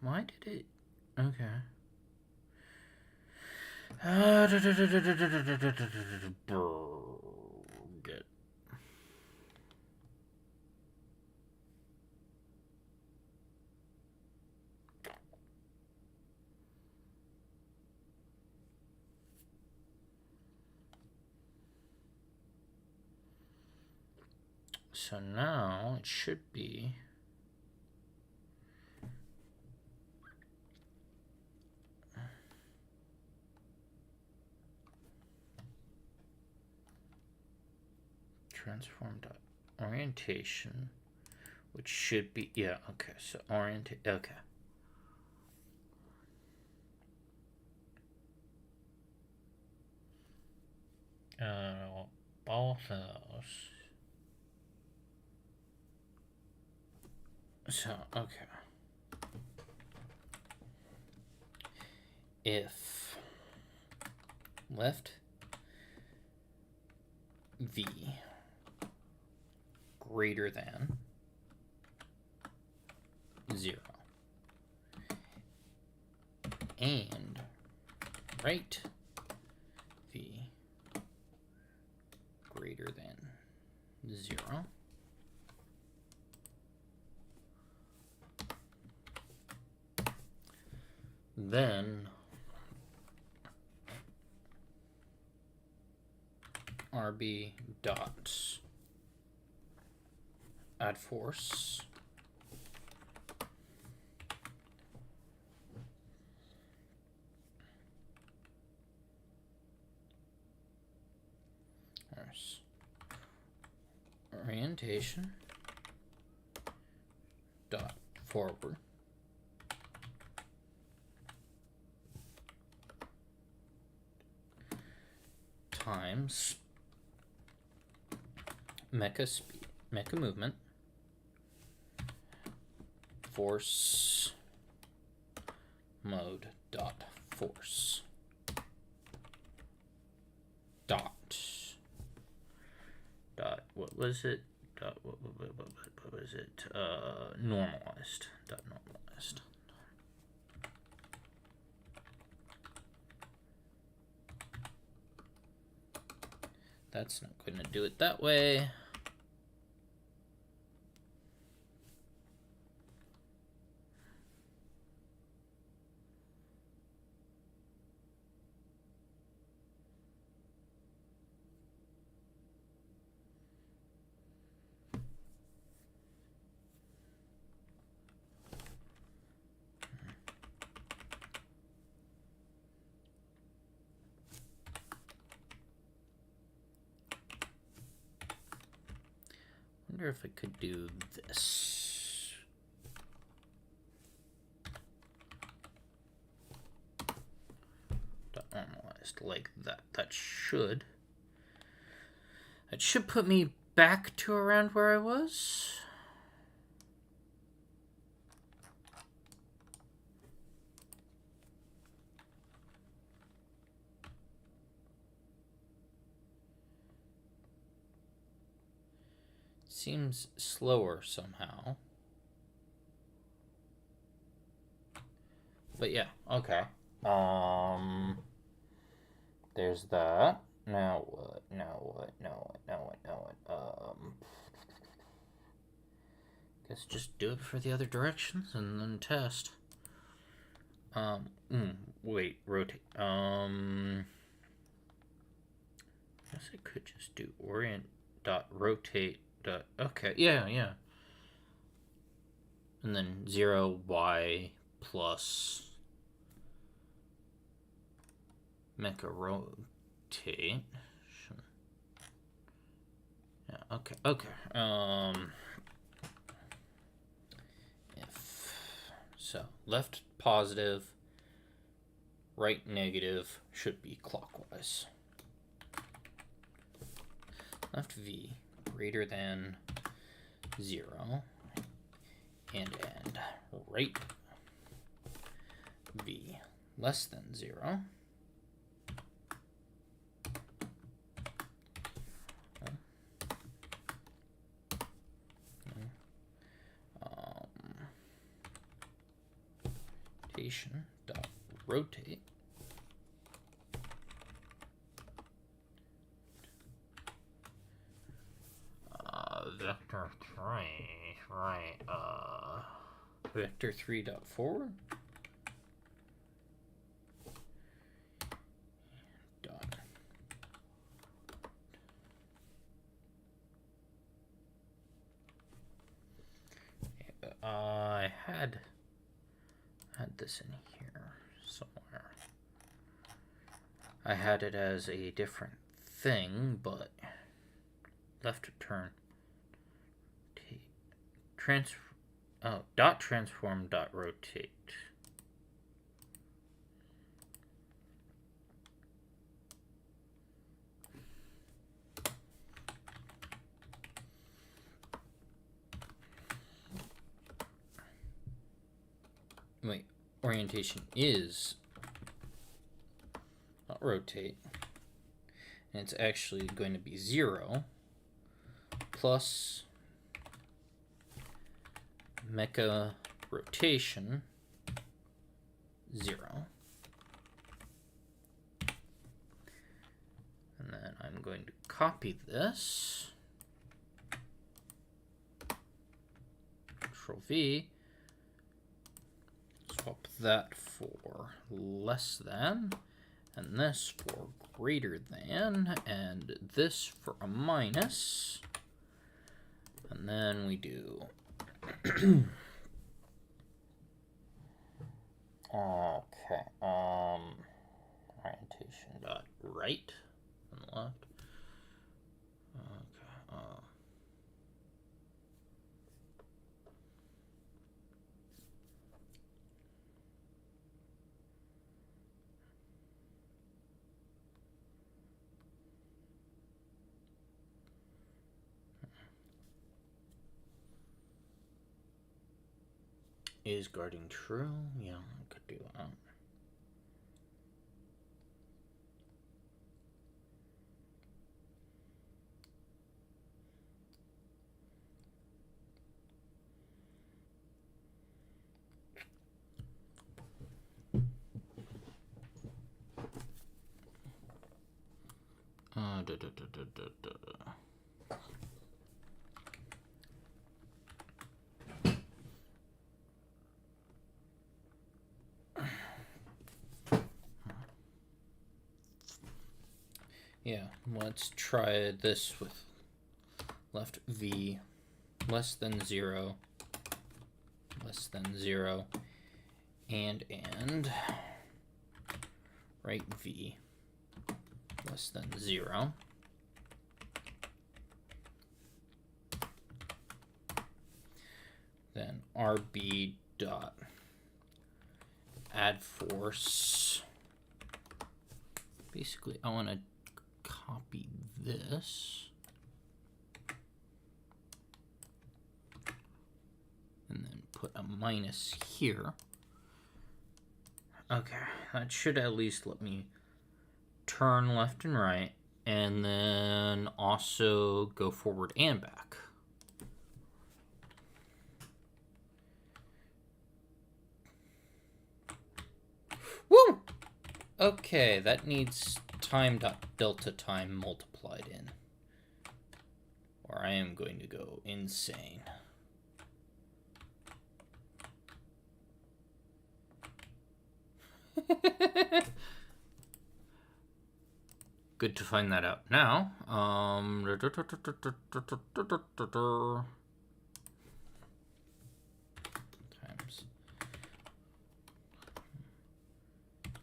Why did it? Okay. Good. So now it should be transform dot orientation, which should be, yeah, okay, so okay. Both of those. So, okay. If left V greater than 0 and right V greater than 0, then RB dot add force orientation dot forward times mecha speed, mecha movement, force mode dot force dot what was it? Dot what was it? Normalized dot normalized. That's not going to do it that way. I wonder if I could do this. Normalized like that. That should put me back to around where I was. Seems slower somehow. But yeah, okay. There's that. Now what? Guess just do it for the other directions and then test. Wait, rotate. Guess I could just do orient dot rotate. Okay, yeah. And then 0y plus mecha rotate. Yeah, okay. If so, left positive, right negative should be clockwise. Left V greater than 0 and right V less than 0. Dot rotate vector 3, right, vector 3 dot forward dot I had this in here somewhere. I had it as a different thing, but left turn dot transform dot rotate. Wait, orientation is not rotate, and it's actually going to be 0 plus mecha rotation 0, and then I'm going to copy this, Control V, swap that for less than, and this for greater than, and this for a minus, and then we do okay, orientation dot right and left. Okay, is guarding true? Yeah, I could do that. Yeah, let's try this with left V less than 0, and right V less than 0. Then RB dot add force. Basically, I want to copy this and then put a minus here. Okay, that should at least let me turn left and right, and then also go forward and back. Woo! Okay, that needs time.delta time multiplied in, or I am going to go insane. Good to find that out now. Times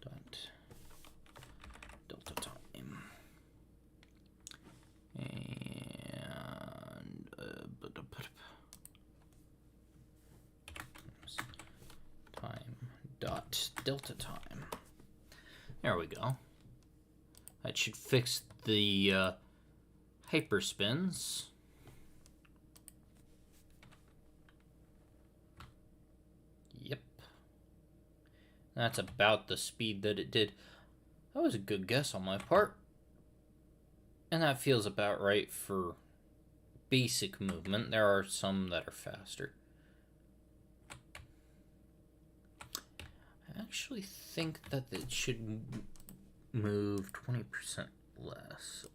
dot delta time and time dot dot delta time. There we go. That should fix the hyperspins. Yep. That's about the speed that it did. That was a good guess on my part. And that feels about right for basic movement. There are some that are faster. I actually think that it should move 20% less.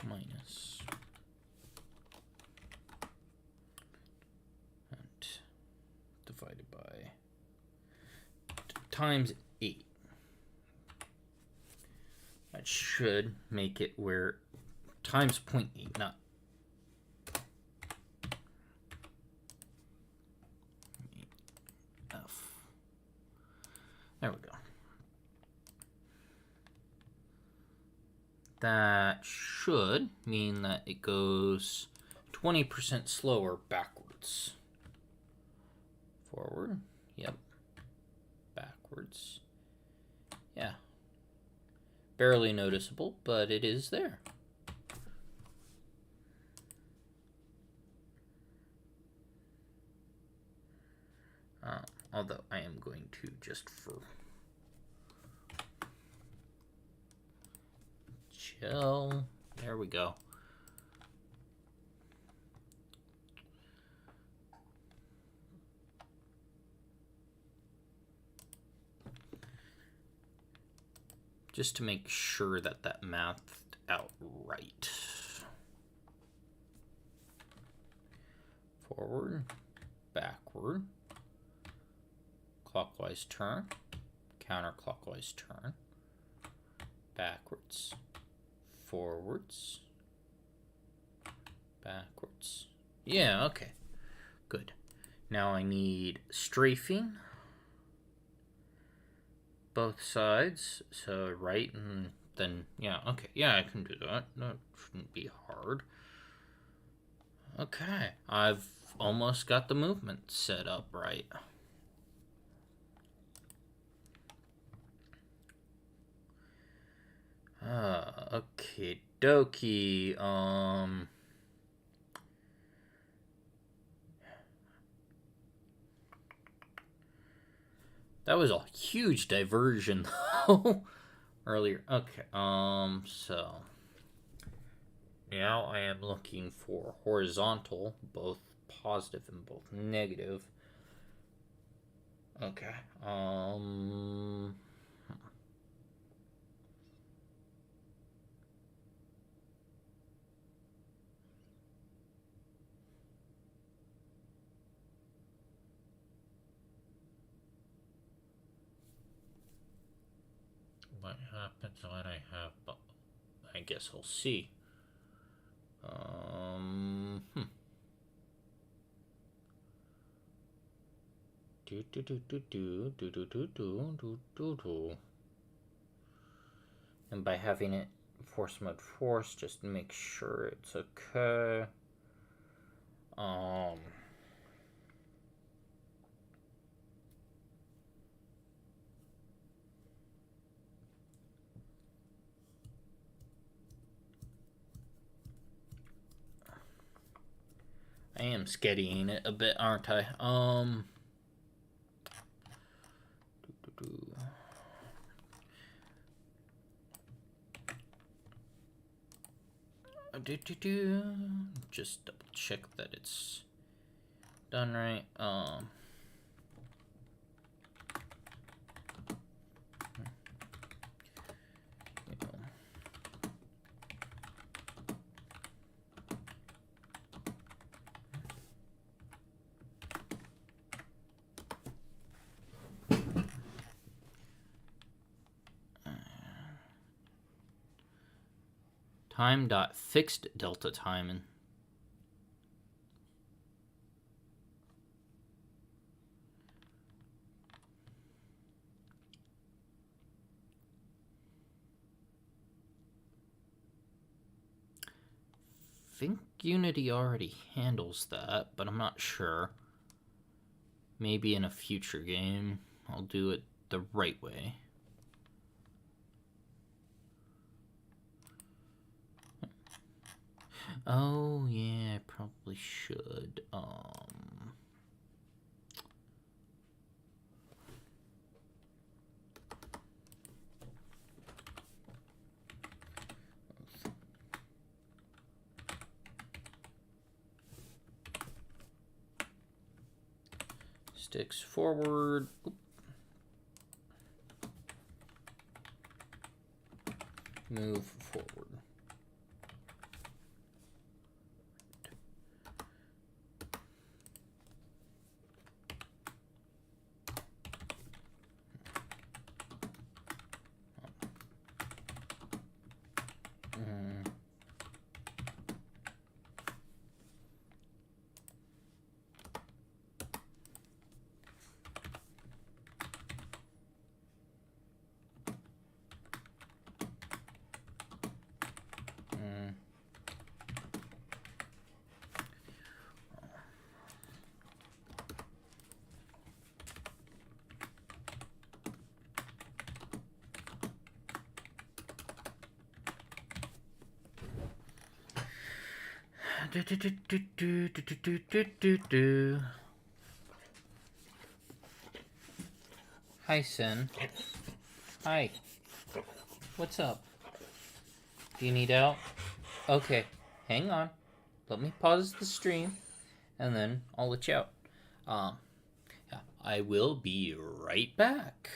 Minus and divided by times 8. That should make it where times 0.8, not F. There we go. That should mean that it goes 20% slower backwards. Forward. Yep. Backwards. Yeah. Barely noticeable, but it is there. Although I am going to just for chill. There we go. Just to make sure that that mathed out right. Forward, backward, clockwise turn, counterclockwise turn, backwards, forwards, backwards. Yeah, okay. Good. Now I need strafing. Both sides. So right and then, yeah, okay. Yeah, I can do that. That shouldn't be hard. Okay. I've almost got the movement set up right. Okay, dokie. That was a huge diversion though earlier. Okay, so now I am looking for horizontal, both positive and both negative. Okay, what happens when I have both? I guess we'll see. And by having it force mode force, just make sure it's okay. I am skettying it a bit, aren't I? Just double check that it's done right. Time dot fixed delta timing. think Unity already handles that, but I'm not sure. Maybe in a future game, I'll do it the right way. Oh, yeah, I probably should. Sticks forward. Oop. Move forward. Hi, Sin. Hi. What's up? Do you need out? Okay, hang on. Let me pause the stream, and then I'll let you out. Yeah, I will be right back.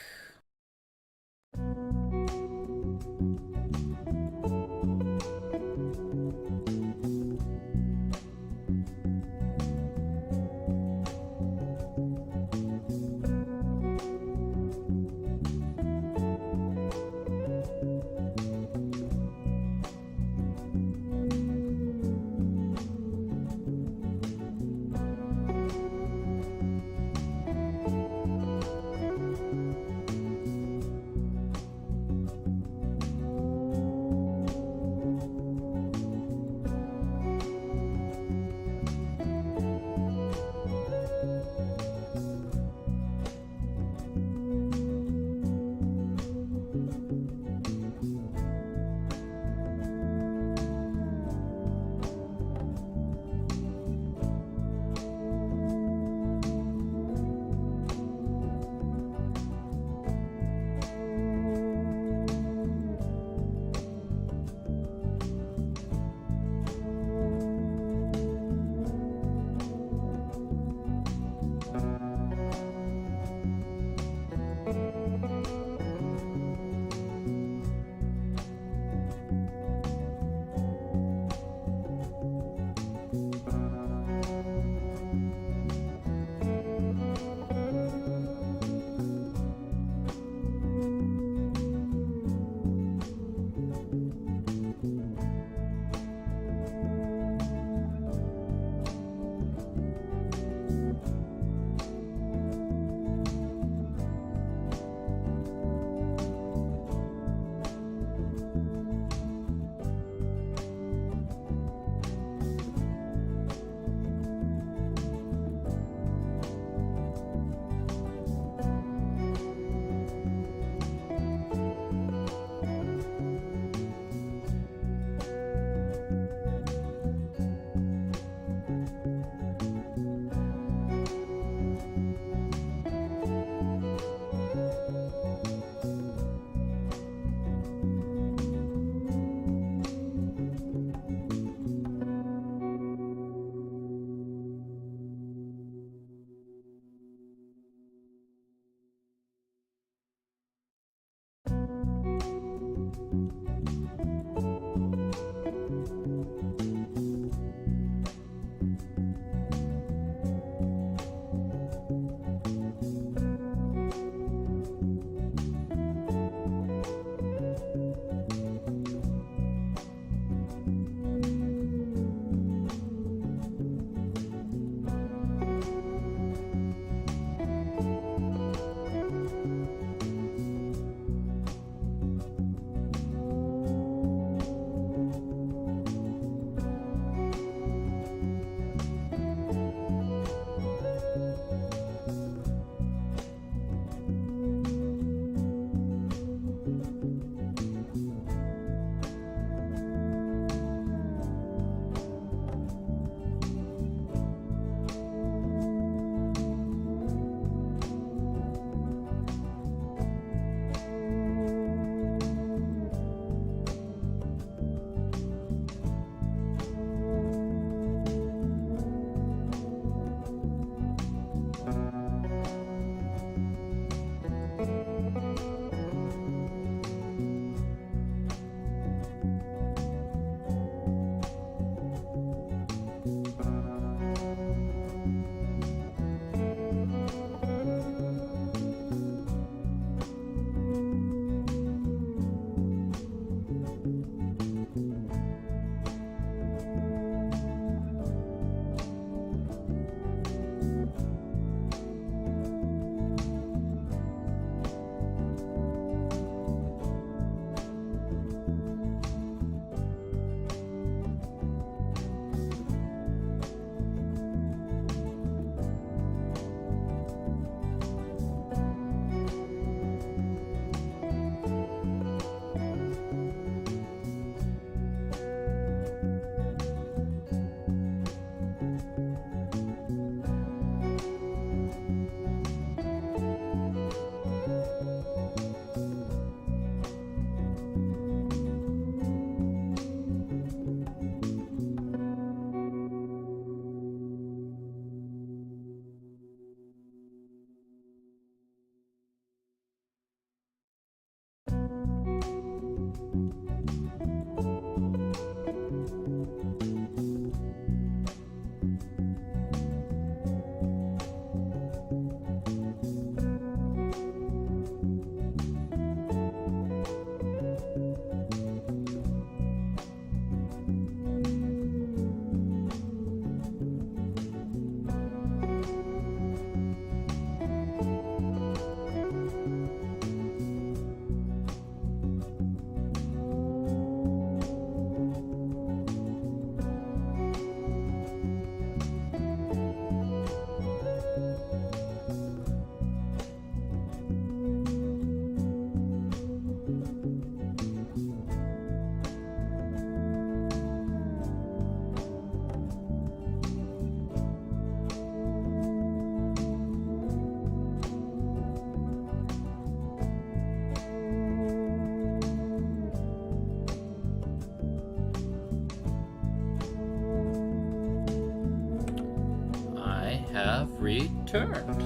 have returned.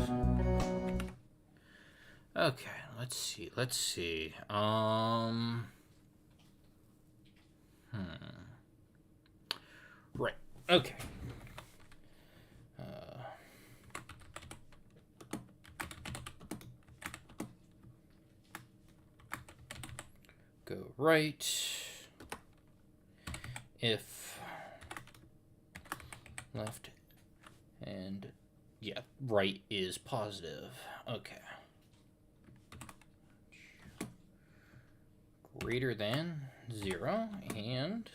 Okay, let's see. Right, okay. Go right. If left and yeah, right is positive. Okay. Greater than 0 and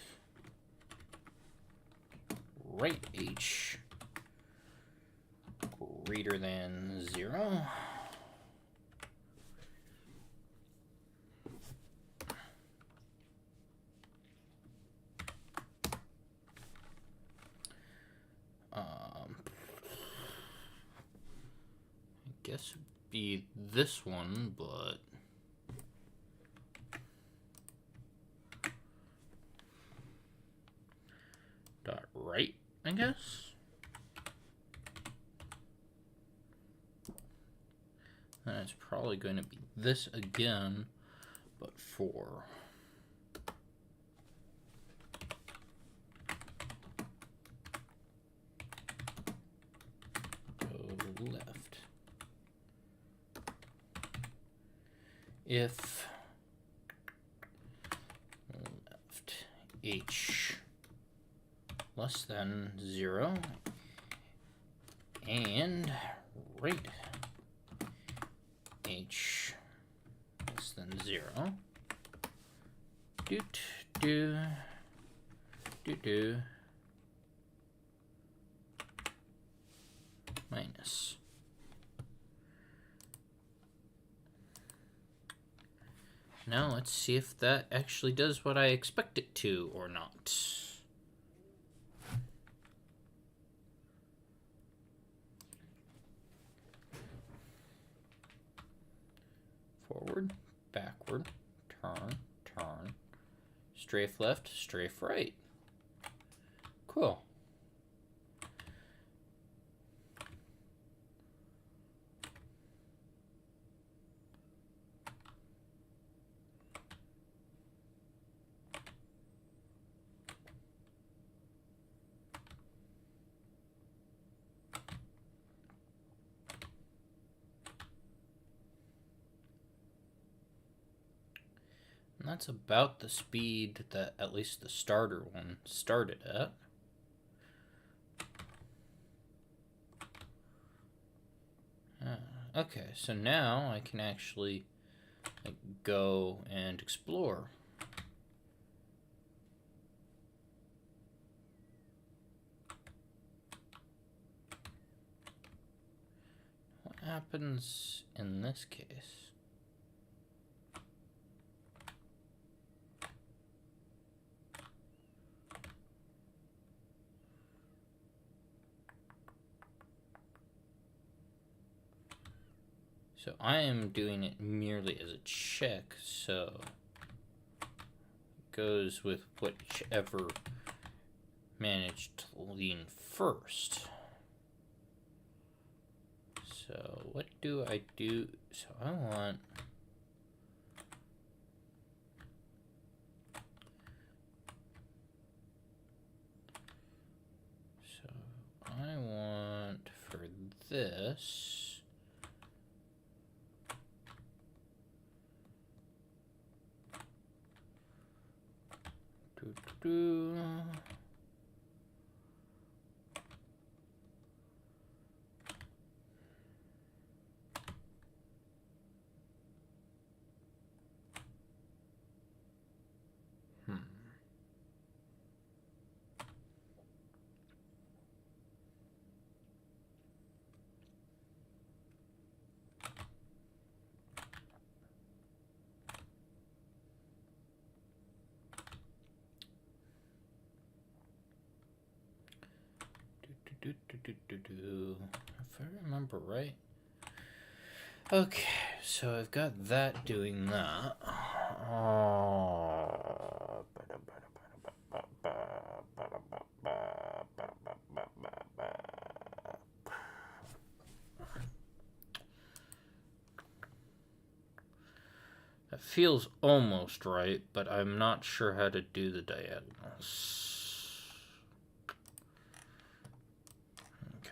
right H greater than 0. I guess it'd be this one, but dot right, I guess. And it's probably going to be this again, but for go left. If left H less than 0 and right H less than 0. Minus. Now let's see if that actually does what I expect it to or not. Forward, backward, turn, turn, strafe left, strafe right. Cool. And that's about the speed that at least the starter one started at. Okay, so now I can actually go and explore. What happens in this case? So I am doing it merely as a check, so it goes with whichever managed to lean first. So what do I do? So I want for this do. If I remember right. Okay, so I've got that doing that. That feels almost right, but I'm not sure how to do the diagonals. Okay.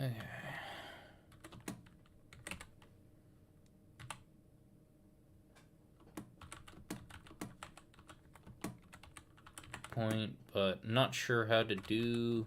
Okay. Point, but not sure how to do.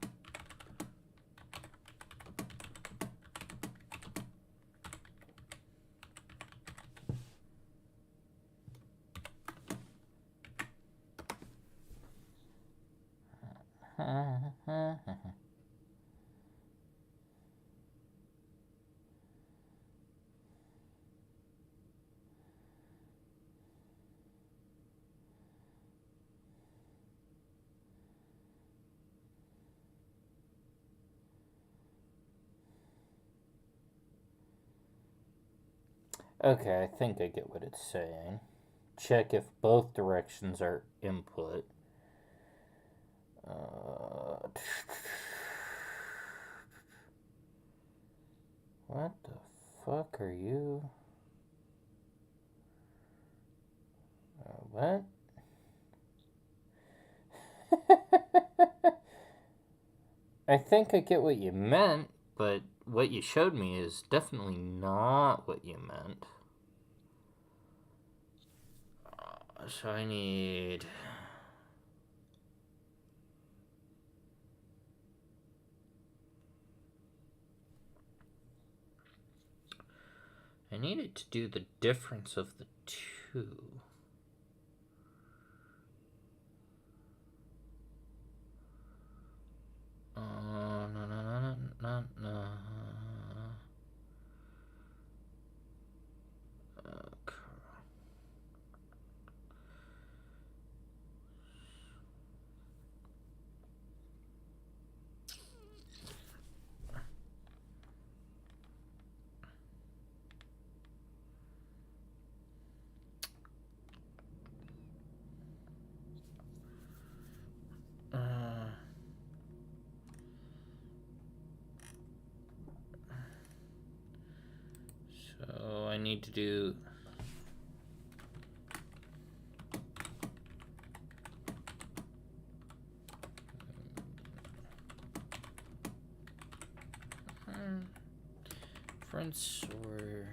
Okay, I think I get what it's saying. Check if both directions are input. What the fuck are you? What? I think I get what you meant, but what you showed me is definitely not what you meant. So I need... I needed to do the difference of the two. No. Okay. So I need to do... difference or...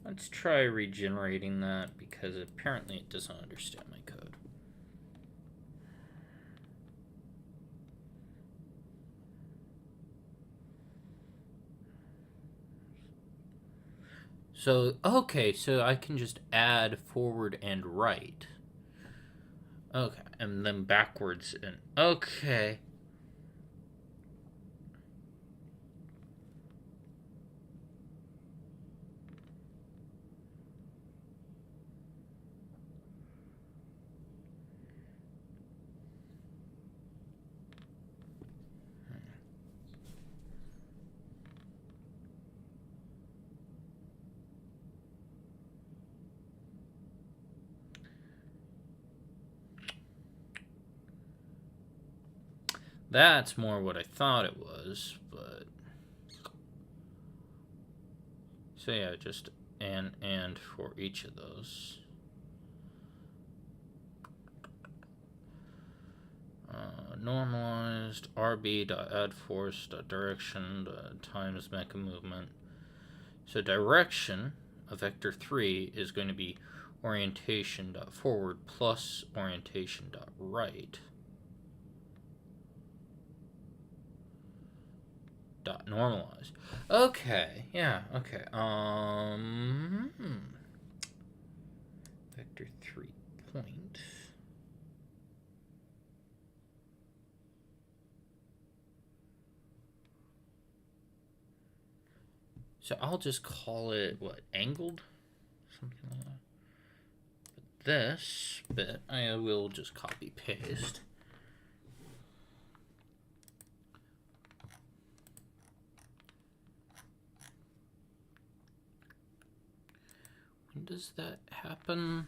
Let's try regenerating that because apparently it doesn't understand my code. So, okay, so I can just add forward and right. Okay, and then backwards and... Okay. That's more what I thought it was, but... So yeah, just and for each of those. Normalized rb.add force.direction times mecha movement. So direction of vector 3 is going to be orientation.forward plus orientation.right. Dot normalize. Okay, yeah, okay. Vector 3 point. So I'll just call it, what, angled? Something like that. But this bit, I will just copy paste. When does that happen?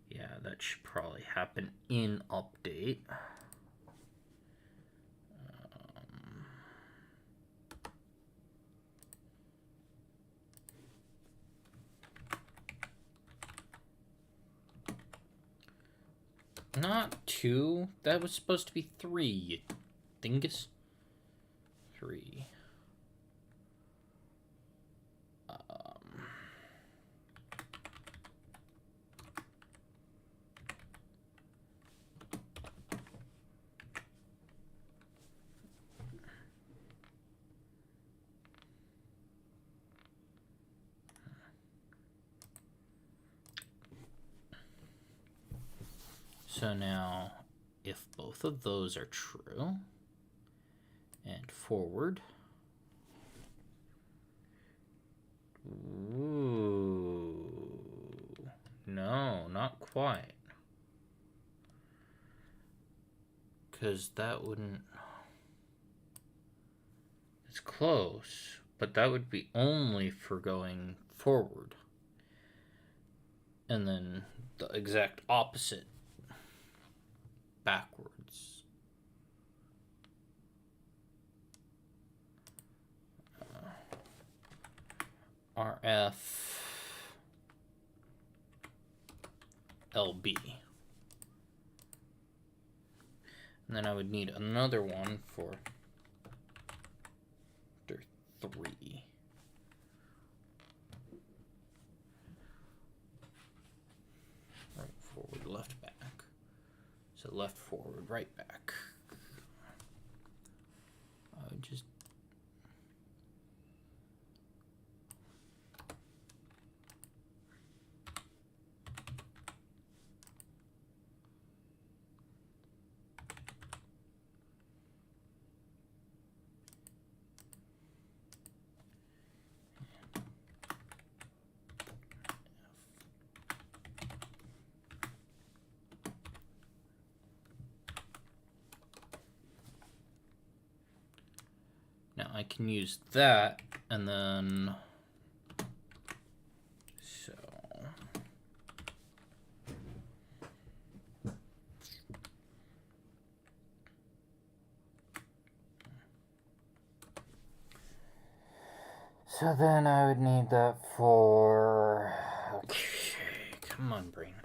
Yeah, that should probably happen in update. Not 2. That was supposed to be 3, you dingus. 3. So now, if both of those are true, and forward. Ooh. No, not quite. Because that wouldn't... It's close, but that would be only for going forward. And then the exact opposite backwards. RF LB. And then I would need another one for 3. Right forward, left back. So left forward, right back. I would just... Now I can use that, and then, so, then I would need that for, okay, come on, brain,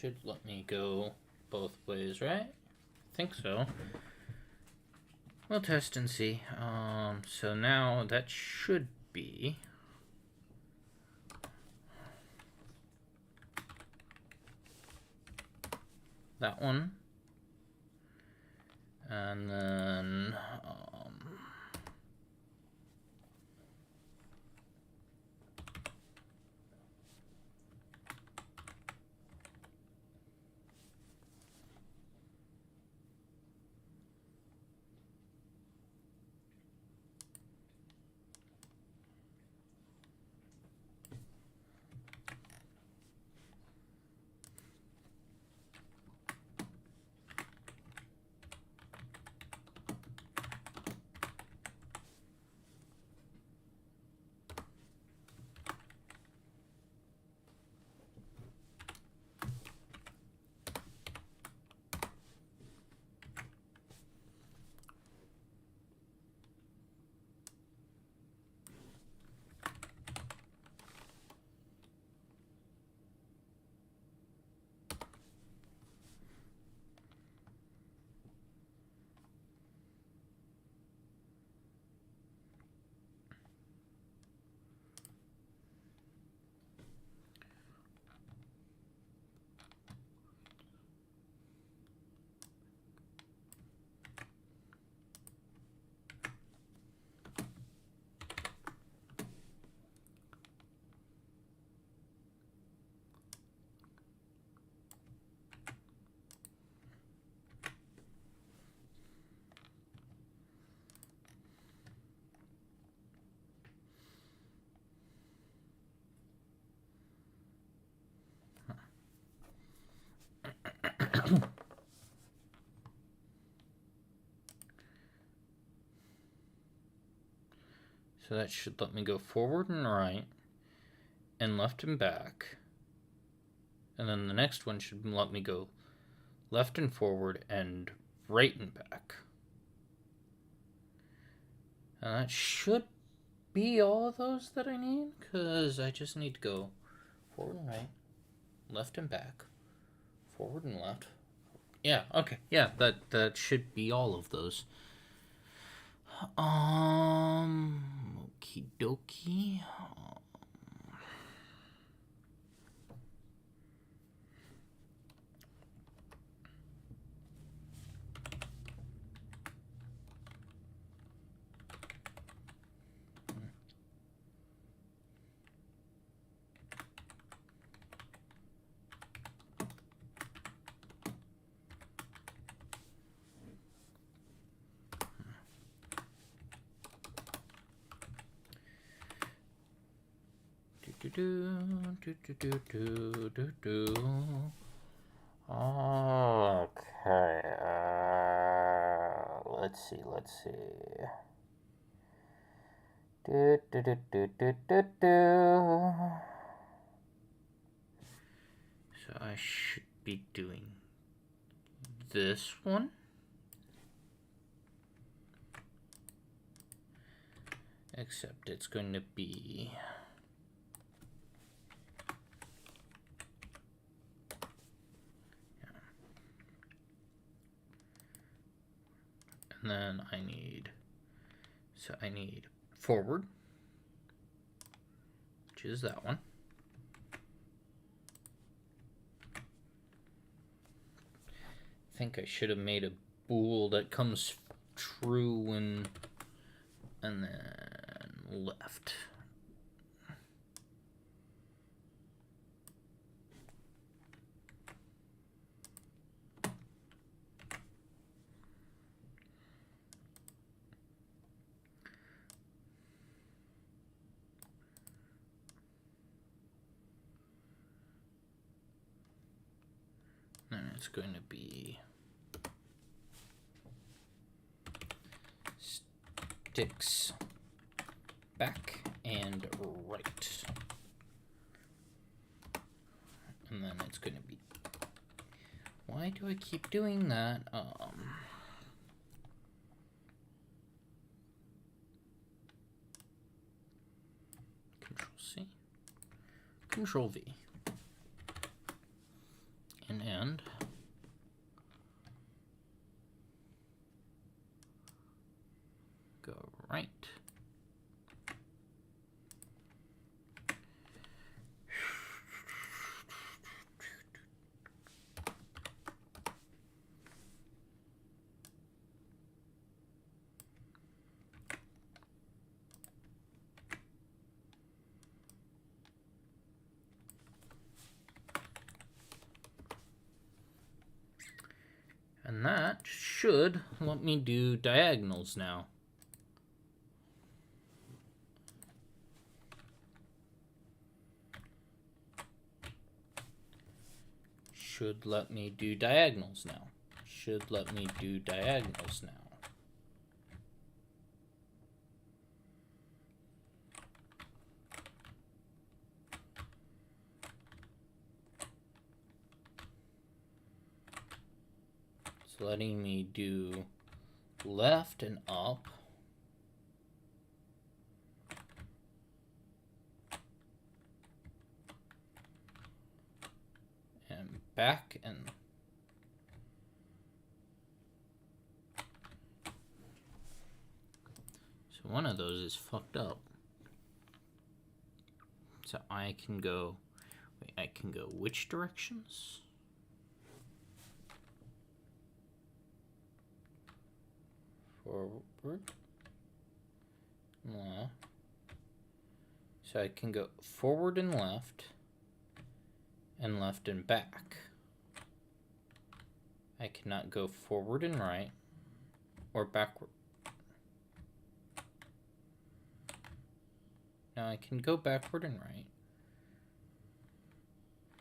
should let me go both ways, right? I think so. We'll test and see. So now that should be that one. And then so that should let me go forward and right, and left and back. And then the next one should let me go left and forward and right and back. And that should be all of those that I need, because I just need to go forward and right, left and back, forward and left. Yeah, okay, yeah, that should be all of those. Okie dokie. Okay, let's see. So I should be doing this one. Except it's going to be and then I need forward, which is that one. I think I should have made a bool that comes true when, and then left. Then it's going to be sticks back and right. And then it's going to be, why do I keep doing that? Control C, Control V. And and go right. And that should let me do diagonals now. Should let me do diagonals now. Should let me do diagonals now. It's letting me do left and up. And back and so one of those is fucked up. So I can go, wait, I can go which directions? Forward, left. So I can go forward and left and back. I cannot go forward and right or backward. Now I can go backward and right.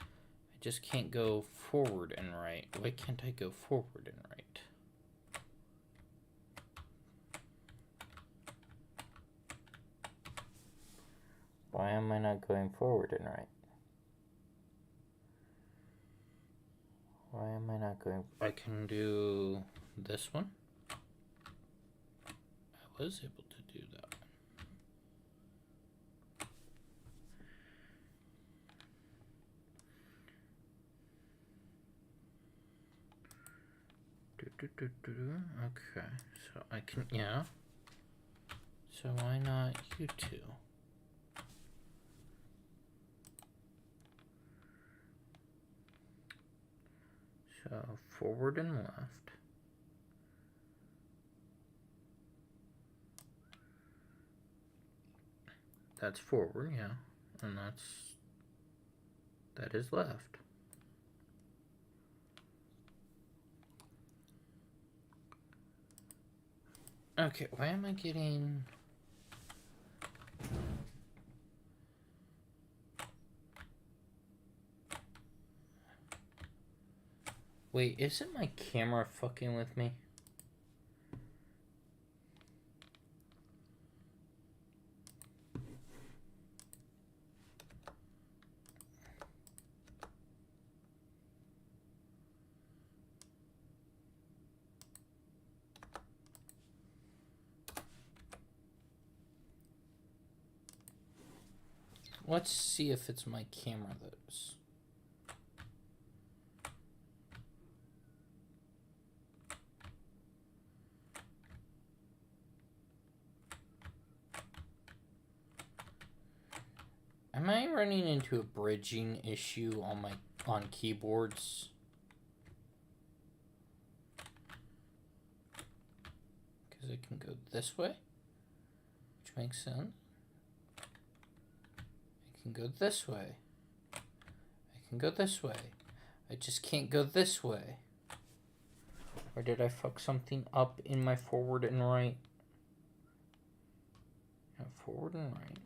I just can't go forward and right. Why can't I go forward and right? Why am I not going forward and right? Why am I not going? I can do this one. I was able to do that one. Okay, so I can, yeah. So why not you two? So forward and left. That's forward, yeah. And that is left. Okay, why am I getting... Wait, isn't my camera fucking with me? Let's see if it's my camera that's... Am I running into a bridging issue on keyboards? Because I can go this way, which makes sense. I can go this way. I can go this way. I just can't go this way. Or did I fuck something up in my forward and right? Yeah, forward and right.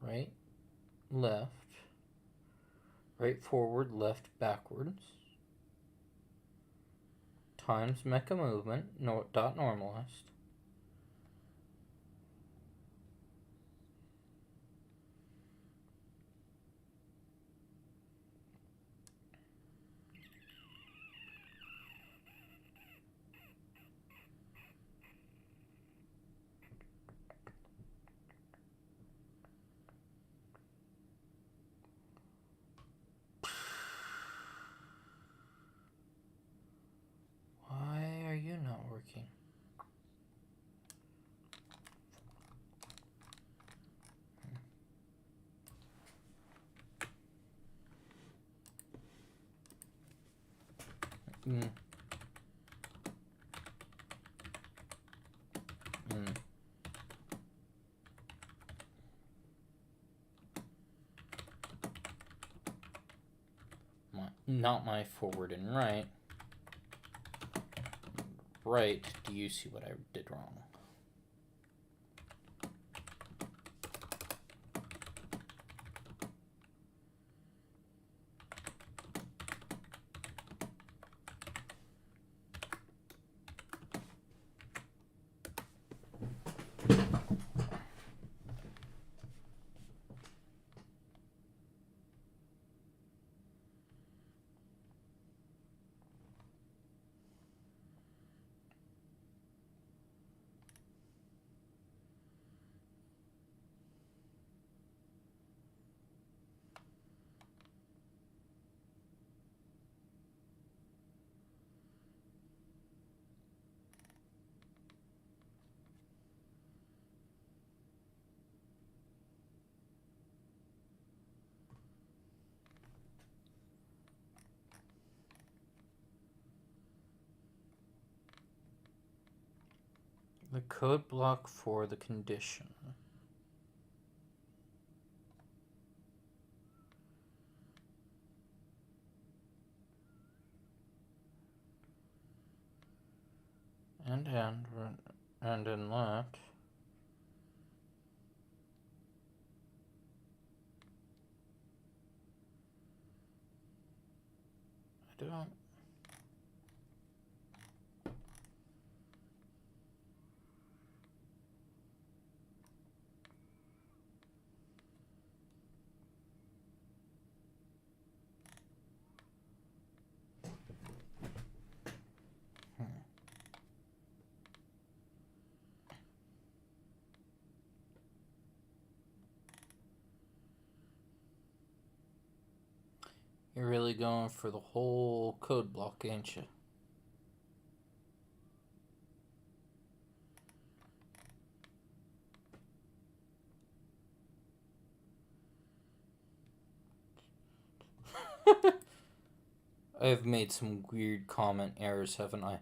Right, left, right forward, left backwards, times mecha movement, dot normalized. Mm. Mm. Not my forward and right. Right, do you see what I did wrong? The code block for the condition. And in left. I don't. You're really going for the whole code block, ain't you? I've made some weird comment errors, haven't I?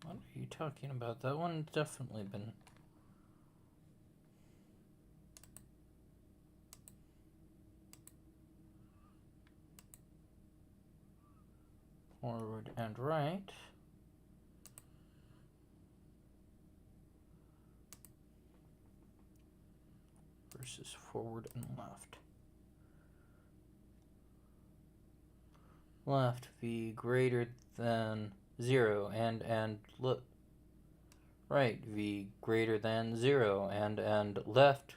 What are you talking about? That one's definitely been... forward and right. Versus forward and left. Left v greater than 0 and look. Right v greater than 0 and left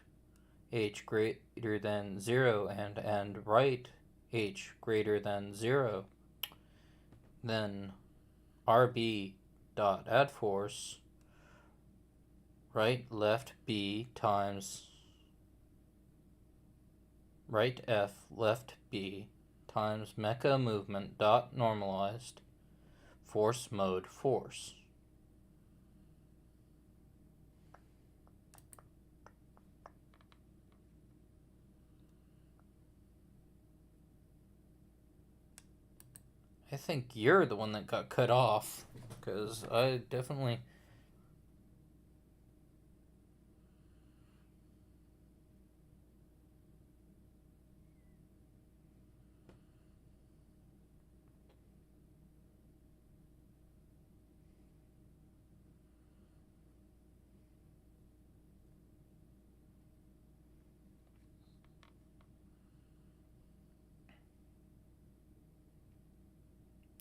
h greater than 0 and right h greater than 0. Then RB dot add force right left B times right F left B times mecha movement dot normalized force mode force. I think you're the one that got cut off, because I definitely...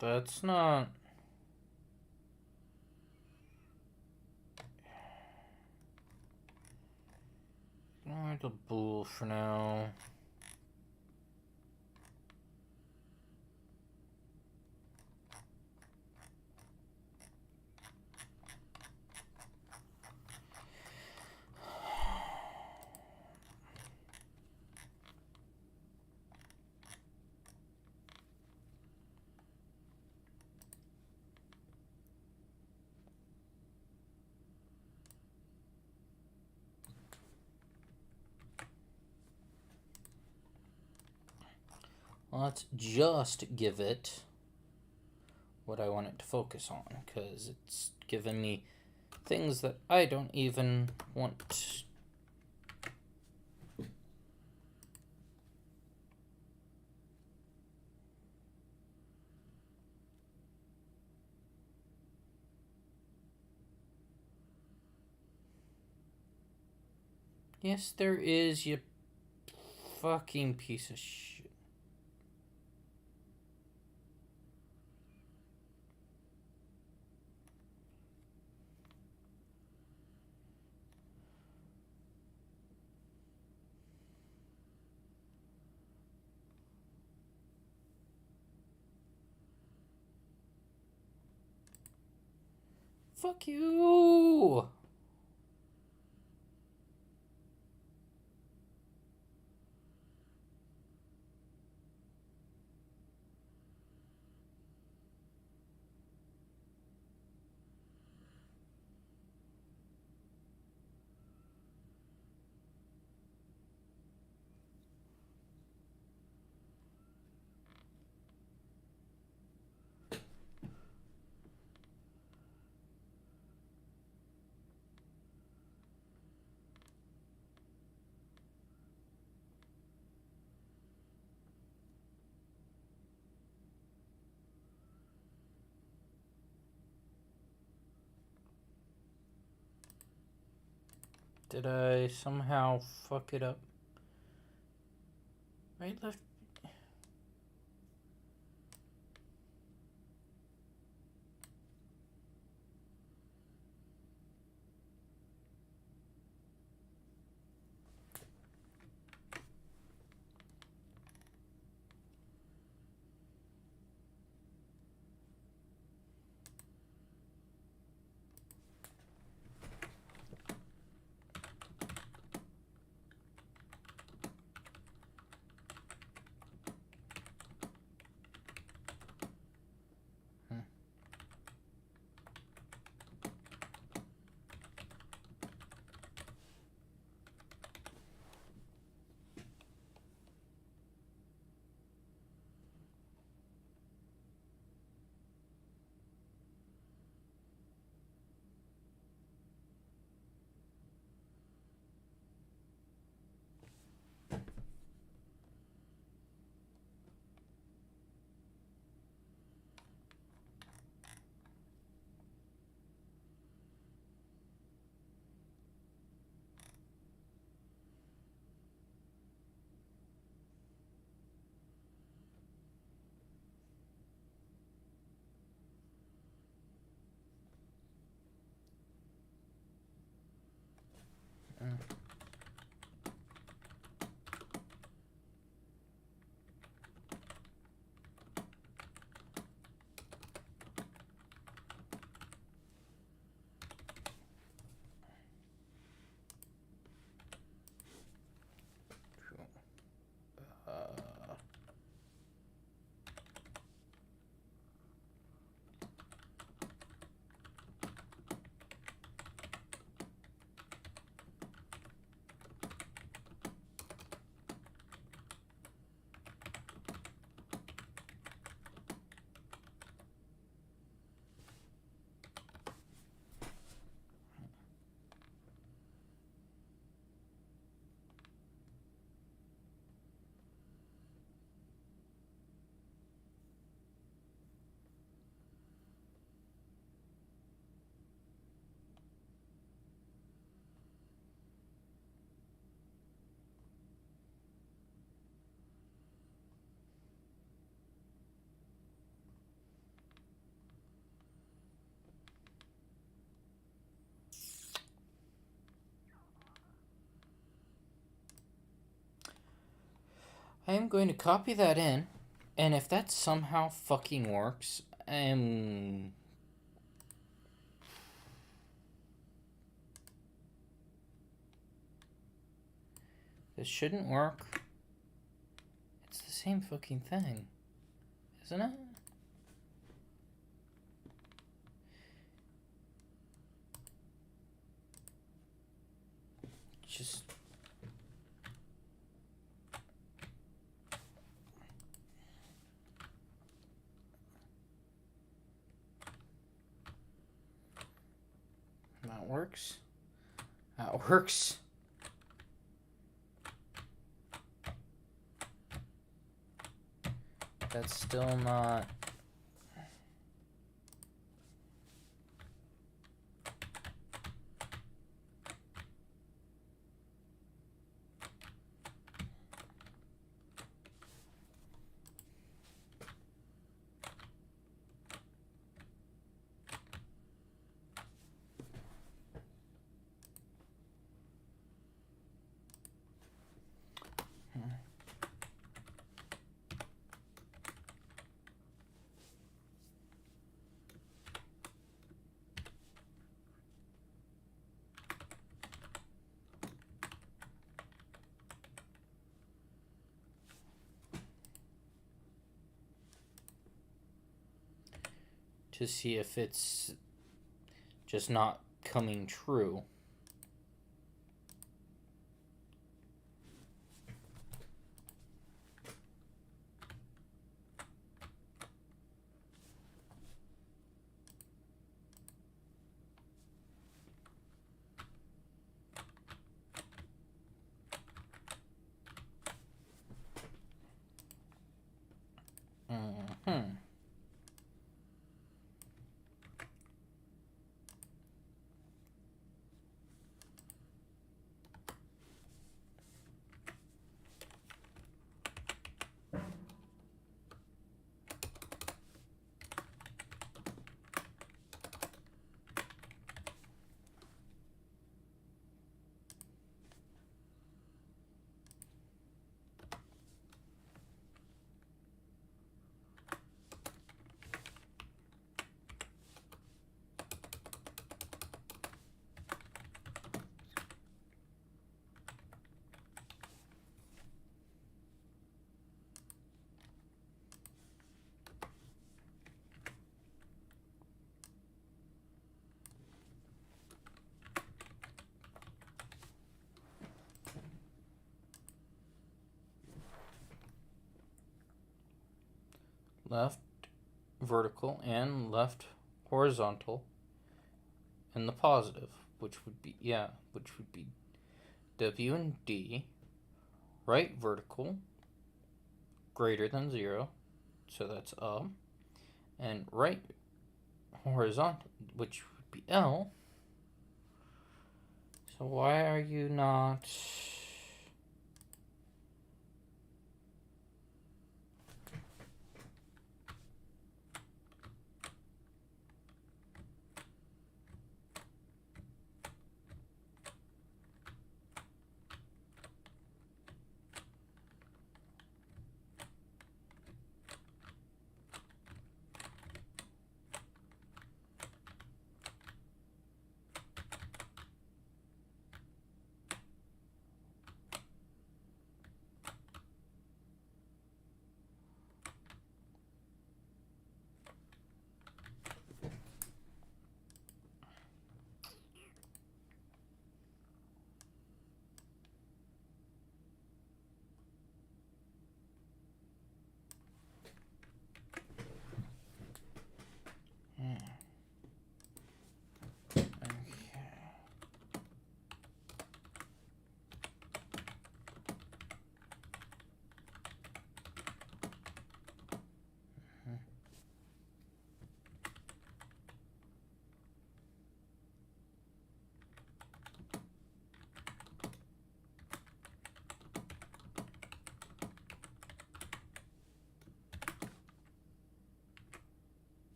That's not... Ignore the bull for now. Let's just give it what I want it to focus on, because it's giving me things that I don't even want. Yes, there is, you fucking piece of shit. Fuck you! Did I somehow fuck it up? Right, left. I am going to copy that in, and if that somehow fucking works, this shouldn't work. It's the same fucking thing, isn't it? Just... that works. That works. That's still not... to see if it's just not coming true. Left vertical and left horizontal in the positive, which would be W and D. Right vertical greater than 0, so that's up, and right horizontal, which would be L. So why are you not...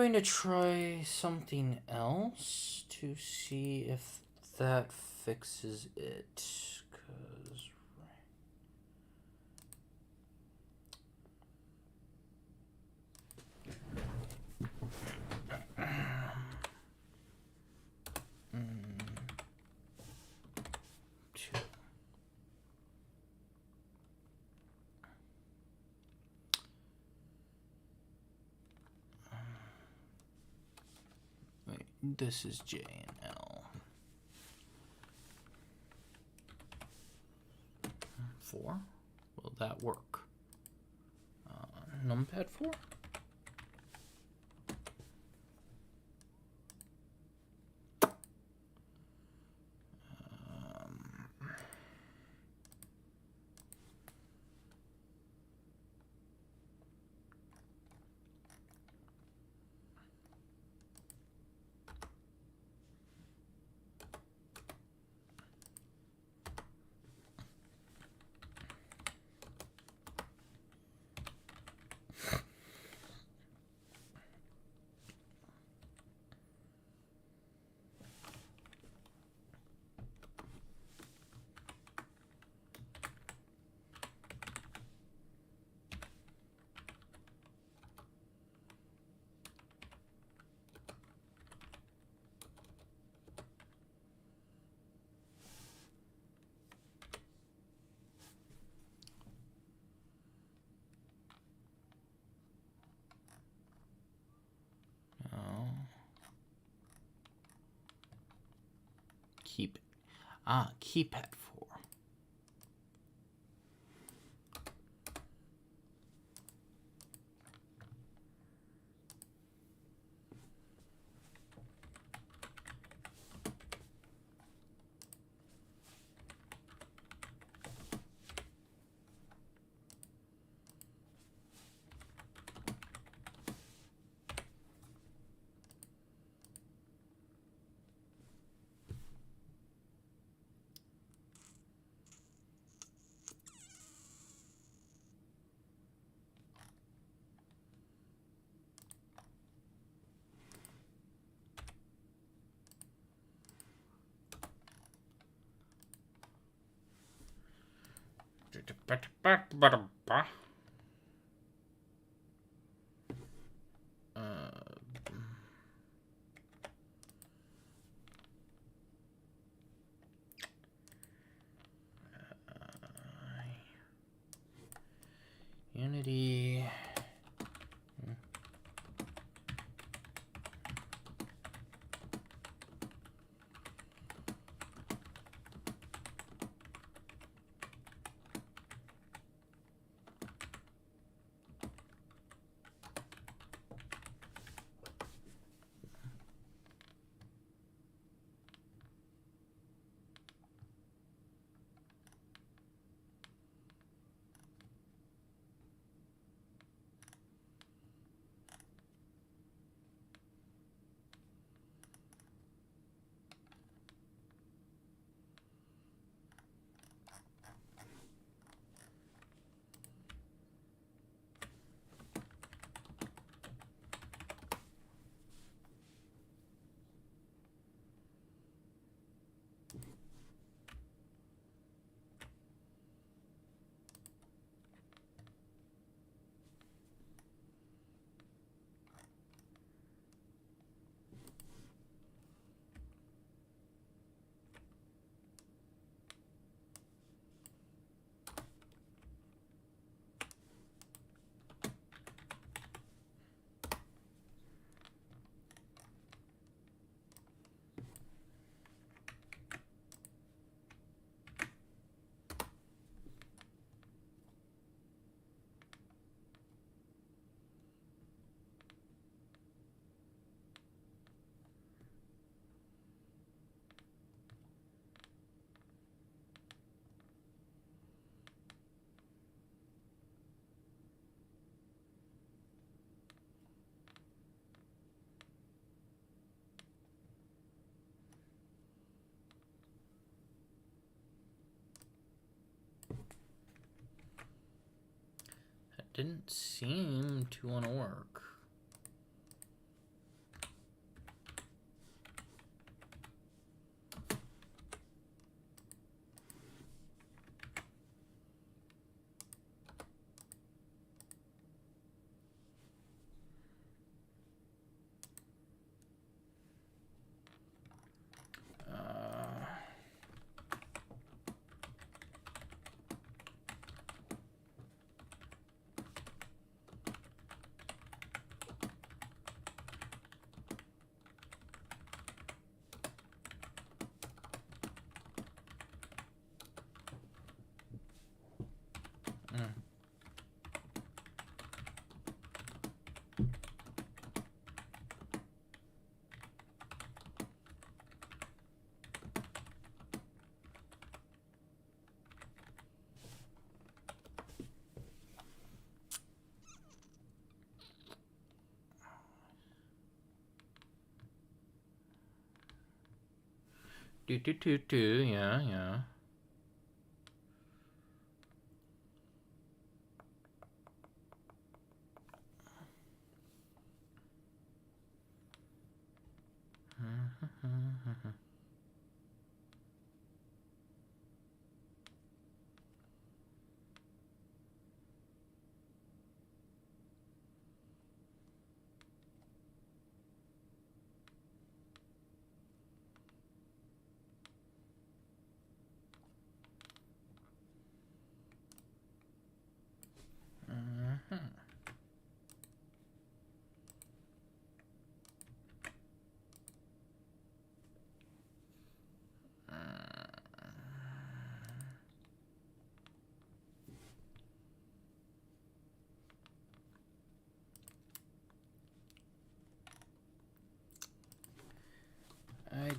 going to try something else to see if that fixes it. 'Cause two. Wait, this is J and L. 4? Will that work? Numpad 4? Keypad 4. Unity. Didn't seem to want to work. Yeah, yeah. I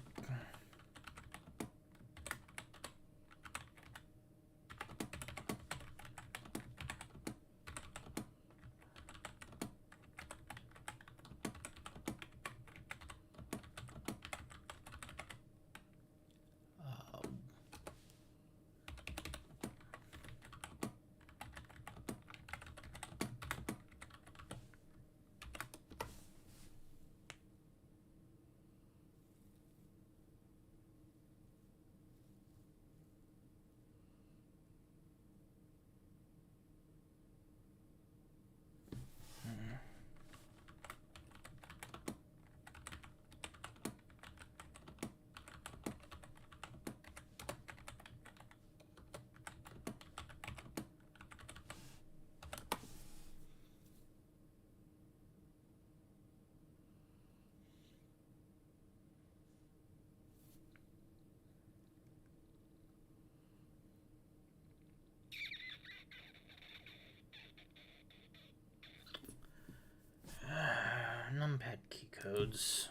numpad key codes.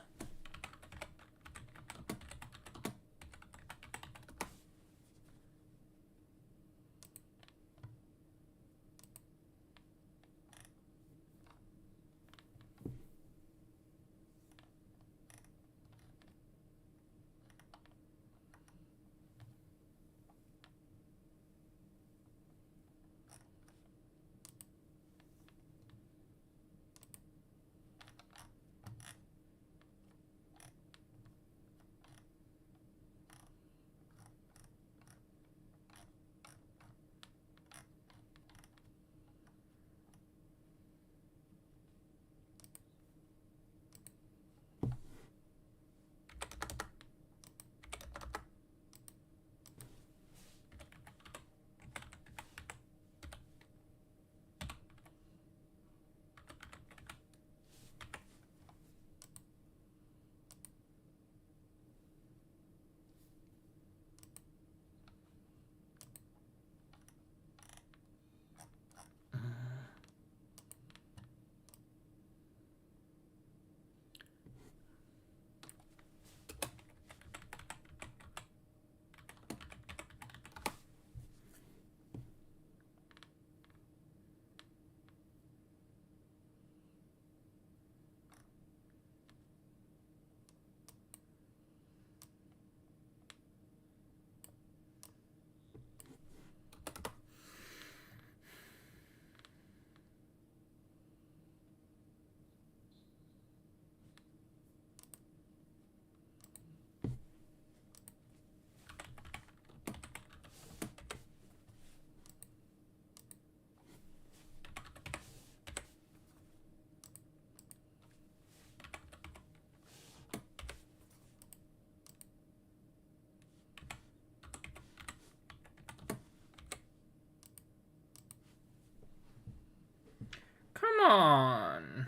Come on.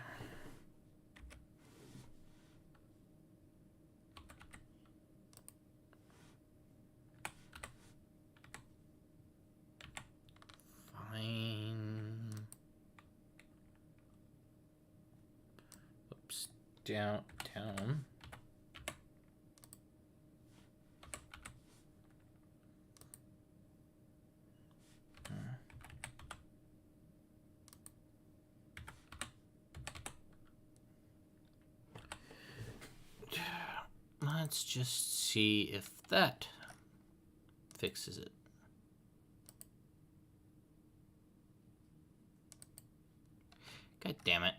Fine. Oops. Down. Let's just see if That fixes it. God damn it.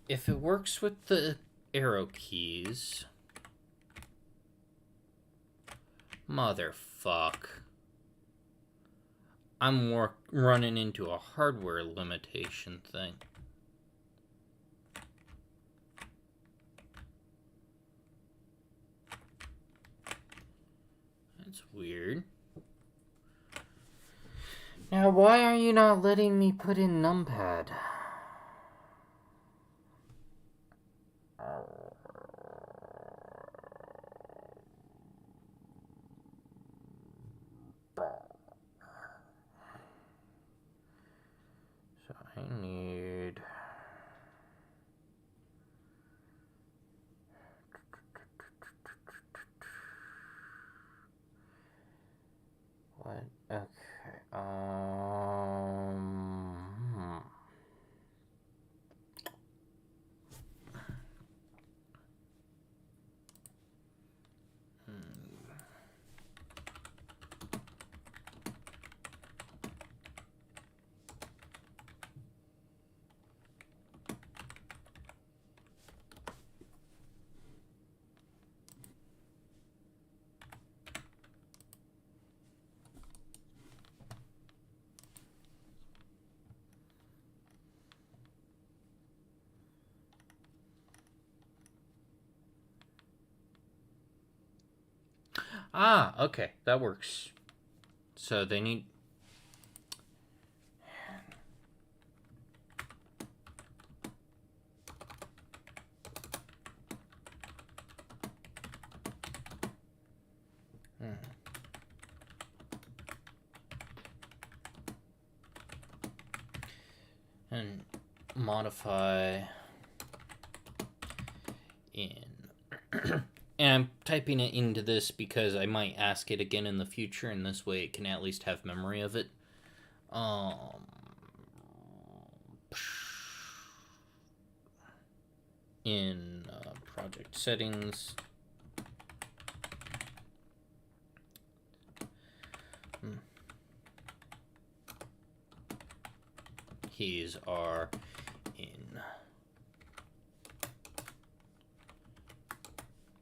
If it works with the arrow keys... Motherfuck. I'm running into a hardware limitation thing. That's weird. Now, why are you not letting me put in numpad? So I need... What? Okay. Ah, okay, that works. So they need... And modify in... And I'm typing it into this because I might ask it again in the future, and this way it can at least have memory of it. In project settings. Keys are in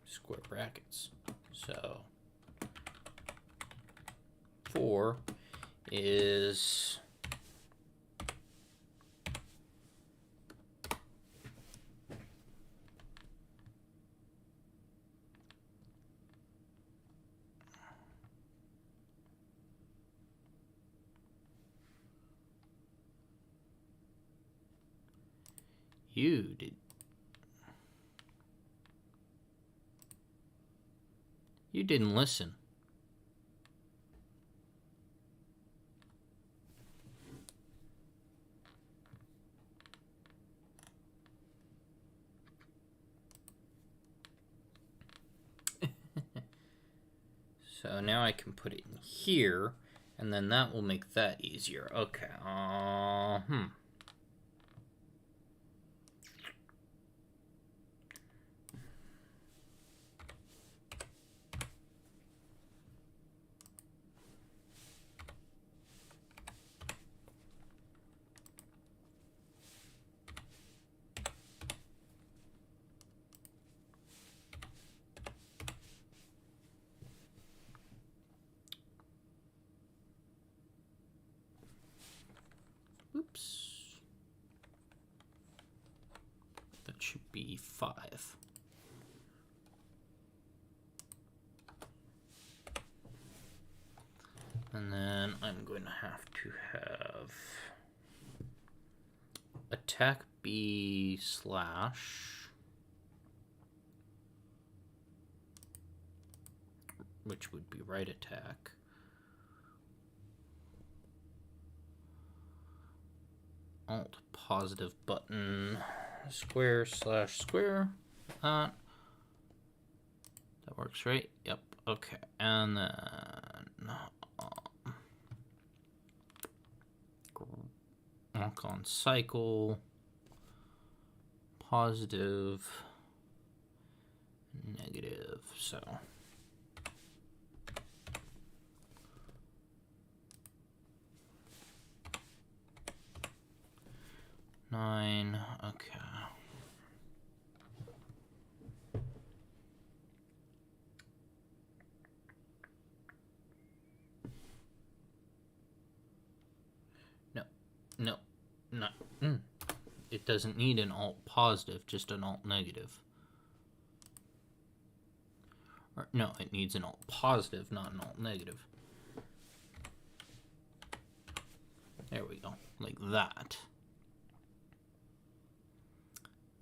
square brackets. So 4 is you did. You didn't listen. So now I can put it in here, and then that will make that easier. Okay. Oops. That should be 5. And then I'm going to have attack be slash, which would be right attack. Alt positive button square slash square. That works, right? Yep. Okay. And then walk on cycle, positive, negative. So nine. Okay. No, not. It doesn't need an alt positive, just an alt negative. Or, no, it needs an alt positive, not an alt negative. There we go, like that.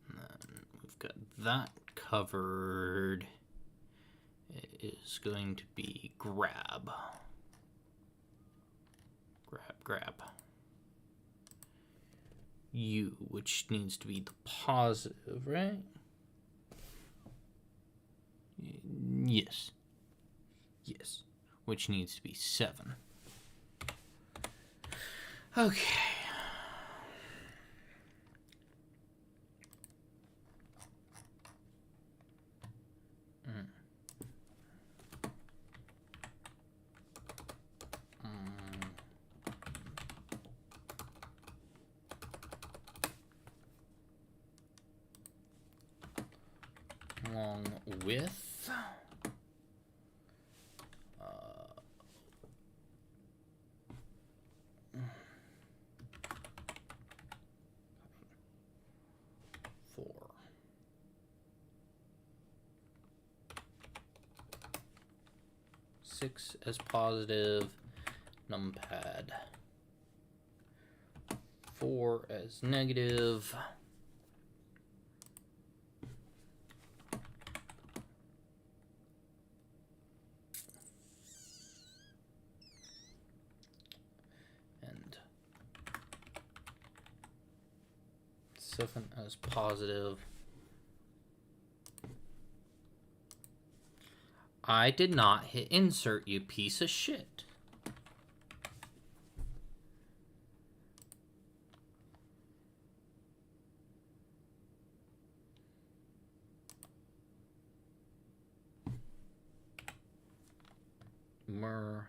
And then we've got that covered. It is going to be grab. Grab. U, which needs to be the positive, right? Yes. Yes. Which needs to be 7. Okay. Along with 4. Six as positive, numpad 4 as negative. And 7 as positive. I did not hit insert, you piece of shit. Mer,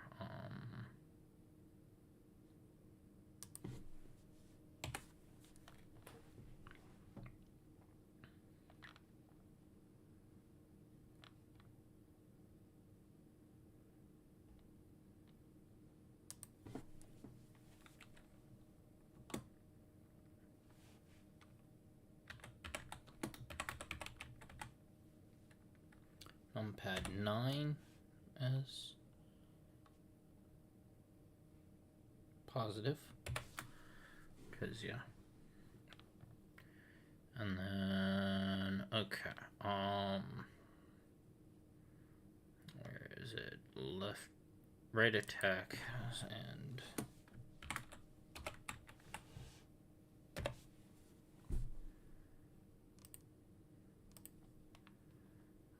numpad 9 as positive, because yeah. And then okay, where is it? Right attack and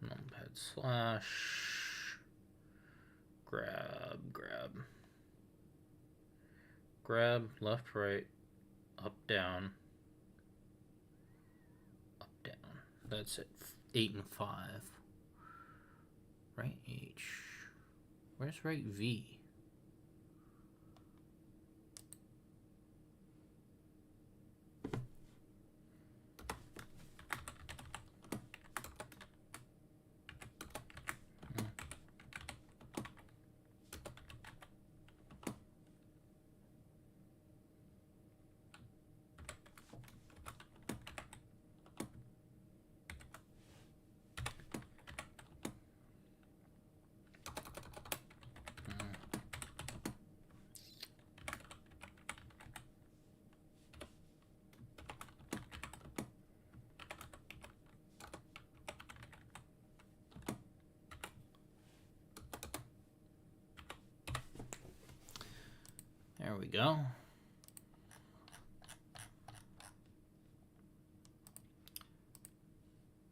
numpad slash grab left, right, up, down. That's it. 8 and 5. Right H. Where's right V? There we go.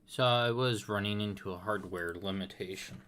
So I was running into a hardware limitation.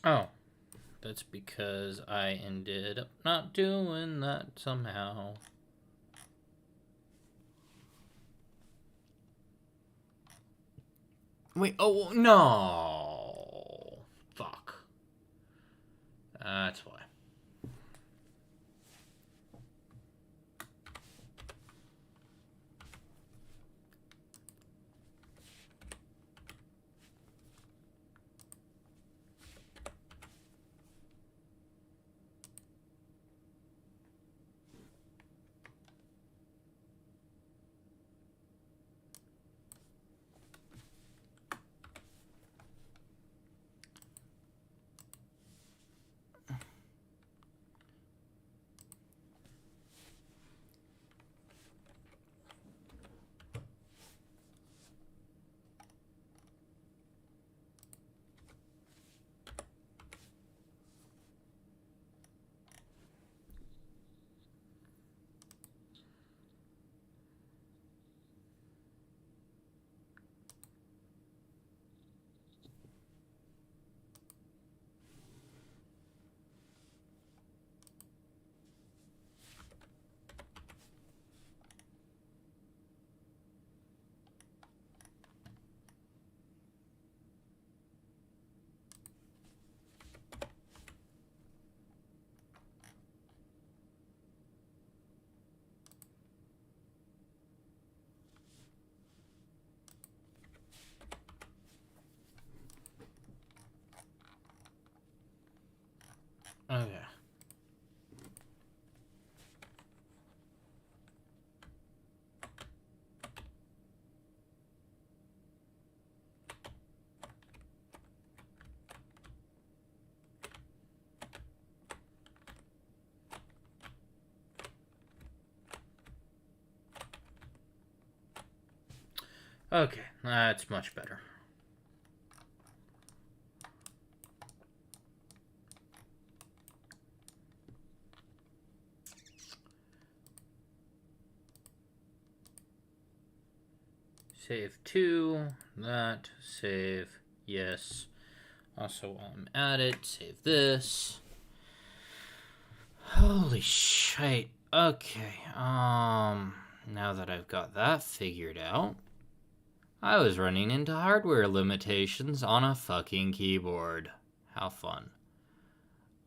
Oh, that's because I ended up not doing that somehow. Wait, oh, no. Fuck. That's why. Okay. Okay, that's much better. Save 2, that, save, yes. Also, while I'm at it, save this. Holy shit. Okay, now that I've got that figured out, I was running into hardware limitations on a fucking keyboard. How fun.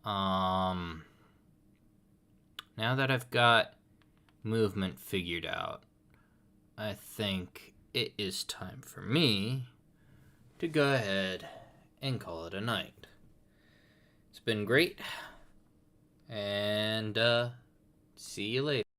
Now that I've got movement figured out, I think it is time for me to go ahead and call it a night. It's been great, and see you later.